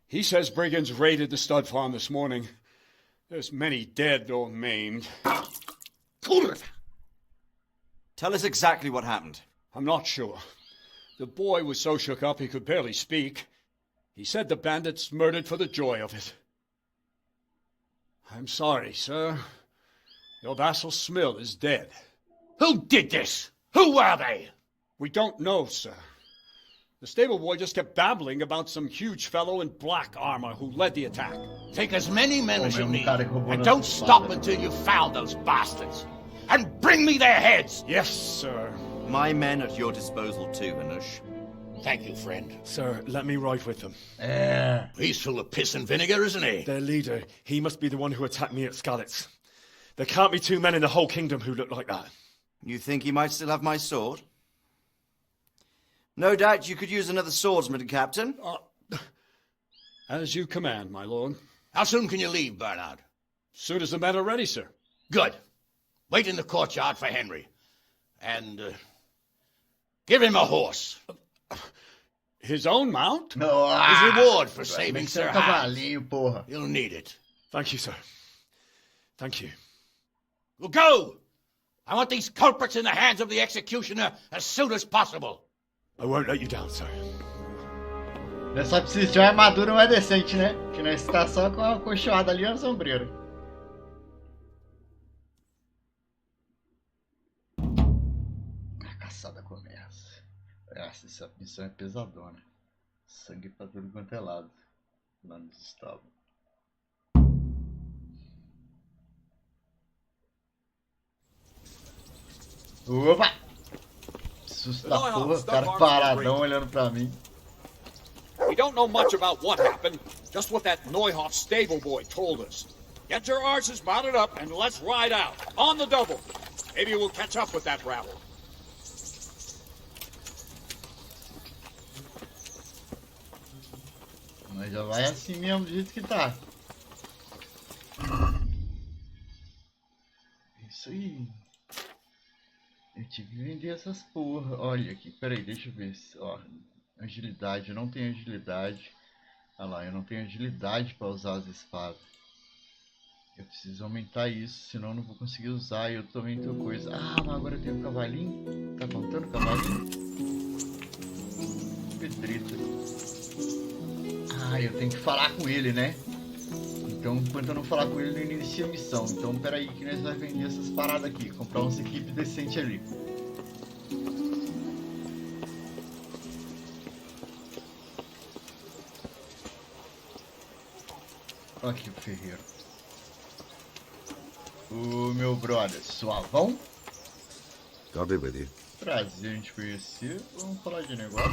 He says brigands raided the stud farm this morning. There's many dead or maimed. Tell us exactly what happened. I'm not sure. The boy was so shook up he could barely speak. He said the bandits murdered for the joy of it. I'm sorry, sir. Your vassal Smill is dead. Who did this? Who were they? We don't know, sir. The stable boy just kept babbling about some huge fellow in black armor who led the attack. Take as many men as you need, and don't stop until you've found those bastards. And bring me their heads! Yes, sir. My men at your disposal too, Hanush. Thank you, friend. Sir, let me ride with them. He's full of piss and vinegar, isn't he? Their leader, he must be the one who attacked me at Skalitz. There can't be 2 men in the whole kingdom who look like that. You think he might still have my sword? No doubt you could use another swordsman, Captain. As you command, my lord. How soon can you leave, Bernard? Soon as the men are ready, sir. Good. Wait in the courtyard for Henry. And, give him a horse. His own mount? No. His reward for saving Sir Hans. Cavalinho, porra. You'll need it. Thank you, sir. Thank you. Well, go! I want these culprits in the hands of the executioner as soon as possible. I won't let you down, sir. Nós só precisamos de uma armadura mais decente, né? Que nós está só com a cochoada ali na sombreira. Essa missão é pesadona. Sangue pra tudo quanto é lado. Lá nos estados. Opa! Susto da porra, o cara paradão olhando pra mim. We don't know much about what happened, just what that Neuhoff stable boy told us. Get your arses mounted up and let's ride out. On the double. Maybe we'll catch up with that rabble. Mas já vai assim mesmo, do jeito que tá. Isso aí. Eu tive que vender essas porra. Olha aqui, peraí, deixa eu ver. Ó, agilidade, eu não tenho agilidade. Olha lá, eu não tenho agilidade para usar as espadas. Eu preciso aumentar isso, senão eu não vou conseguir usar. E eu também tenho coisa. Ah, mas agora eu tenho um cavalinho. Tá faltando cavalinho? Pedrita. Ah, eu tenho que falar com ele, né? Então, enquanto eu não falar com ele, não inicia a missão. Então, peraí, que nós vamos vender essas paradas aqui. Comprar uns equipes decentes ali. Olha aqui o ferreiro. O meu brother, suavão? God be with you. Prazer em te conhecer. Vamos falar de negócio.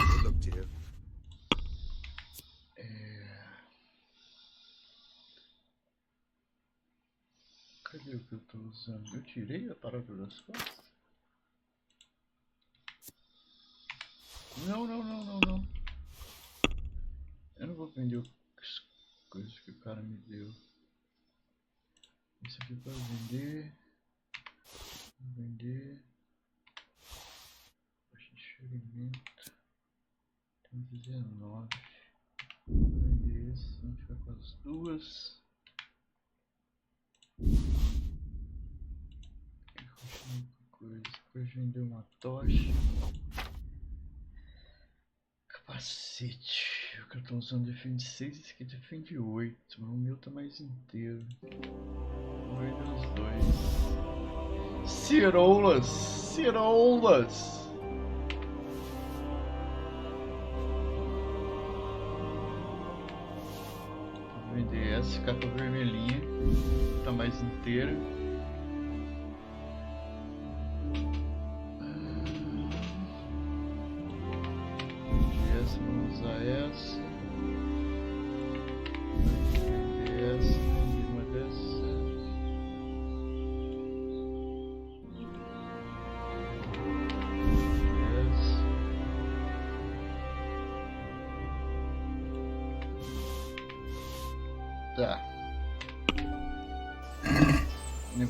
Cadê o que eu tô usando? Eu tirei a parada das costas? Não. Eu não vou vender as coisas que o cara me deu. Isso aqui pra vender. Vou vender. Enxergamento. Tem 19. Vou vender esse. Vamos ficar com as duas. Depois vender uma tocha. Capacete. O que eu tô usando defende 6, esse aqui defende 8. Mas o meu tá mais inteiro. Vou vender os dois. Ciroulas! Vou vender essa, capa vermelhinha. Tá mais inteira. Vamos usar essa. Vender essa. Vender uma dessa. Tá.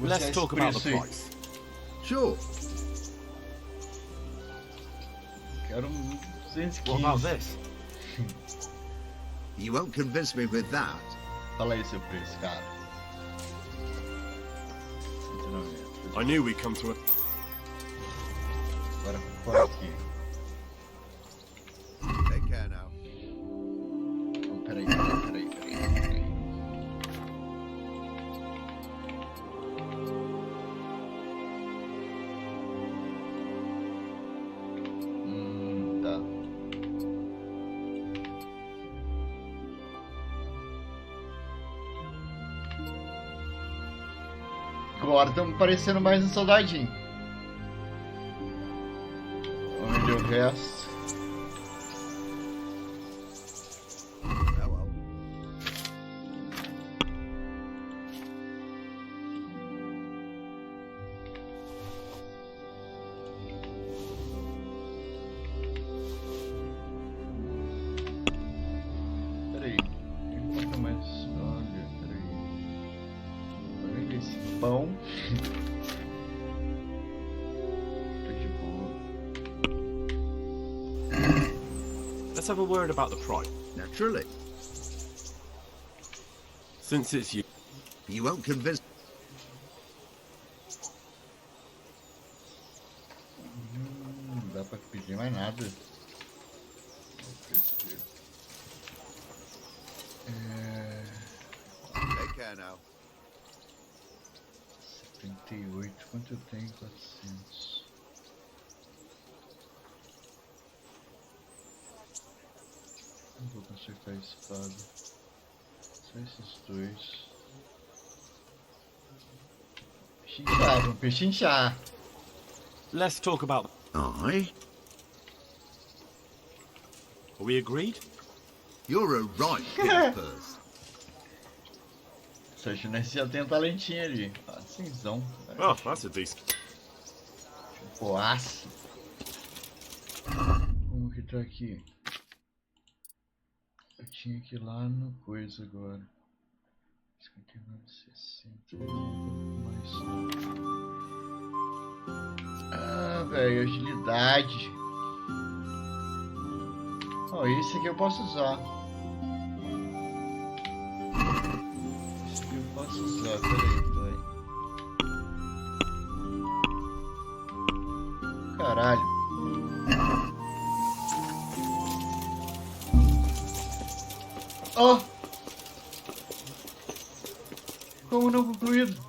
Let's talk about the price. Sure. Quero 215. What about this? You won't convince me with that. Fala aí seu preço, cara. I knew we'd come to it. Agora por aqui. Take care now. Oh, peraí. Tá. Agora estamos parecendo mais um soldadinho. Vamos vender o resto. Peraí, enquanto mais. Olha, peraí. Vou vender esse pão. Let's have a word about the price. Naturally. Since it's you. You won't convince. Não dá pra pedir mais nada. Take care now. 78, quanto eu tenho? 400. Secar a espada. Só esses dois. Pechinchar, vamos pechinchar. Let's talk about... Aye? Are we agreed? You're a right big purse. Essa chinesa já tem um talentinho ali. Cinzão. Oh, that's a decent. Boaço. Como que tá aqui? Eu tinha que ir lá no coisa agora. 59, 60. Mais. Ah, velho, agilidade. Oh, esse aqui eu posso usar. Esse aqui eu posso usar, peraí. Caralho. Oh! Como não concluído?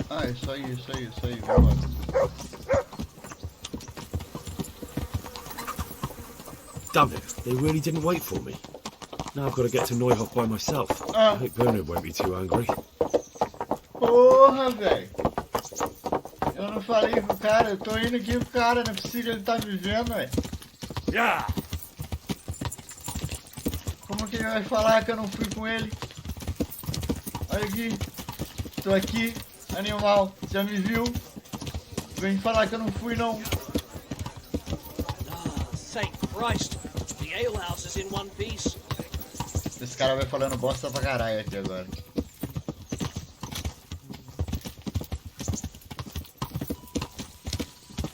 Ah, isso aí, vambora. Damn it, they really didn't wait for me. Now I've got to get to Neuhof by myself. I hope Bernard won't be too angry. Porra, velho. Eu não falei pro cara, eu tô indo aqui pro cara, não é possível ele tá me vendo, velho. Yeah. Como que ele vai falar que eu não fui com ele? Olha aqui. Tô aqui, animal. Já me viu? Vem falar que eu não fui, não. Thank Christ, the alehouse is in one piece. Esse cara vai falando bosta pra caralho aqui agora.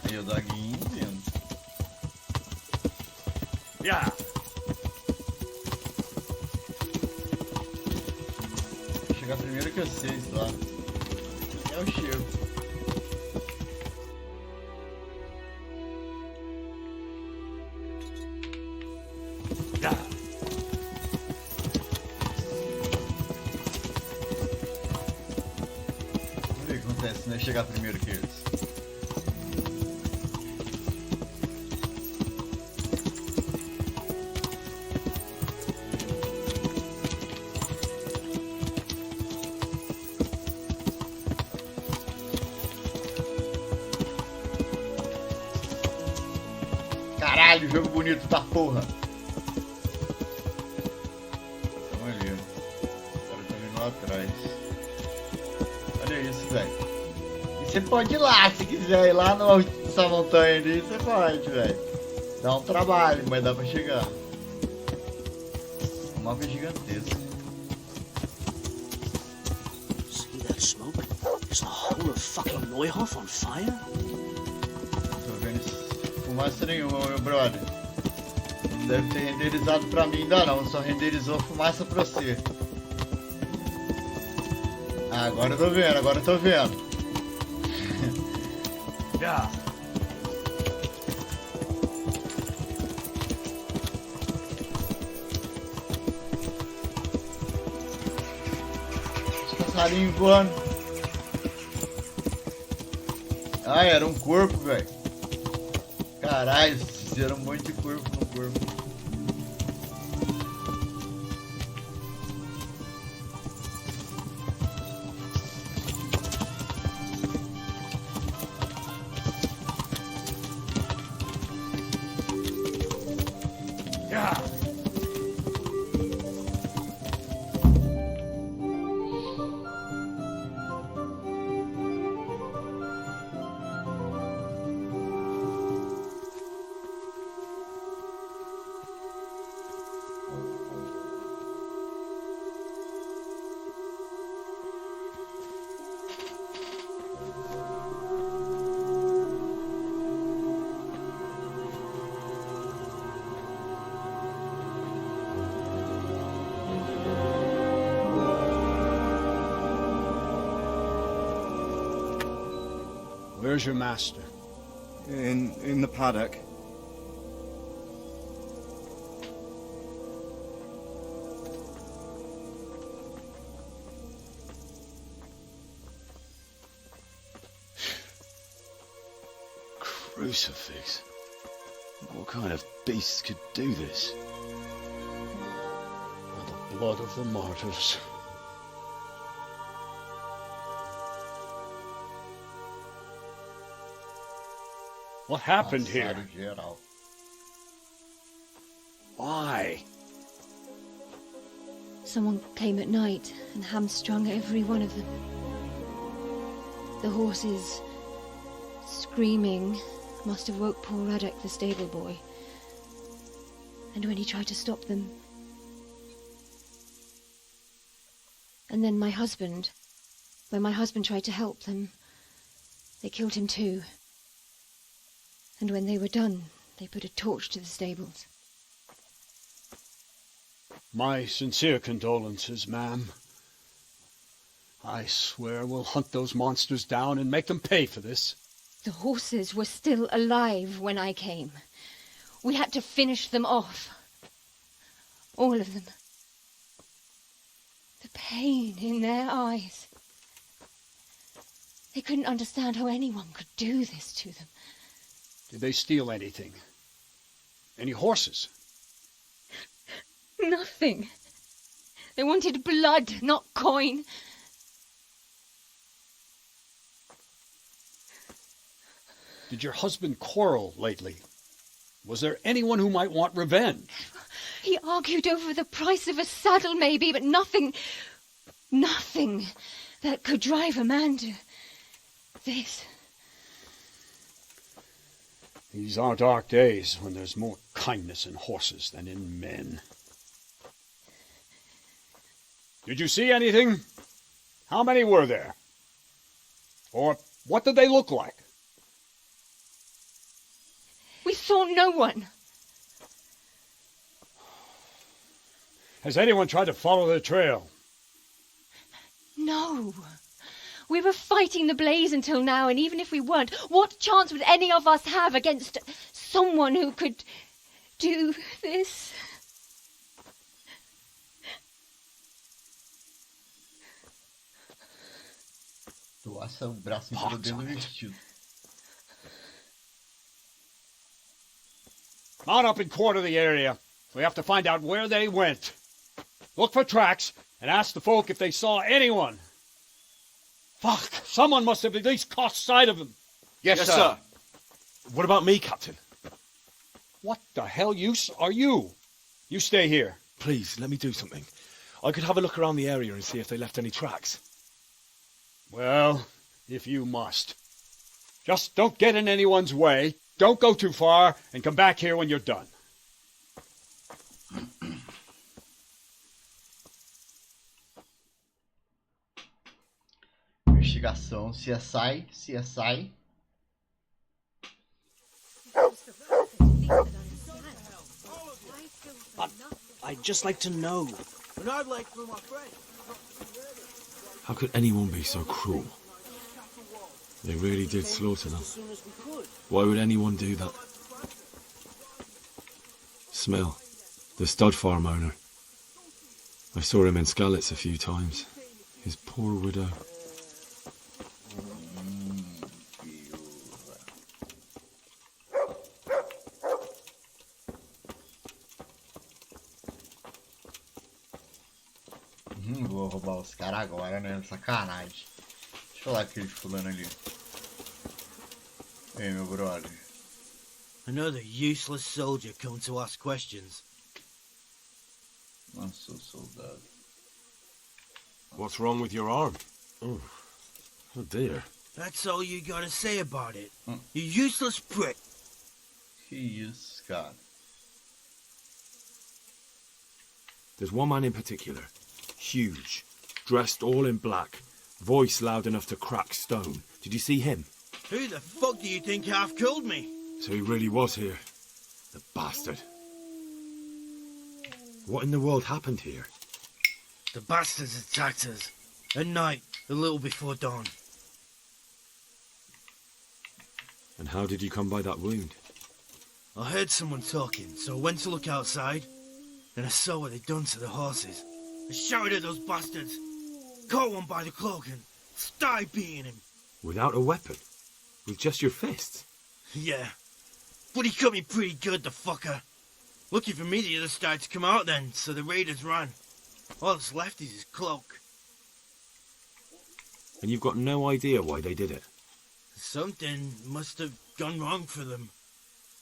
Aí o doguinho vindo. Yeah. Vou chegar primeiro que vocês lá. É o chego. Se chegar primeiro que eles. Caralho, jogo bonito da porra. Tamo ali. O cara tá vindo lá atrás. Olha isso, velho. Você pode ir lá, se quiser ir lá nessa montanha ali, você pode, velho. Dá um trabalho, mas dá pra chegar. O mapa é gigantesco. See that smoke? Is the whole of fucking Neuhof on fire? Tô vendo fumaça nenhuma, meu brother. Não deve ter renderizado pra mim ainda não, só renderizou fumaça pra você. Ah, agora eu tô vendo, Yeah. Os passarinhos voando. Ah, era um corpo, velho. Caralho, fizeram um monte de corpo no corpo. Where's your master? In the paddock. Crucifix? What kind of beast could do this? The blood of the martyrs. What happened here? Why? Someone came at night and hamstrung every one of them. The horses, screaming, must have woke poor Radek, the stable boy. And when he tried to stop them... And then when my husband tried to help them, they killed him too. And when they were done, they put a torch to the stables. My sincere condolences, ma'am. I swear we'll hunt those monsters down and make them pay for this. The horses were still alive when I came. We had to finish them off. All of them. The pain in their eyes. They couldn't understand how anyone could do this to them. Did they steal anything? Any horses? Nothing. They wanted blood, not coin. Did your husband quarrel lately? Was there anyone who might want revenge? He argued over the price of a saddle, maybe, but nothing that could drive a man to this. These are dark days when there's more kindness in horses than in men. Did you see anything? How many were there? Or what did they look like? We saw no one. Has anyone tried to follow the trail? No. We were fighting the blaze until now, and even if we weren't, what chance would any of us have against someone who could do this? Doaça o braço inteiro dentro do vestido. Mount up and quarter the area. We have to find out where they went. Look for tracks and ask the folk if they saw anyone. Fuck! Someone must have at least caught sight of them. Yes, sir. What about me, Captain? What the hell use are you? You stay here. Please, let me do something. I could have a look around the area and see if they left any tracks. Well, if you must. Just don't get in anyone's way, don't go too far, and come back here when you're done. Investigação, CSI. I'd just like to know. And I'd like for my friend. How could anyone be so cruel? They really did slaughter them. Why would anyone do that? Smell, the stud farm owner. I saw him in Skalitz a few times. His poor widow. Vou roubar os caras agora, né? Sacanagem. Deixa eu falar aquele fulano ali. Ei, meu brother. Another useless soldier come to ask questions. Nossa, soldado. What's wrong with your arm? Oh dear. That's all you gotta say about it. You useless prick. Que isso, cara. There's one man in particular. Huge. Dressed all in black. Voice loud enough to crack stone. Did you see him? Who the fuck do you think half killed me? So he really was here. The bastard. What in the world happened here? The bastards attacked us. At night, a little before dawn. And how did you come by that wound? I heard someone talking, so I went to look outside. Then I saw what they'd done to the horses. I shouted at those bastards. Caught one by the cloak and started beating him. Without a weapon? With just your fists? Yeah. But he cut me pretty good, the fucker. Lucky for me the others started to come out then, so the raiders ran. All that's left is his cloak. And you've got no idea why they did it? Something must have gone wrong for them.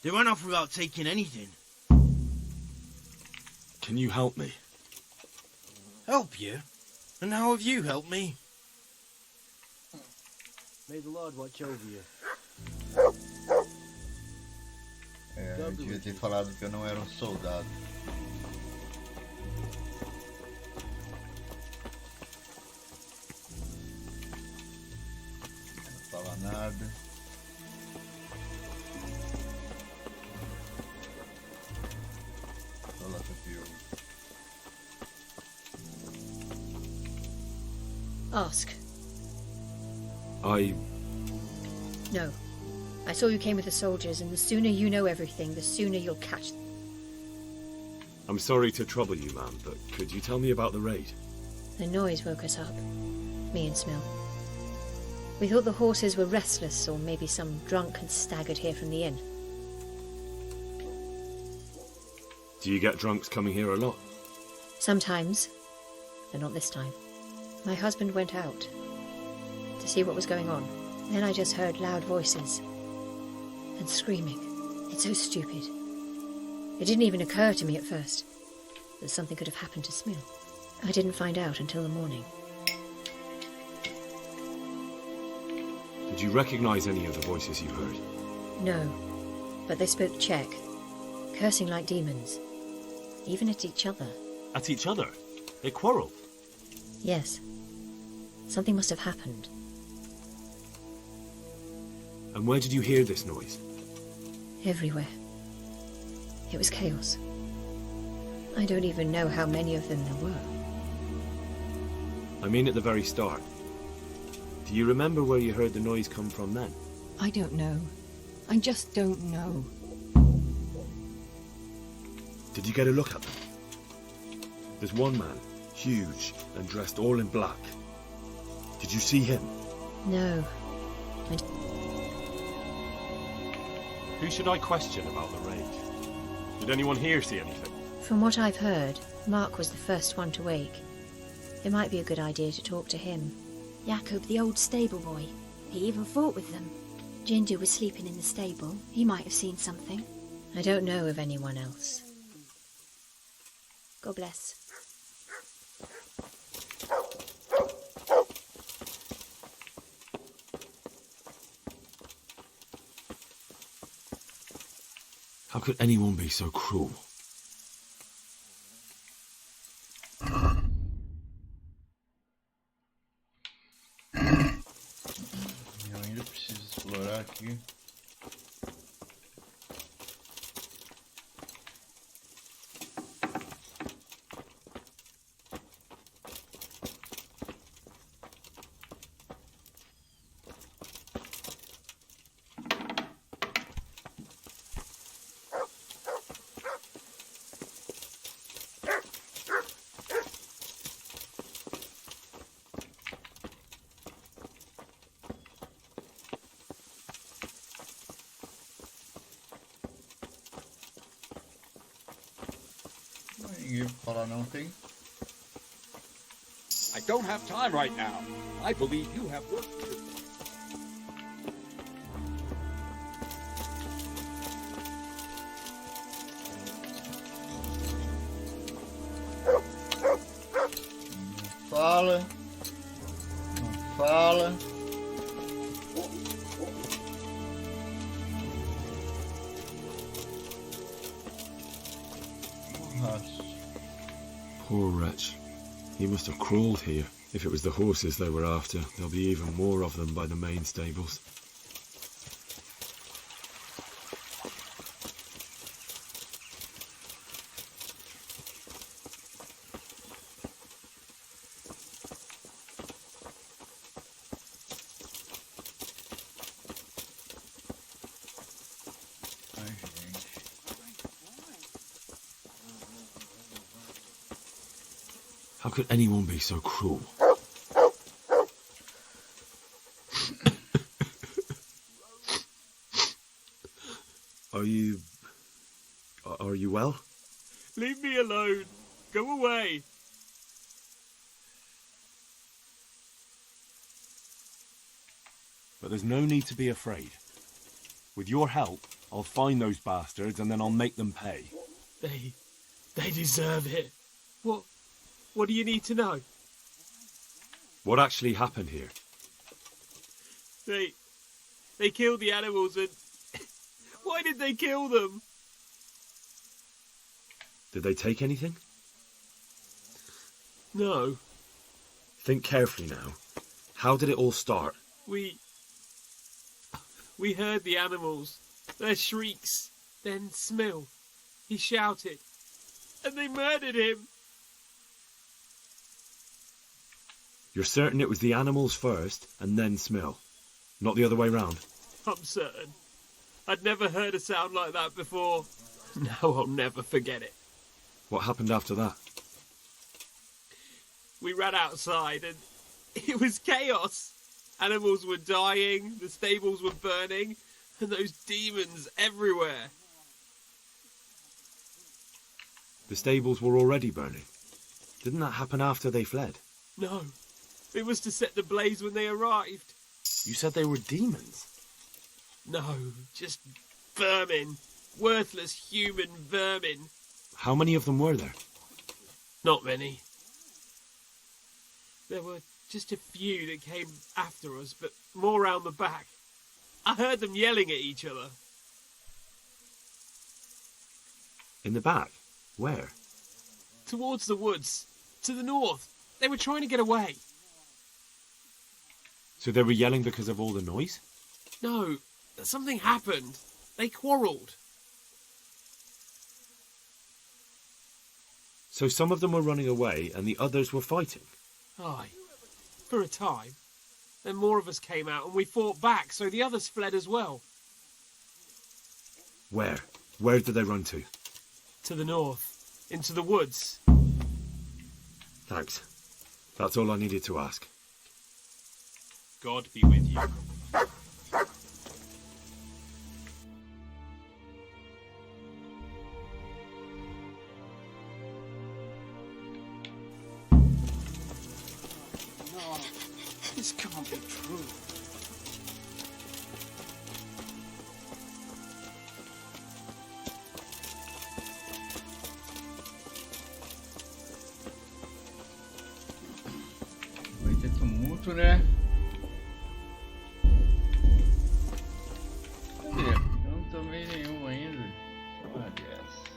They ran off without taking anything. Can you help me? Help you? And how have you helped me? May the Lord watch over you. Eu devia ter falado que eu não era um soldado. Não fala nada. Olha que pior. Ask. No. I saw you came with the soldiers, and the sooner you know everything, the sooner you'll catch them. I'm sorry to trouble you, ma'am, but could you tell me about the raid? The noise woke us up. Me and Smil. We thought the horses were restless, or maybe some drunk had staggered here from the inn. Do you get drunks coming here a lot? Sometimes, but not this time. My husband went out to see what was going on. Then I just heard loud voices and screaming. It's so stupid. It didn't even occur to me at first that something could have happened to Smil. I didn't find out until the morning. Did you recognize any of the voices you heard? No, but they spoke Czech, cursing like demons, even at each other. At each other? They quarreled? Yes. Something must have happened. And where did you hear this noise? Everywhere. It was chaos. I don't even know how many of them there were. I mean at the very start. Do you remember where you heard the noise come from then? I don't know. I just don't know. Did you get a look at them? There's one man, huge and dressed all in black. Did you see him? No. Who should I question about the raid? Did anyone here see anything? From what I've heard, Mark was the first one to wake. It might be a good idea to talk to him. Jakob, the old stable boy. He even fought with them. Ginger was sleeping in the stable. He might have seen something. I don't know of anyone else. God bless. How could anyone be so cruel? Eu ainda preciso explorar aqui. Falar não tem. I don't have time right now. I believe you have work to do. Fala. Não fala. Poor wretch. He must have crawled here. If it was the horses they were after, there'll be even more of them by the main stables. How could anyone be so cruel? Are you well? Leave me alone. Go away. But there's no need to be afraid. With your help, I'll find those bastards and then I'll make them pay. They deserve it. What do you need to know? What actually happened here? They killed the animals and... Why did they kill them? Did they take anything? No. Think carefully now. How did it all start? We heard the animals, their shrieks, then Smil. He shouted, and they murdered him. You're certain it was the animals first and then Smil, not the other way round? I'm certain. I'd never heard a sound like that before. Now I'll never forget it. What happened after that? We ran outside and it was chaos. Animals were dying, the stables were burning, and those demons everywhere. The stables were already burning. Didn't that happen after they fled? No, it was to set the blaze when they arrived. You said they were demons? No, just vermin. Worthless human vermin. How many of them were there? Not many. There were just a few that came after us, but more round the back. I heard them yelling at each other. In the back? Where? Towards the woods. To the north. They were trying to get away. So they were yelling because of all the noise? No, something happened. They quarrelled. So some of them were running away and the others were fighting? Aye. For a time. Then more of us came out and we fought back, so the others fled as well. Where? Where did they run to? To the north. Into the woods. Thanks. That's all I needed to ask. God be with you. This can't be true. Vai ter tumulto, né? Cadê? Eu não tomei nenhum ainda. Olha essa.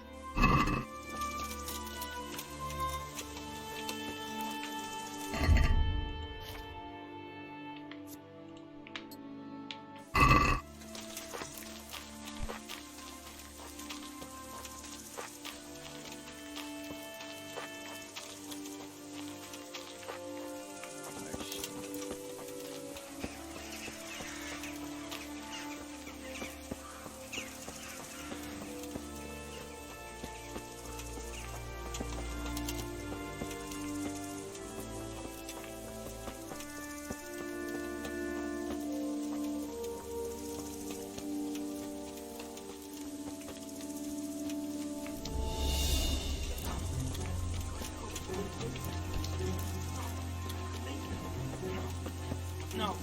No.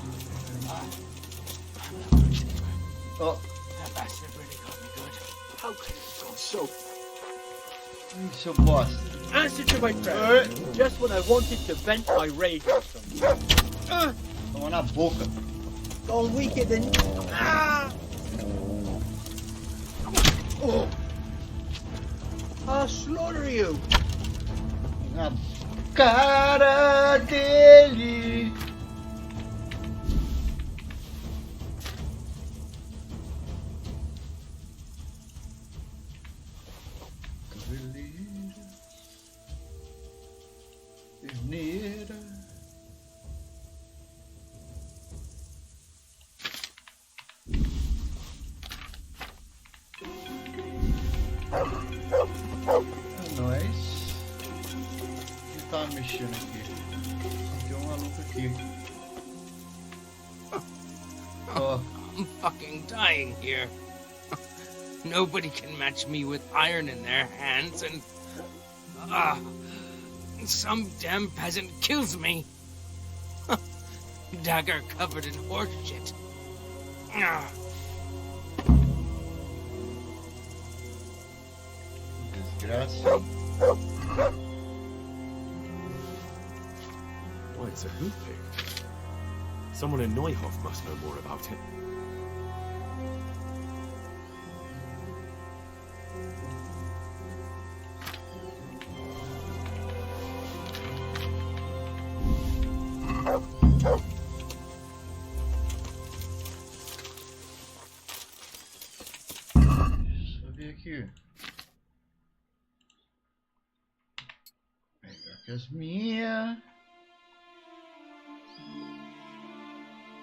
Oh. That bastard really got me good. How could it have gone so? Seu bosta. Answer to my prayer. Just when I wanted to vent my rage on someone. Toma na boca. Gone weaker than... Ah! Oh! I'll slaughter you. Na cara dele. Terneira. É nóis. Ele tá mexendo aqui. Tem um maluco aqui. Oh, I'm fucking dying here. Nobody can match me with iron in their hands, and some damn peasant kills me. Dagger covered in horse shit. Desgraça. Why, it's a hoof pick. Someone in Neuhof must know more about it. Deixa eu ver aqui. Pegar aqui as minhas.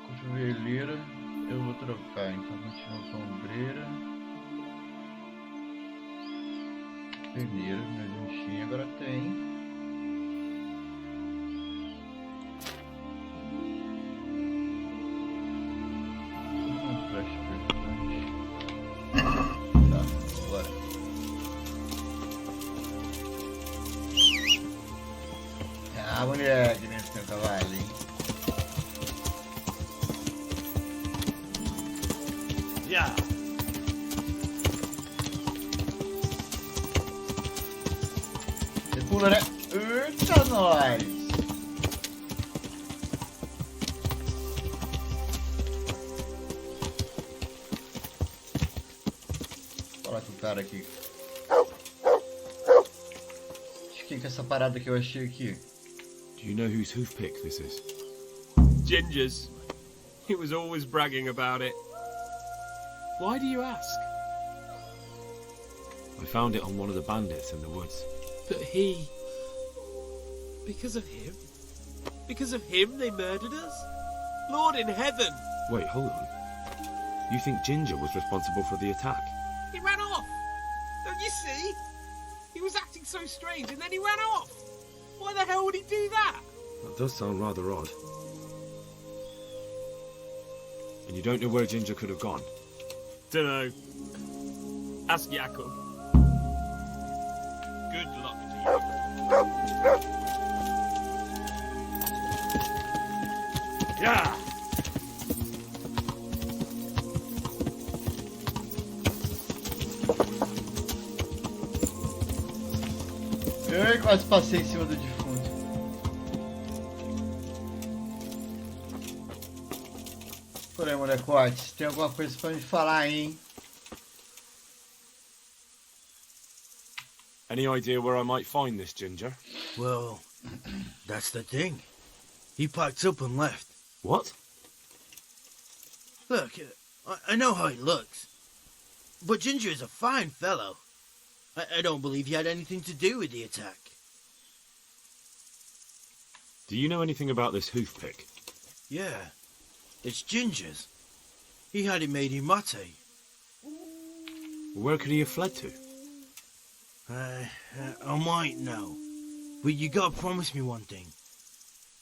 Cotoveleira, eu vou trocar, então continua com ombreira. Peneira, mas não tinha, agora tem. Não flash personagem. Tá, bora. Ah, moleque, nesse teu cavalinho. Yeah. Você pula, né? Eita, nós! Fala com o cara aqui. O que é essa parada que eu achei aqui? Do you know whose hoof pick this is? Ginger's. He was always bragging about it. Why do you ask? I found it on one of the bandits in the woods. But he... Because of him? Because of him they murdered us? Lord in heaven! Wait, hold on. You think Ginger was responsible for the attack? He ran off! Don't you see? He was acting so strange and then he ran off! Why the hell would he do that? That does sound rather odd. And you don't know where Ginger could have gone? Dunno. Ask Jakob. Good luck to you. Yeah. Eu quase passei em cima do defunto. Por aí, molecote, tem alguma coisa pra me falar, hein? Any idea where I might find this Ginger? Well, that's the thing. He packed up and left. What? Look, I know how he looks. But Ginger is a fine fellow. I don't believe he had anything to do with the attack. Do you know anything about this hoof pick? Yeah, it's Ginger's. He had it made in Mate. Where could he have fled to? I might know. But you gotta promise me one thing.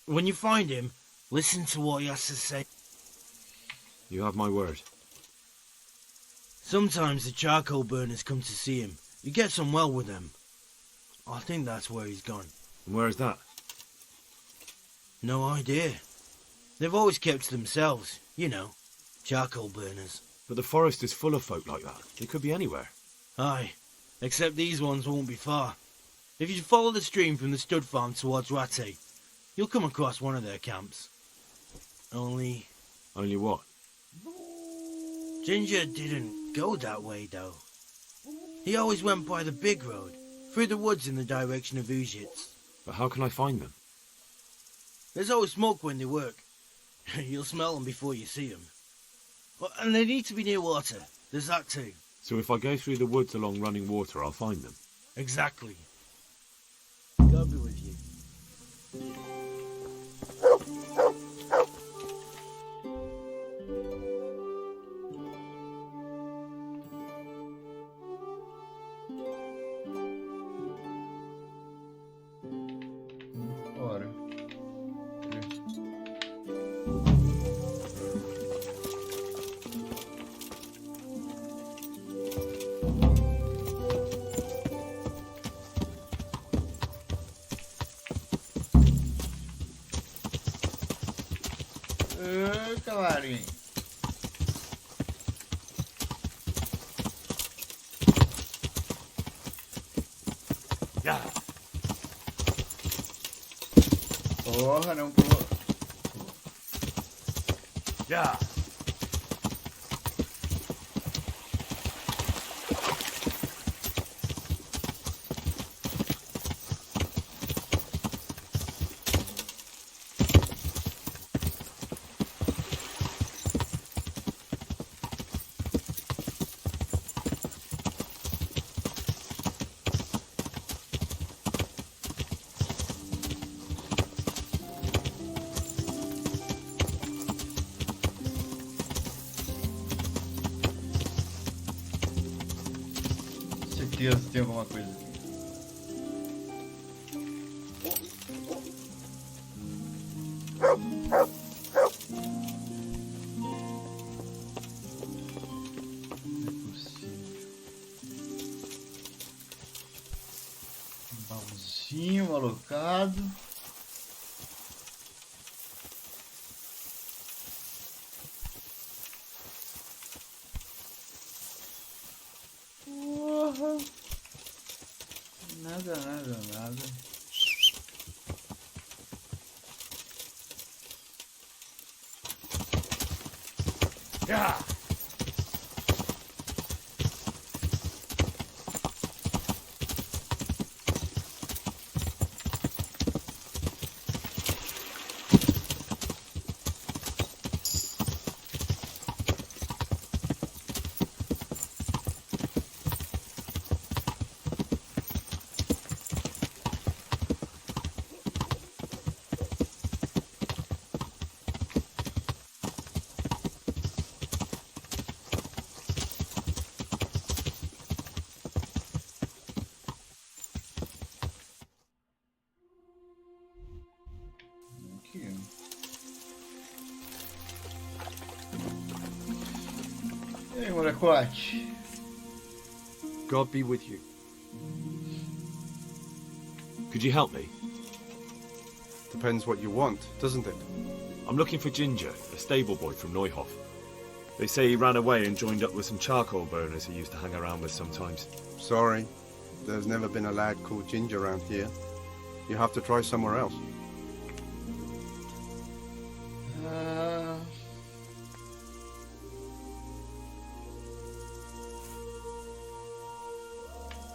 When you find him, listen to what he has to say. You have my word. Sometimes the charcoal burners come to see him. He gets on well with them. I think that's where he's gone. And where is that? No idea. They've always kept to themselves, you know, charcoal burners. But the forest is full of folk like that. They could be anywhere. Aye, except these ones won't be far. If you follow the stream from the stud farm towards Rate, you'll come across one of their camps. Only... Only what? Ginger didn't go that way, though. He always went by the big road, through the woods in the direction of Uzhitz. But how can I find them? There's always smoke when they work. You'll smell them before you see them. And they need to be near water. There's that too. So if I go through the woods along running water, I'll find them? Exactly. God be with you. Bora. cavalinho. Já. Porra, não pulou. Já. Certeza tem alguma coisa aqui. Não é possível. Um baúzinho alocado. Porra. Nada, nada, nada. Já. Hey, molecote. God be with you. Could you help me? Depends what you want, doesn't it? I'm looking for Ginger, a stable boy from Neuhof. They say he ran away and joined up with some charcoal burners he used to hang around with sometimes. Sorry, there's never been a lad called Ginger around here. You have to try somewhere else.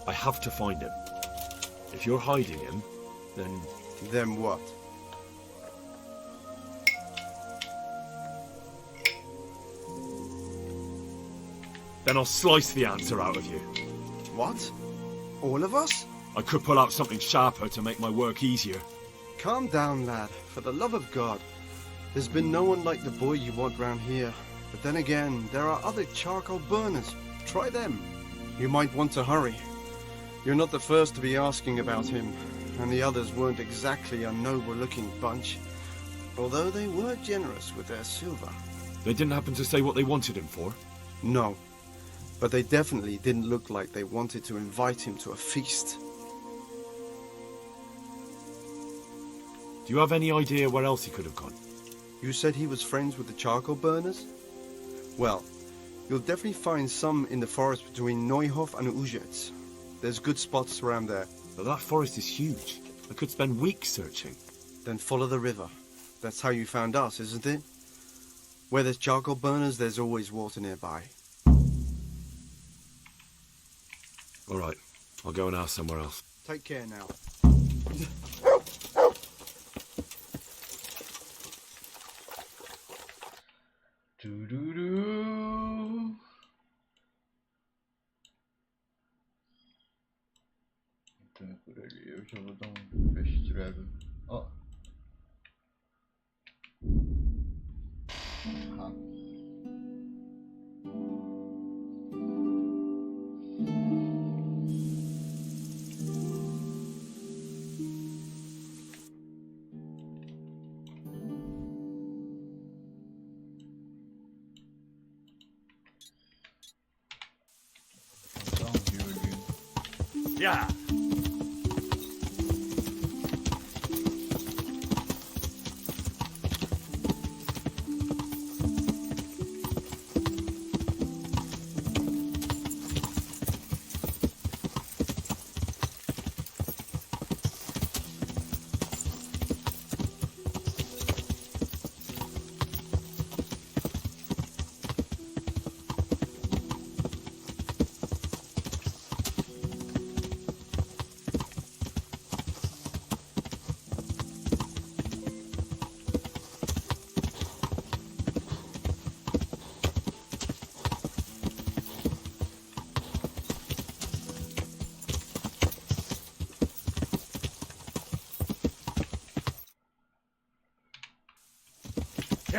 I have to find him. If you're hiding him, then... Then what? Then I'll slice the answer out of you. What? All of us? I could pull out something sharper to make my work easier. Calm down, lad. For the love of God. There's been no one like the boy you want round here. But then again, there are other charcoal burners. Try them. You might want to hurry. You're not the first to be asking about him, and the others weren't exactly a noble-looking bunch, although they were generous with their silver. They didn't happen to say what they wanted him for? No, but they definitely didn't look like they wanted to invite him to a feast. Do you have any idea where else he could have gone? You said he was friends with the charcoal burners? Well, you'll definitely find some in the forest between Neuhof and Uzets. There's good spots around there. But that forest is huge. I could spend weeks searching. Then follow the river. That's how you found us, isn't it? Where there's charcoal burners, there's always water nearby. All right, I'll go and ask somewhere else. Take care now. Tururu. Então é por ali. Eu já vou dar um fast travel. Ó. Rápido. Yeah.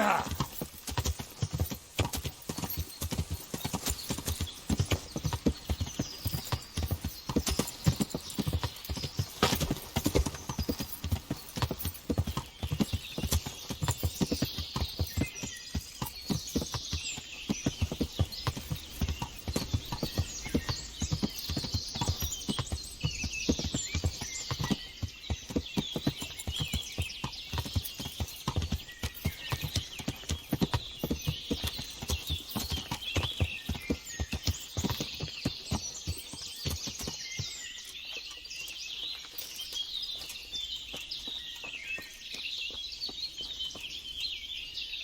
Yeah.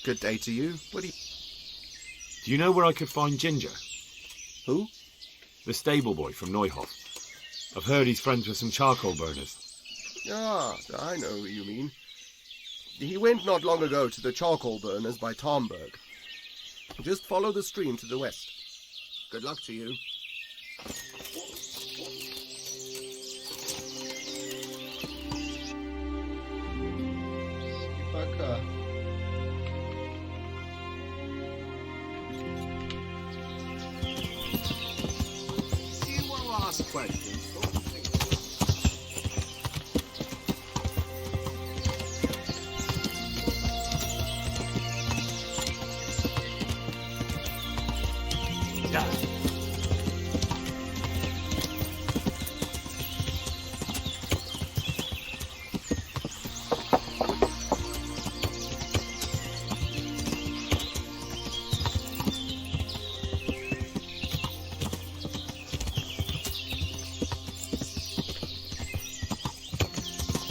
Good day to you. What do you... Do you know where I could find Ginger? Who? The stable boy from Neuhof. I've heard he's friends with some charcoal burners. Ah, I know who you mean. He went not long ago to the charcoal burners by Tarnberg. Just follow the stream to the west. Good luck to you. Pra cá. You want to ask questions? Yeah.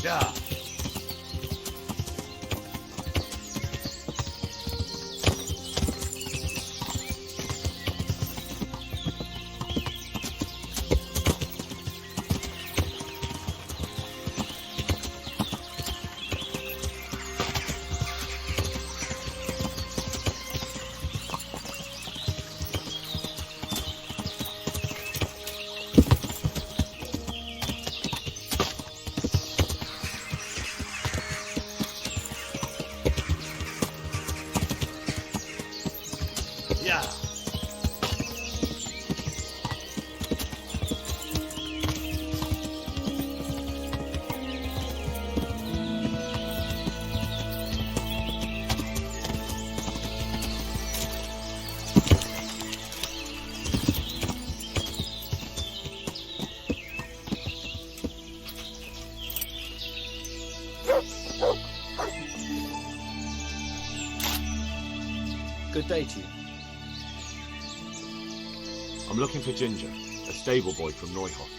Yeah. Good day to you. I'm looking for Ginger, a stable boy from Neuhof.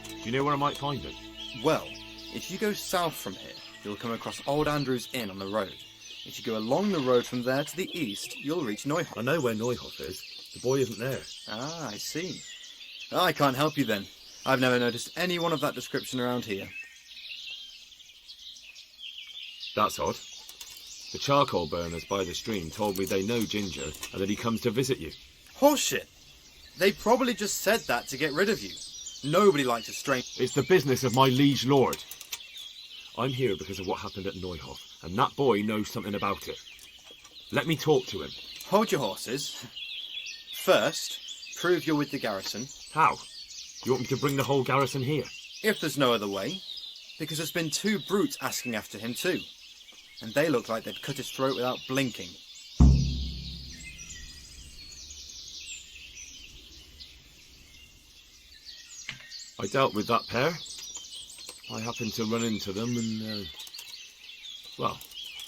Do you know where I might find him? Well, if you go south from here, you'll come across Old Andrew's Inn on the road. If you go along the road from there to the east, you'll reach Neuhof. I know where Neuhof is. The boy isn't there. Ah, I see. I can't help you then. I've never noticed anyone of that description around here. That's odd. The charcoal burners by the stream told me they know Ginger and that he comes to visit you. Horseshit! They probably just said that to get rid of you. Nobody likes a stranger. It's the business of my liege lord. I'm here because of what happened at Neuhof, and that boy knows something about it. Let me talk to him. Hold your horses. First, prove you're with the garrison. How? You want me to bring the whole garrison here? If there's no other way. Because there's been 2 brutes asking after him too. And they look like they'd cut his throat without blinking. I dealt with that pair. I happened to run into them and, well,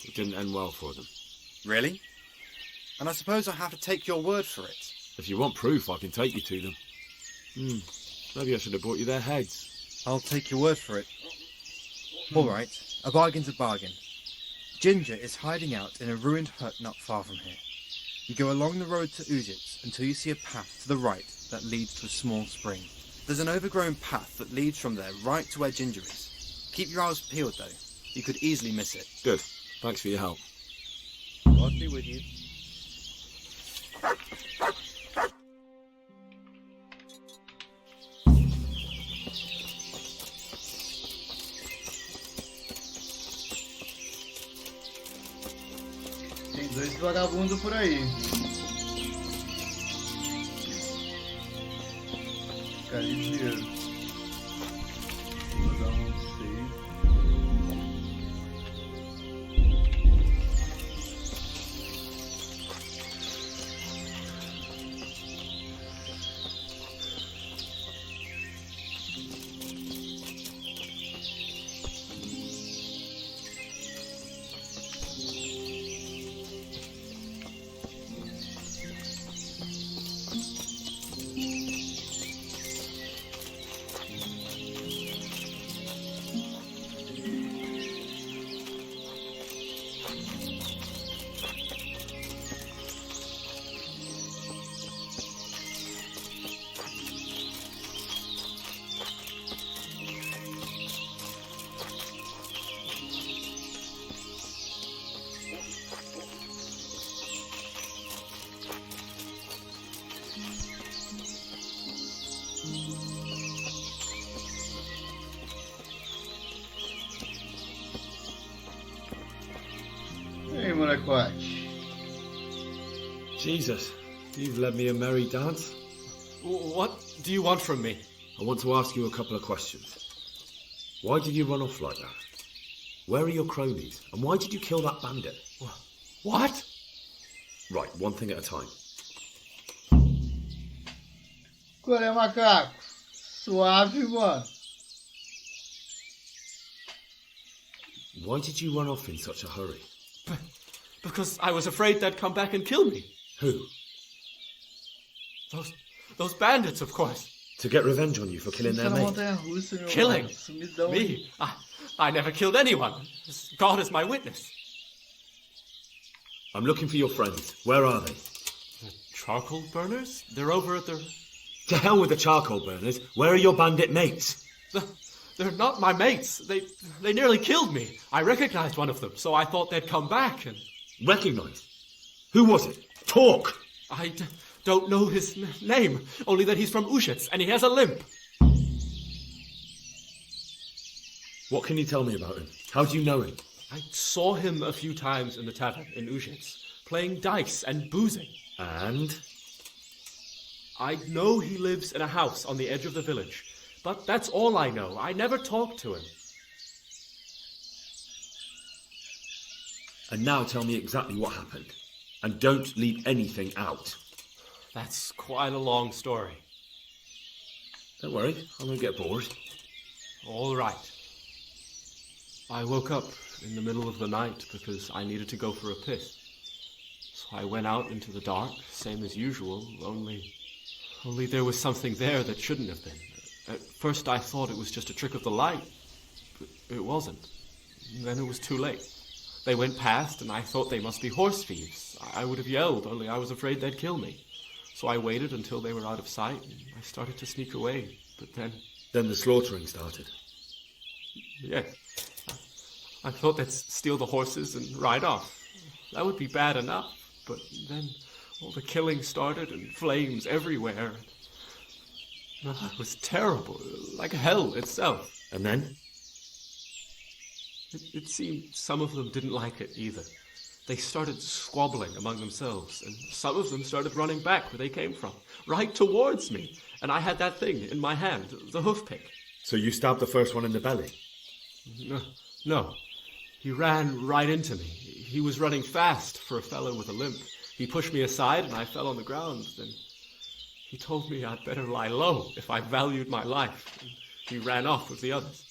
it didn't end well for them. Really? And I suppose I have to take your word for it. If you want proof, I can take you to them. Maybe I should have brought you their heads. I'll take your word for it. All right, a bargain's a bargain. Ginger is hiding out in a ruined hut not far from here. You go along the road to Uzits until you see a path to the right that leads to a small spring. There's an overgrown path that leads from there right to where Ginger is. Keep your eyes peeled, though. You could easily miss it. Good. Thanks for your help. God be with you. Tem 2 vagabundo por aí. Ficar ligeiro. Vou dar um save. Hey, molecote. Jesus, you've led me a merry dance. What do you want from me? I want to ask you a couple of questions. Why did you run off like that? Where are your cronies? And why did you kill that bandit? What? Right, one thing at a time. Qual é, macaco? Suave, mano. Why did you run off in such a hurry? Because I was afraid they'd come back and kill me. Who? Those bandits, of course. To get revenge on you for killing their mate? Killing? Me? I never killed anyone. God is my witness. I'm looking for your friends. Where are they? The charcoal burners? They're over at the... To hell with the charcoal burners. Where are your bandit mates? They're not my mates. They nearly killed me. I recognized one of them, so I thought they'd come back and... Recognized? Who was it? Talk! I don't know his name, only that he's from Ushets, and he has a limp. What can you tell me about him? How do you know him? I saw him a few times in the tavern in Ushets, playing dice and boozing. And? I know he lives in a house on the edge of the village, but that's all I know. I never talked to him. And now tell me exactly what happened. And don't leave anything out. That's quite a long story. Don't worry, I won't get bored. All right. I woke up in the middle of the night because I needed to go for a piss. So I went out into the dark, same as usual, only there was something there that shouldn't have been. At first I thought it was just a trick of the light, but it wasn't. Then it was too late. They went past and I thought they must be horse thieves. I would have yelled, only I was afraid they'd kill me. So I waited until they were out of sight and I started to sneak away, but then... Then the slaughtering started? Yes. I thought they'd steal the horses and ride off. That would be bad enough, but then all the killing started and flames everywhere. It was terrible, like hell itself. And then? It seemed some of them didn't like it either. They started squabbling among themselves, and some of them started running back where they came from, right towards me. And I had that thing in my hand, the hoof pick. So you stabbed the first one in the belly? No. He ran right into me. He was running fast for a fellow with a limp. He pushed me aside and I fell on the ground. Then he told me I'd better lie low if I valued my life. And he ran off with the others.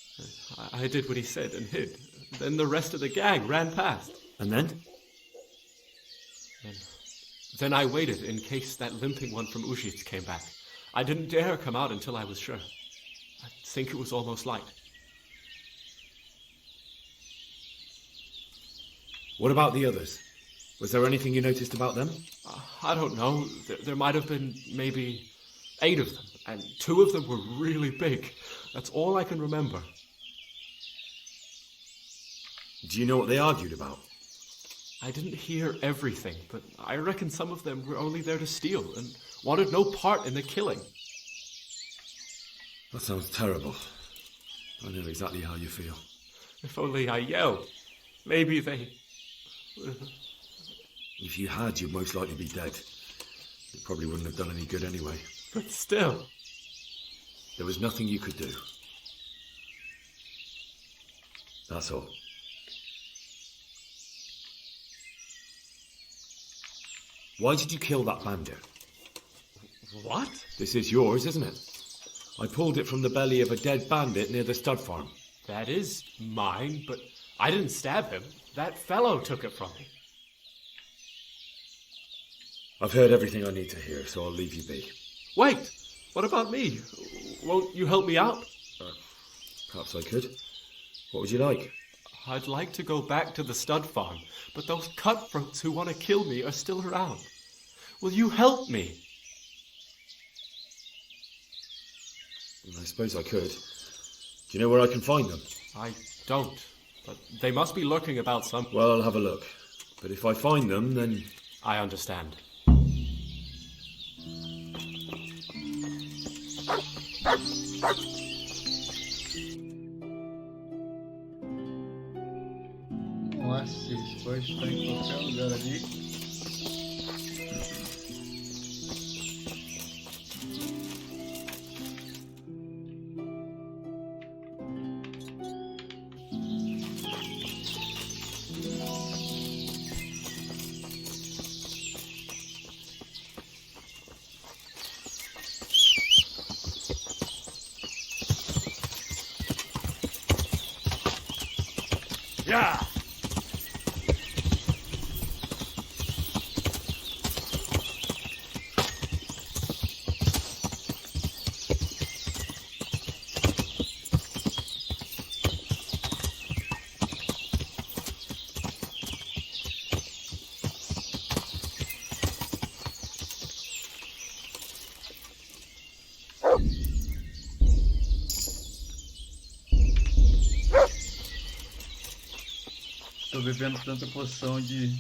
I did what he said and hid. Then the rest of the gang ran past. And then? Then I waited in case that limping one from Ushits came back. I didn't dare come out until I was sure. I think it was almost light. What about the others? Was there anything you noticed about them? I don't know. There might have been maybe 8 of them, and 2 of them were really big. That's all I can remember. Do you know what they argued about? I didn't hear everything, but I reckon some of them were only there to steal and wanted no part in the killing. That sounds terrible. I know exactly how you feel. If only I yelled. Maybe they... If you had, you'd most likely be dead. It probably wouldn't have done any good anyway. But still. There was nothing you could do. That's all. Why did you kill that bandit? What? This is yours, isn't it? I pulled it from the belly of a dead bandit near the stud farm. That is mine, but I didn't stab him. That fellow took it from me. I've heard everything I need to hear, so I'll leave you be. Wait! What about me? Won't you help me out? Perhaps I could. What would you like? I'd like to go back to the stud farm, but those cutthroats who want to kill me are still around. Will you help me? I suppose I could. Do you know where I can find them? I don't, but they must be lurking about some... Well, I'll have a look. But if I find them, then... I understand. Nossa, esse pode estar em qualquer lugar ali. Yeah. Tô bebendo tanta poção de...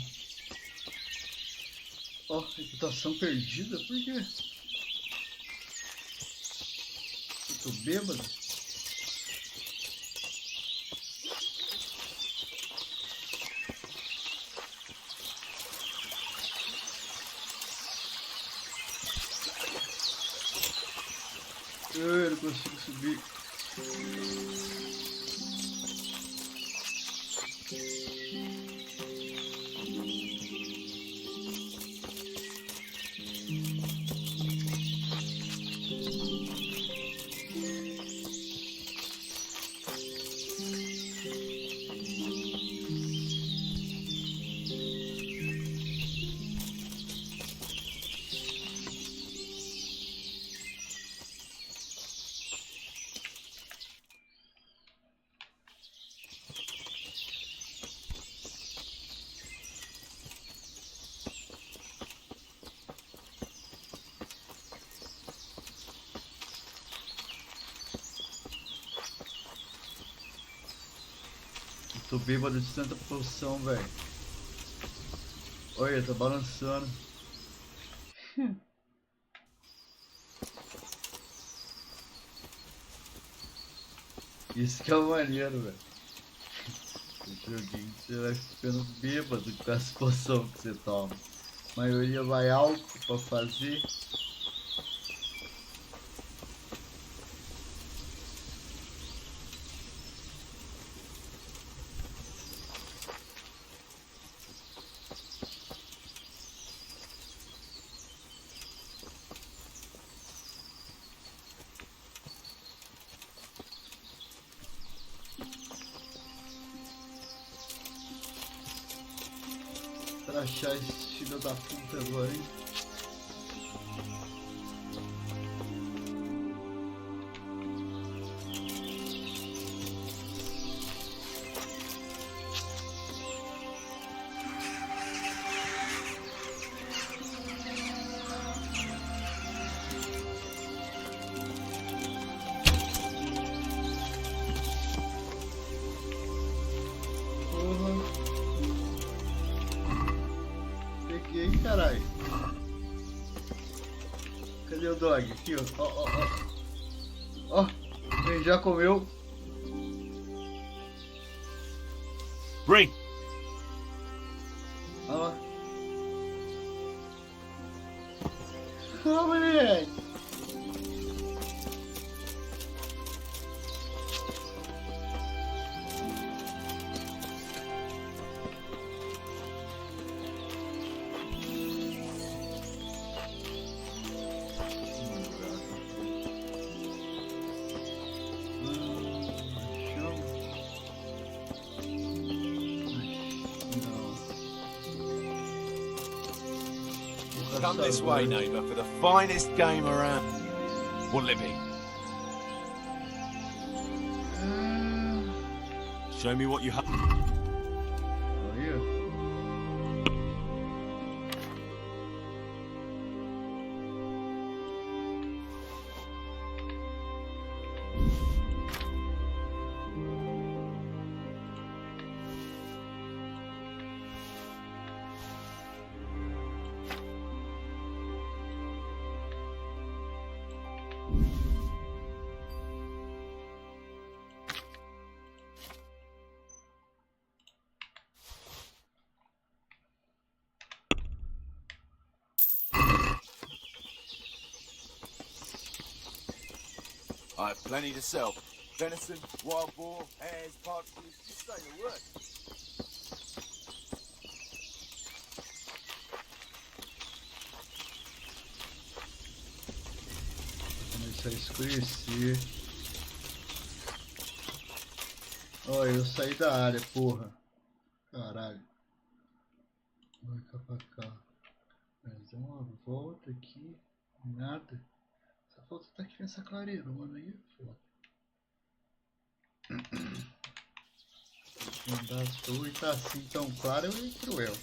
Ó, reputação perdida? Por quê? Eu tô bêbado? Eu não consigo subir. Tô bêbado de tanta poção, velho. Olha, tá balançando. Isso que é o maneiro, velho. O joguinho você vai ficando bêbado com as poções que você toma. A maioria vai álcool pra fazer. Pra achar esse filho da puta agora, hein? Caralho. Cadê o dog? Aqui, ó. Ó, ó, ó. Ó, ele já comeu. Bring. Olha lá. Ô, moleque. Come this way, neighbour, for the finest game around. What living? Show me what you have. Oh, yeah. I have plenty to sell. Venison, wild boar, hares, partridges, just say the word. Começar a escurecer. Olha, eu saí da área, porra. Caralho. Vai cá pra cá. Mas uma volta aqui. Nada. Só falta tá aqui nessa clareirona aí, foda. Andar sua e tá assim tão claro e cruel.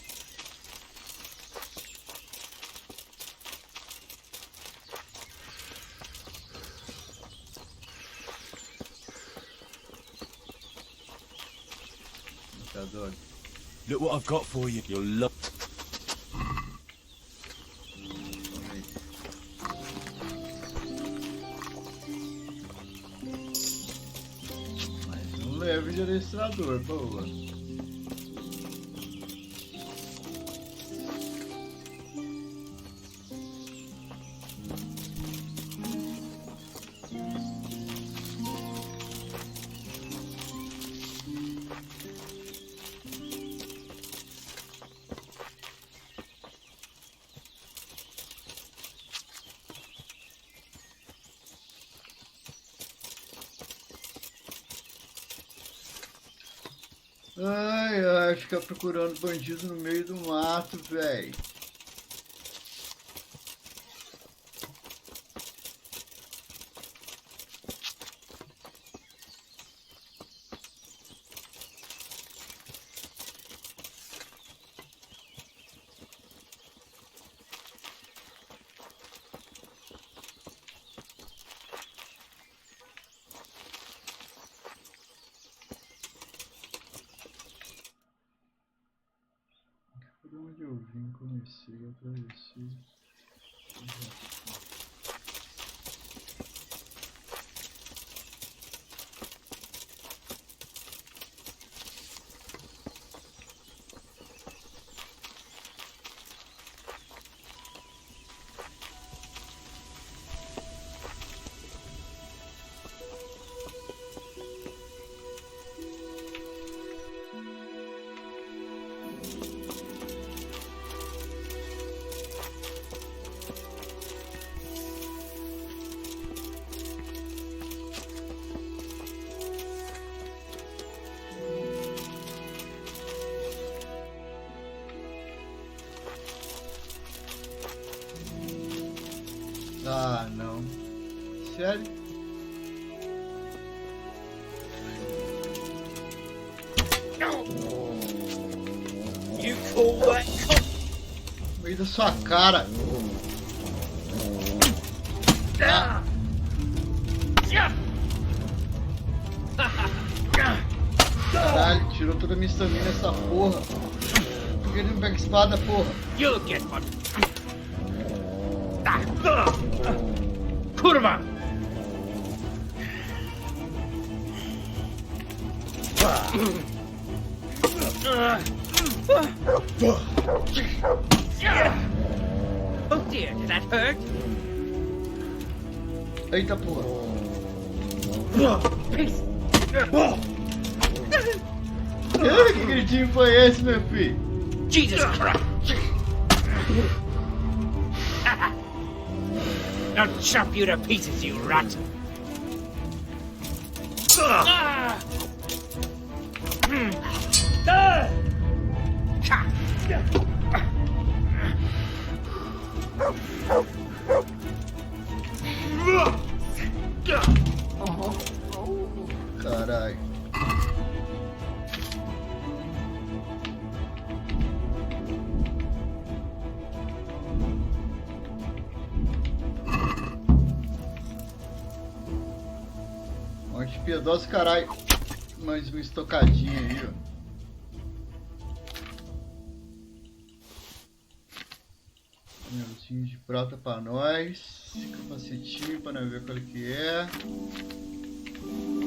Look what I've got for you. You'll love. Mas não leve de administrador, boa. Ai, ai, ficar procurando bandido no meio do mato, velho. Por onde eu vim, comecei, atravessei. Ah, não. Sério? You call that No meio da sua cara. Ah. Caralho, tirou toda a minha estamina essa porra. Por que ele não pega espada, porra? You'll get one. Kurva! Oh dear, did that hurt? Eita porra. Que gritinho foi esse, meu filho? Jesus Christ! I'll chop you to pieces, you rat! Caralho. Morte piedosa, caralho. Mais uma estocadinha aí, ó. Anelzinho de prata pra nós. Capacetinho pra nós ver qual que é.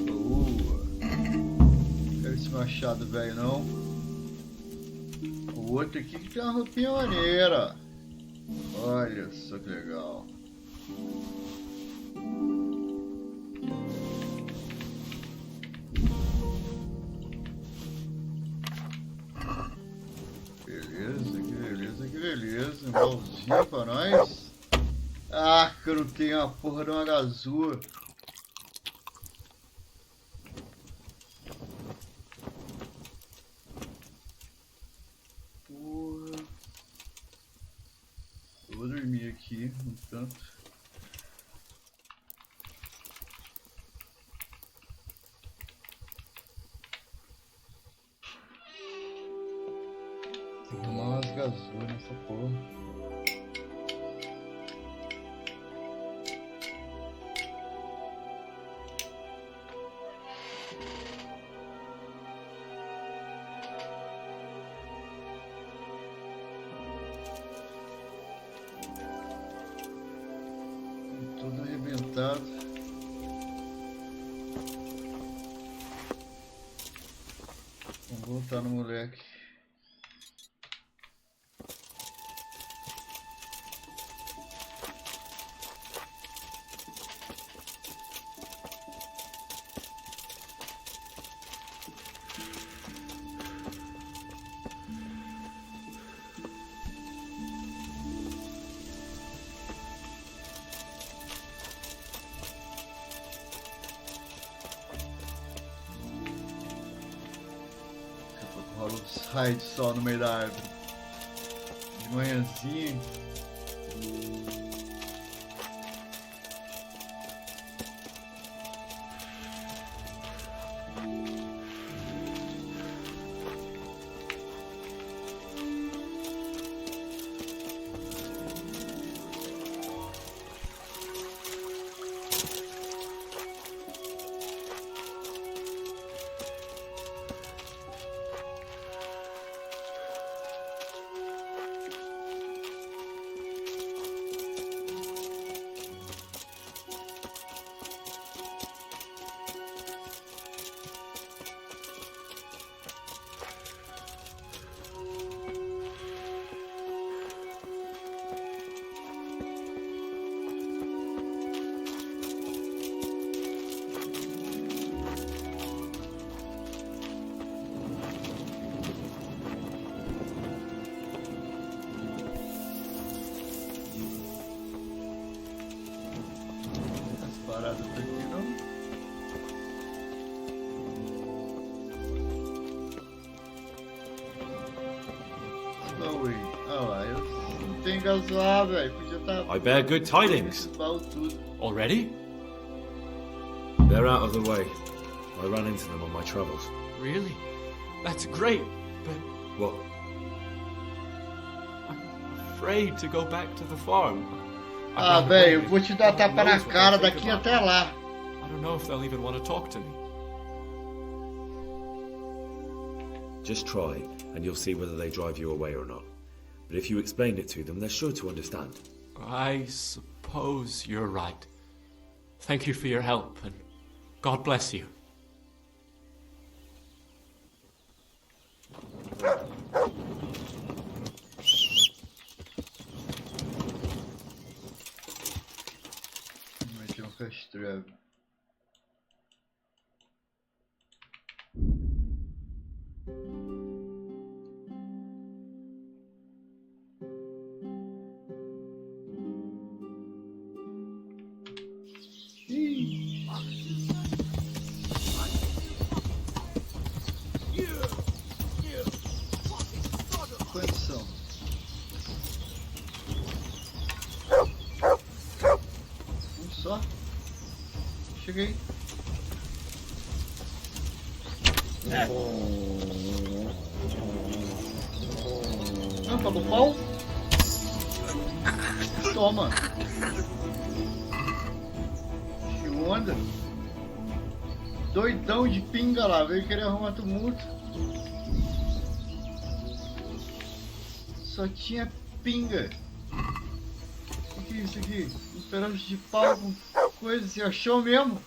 Boa. Não quero esse machado velho não. O outro aqui que tem uma roupinha maneira. Olha só que legal. Beleza, um baúzinho pra nós. Ah, que eu não tenho a porra de uma gazua. Porra. Eu vou dormir aqui um tanto. Vou tomar umas gazuas nessa porra. Tudo arrebentado. Vamos voltar no moleque. Rola os raios de sol no meio da árvore. De manhãzinha. Parada por aqui não. Chloe, olha lá, eu não tenho gasoar, velho. Podia estar. I bear good tidings. Already? They're out of the way. I ran into them on my travels. Really? That's great, but What? I'm afraid to go back to the farm. Ah, velho, eu vou te dar tapa na cara daqui até lá. I don't know if they'll even want to talk to me. Just try, and you'll see whether they drive you away or not. But if you explain it to them, they're sure to understand. I suppose you're right. Thank you for your help, and God bless you. Castrelo. Quantos são? Um só? Cheguei. Não, tá do pau? Toma. Que onda? Doidão de pinga lá, veio querer arrumar tumulto. Só tinha pinga. O que é isso aqui? Um pedaço de pau com coisa. Você achou mesmo?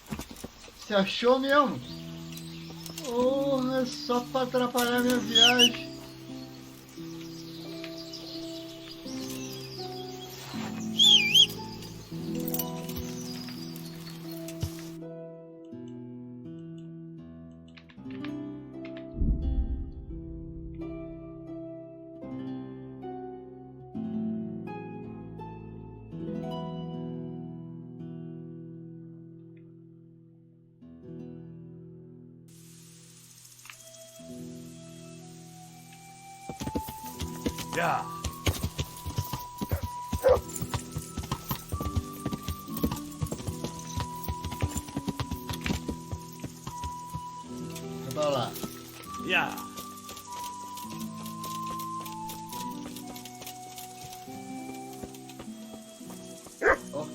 Você achou mesmo? Porra, só pra atrapalhar minha viagem. Yeah. Vai lá. Yeah. Oh.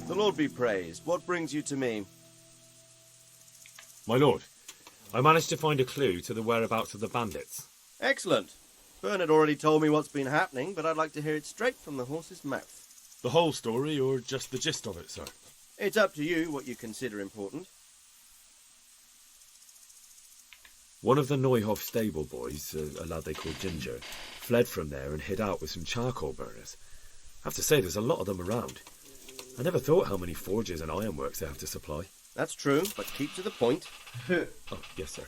The Lord be praised. What brings you to me? My lord, I managed to find a clue to the whereabouts of the bandits. Excellent. Bernard already told me what's been happening, but I'd like to hear it straight from the horse's mouth. The whole story, or just the gist of it, sir? It's up to you what you consider important. One of the Neuhoff stable boys, a lad they called Ginger, fled from there and hid out with some charcoal burners. I have to say, there's a lot of them around. I never thought how many forges and ironworks they have to supply. That's true, but keep to the point. Oh, yes, sir.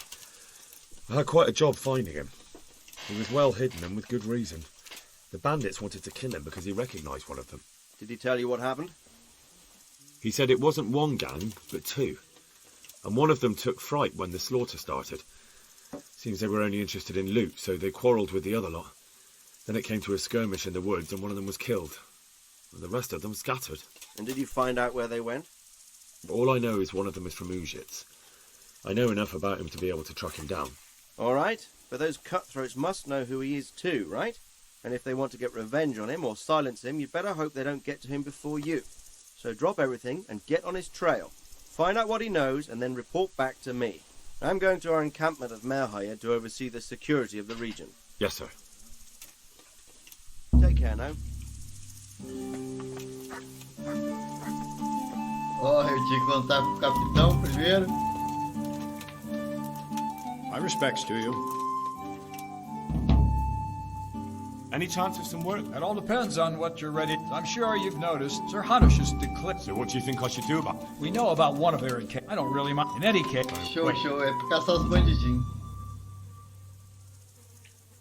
I had quite a job finding him. He was well hidden and with good reason. The bandits wanted to kill him because he recognised one of them. Did he tell you what happened? He said it wasn't one gang, but two. And one of them took fright when the slaughter started. Seems they were only interested in loot, so they quarrelled with the other lot. Then it came to a skirmish in the woods and one of them was killed. And the rest of them scattered. And did you find out where they went? All I know is one of them is from Ujits. I know enough about him to be able to track him down. All right, but those cutthroats must know who he is too, right? And if they want to get revenge on him or silence him, you'd better hope they don't get to him before you. So drop everything and get on his trail. Find out what he knows and then report back to me. I'm going to our encampment at Merhaya to oversee the security of the region. Yes, sir. Take care now. Oh, eu tinha que contar com o capitão primeiro. My respects to you. Any chance of some work? It all depends on what you're ready. I'm sure you've noticed Sir Hanush is declared. So what do you think I should do about it? We know about one of their I don't really mind. In any case... Show, é pra caçar os bandidinhos.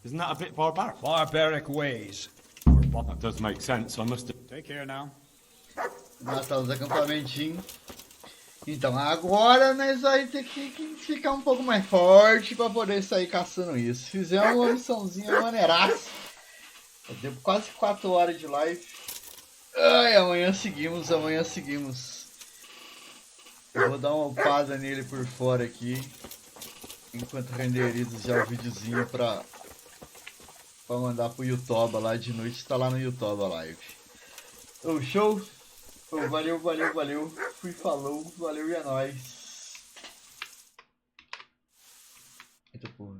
Isn't that a bit barbaric? Barbaric ways. That does make sense. I must have... Take care now. Matar os acampamentinhos. Então agora nós vamos ter que ficar um pouco mais forte para poder sair caçando isso. Fizemos uma missãozinha maneiraça. Deu quase 4 horas de live. Ai, amanhã seguimos. Eu vou dar uma upada nele por fora aqui. Enquanto renderizo já o videozinho pra mandar pro YouTube lá de noite. Tá lá no YouTube a live. Oh, show! Oh, valeu. Fui, falou, valeu e é nóis. Eita porra.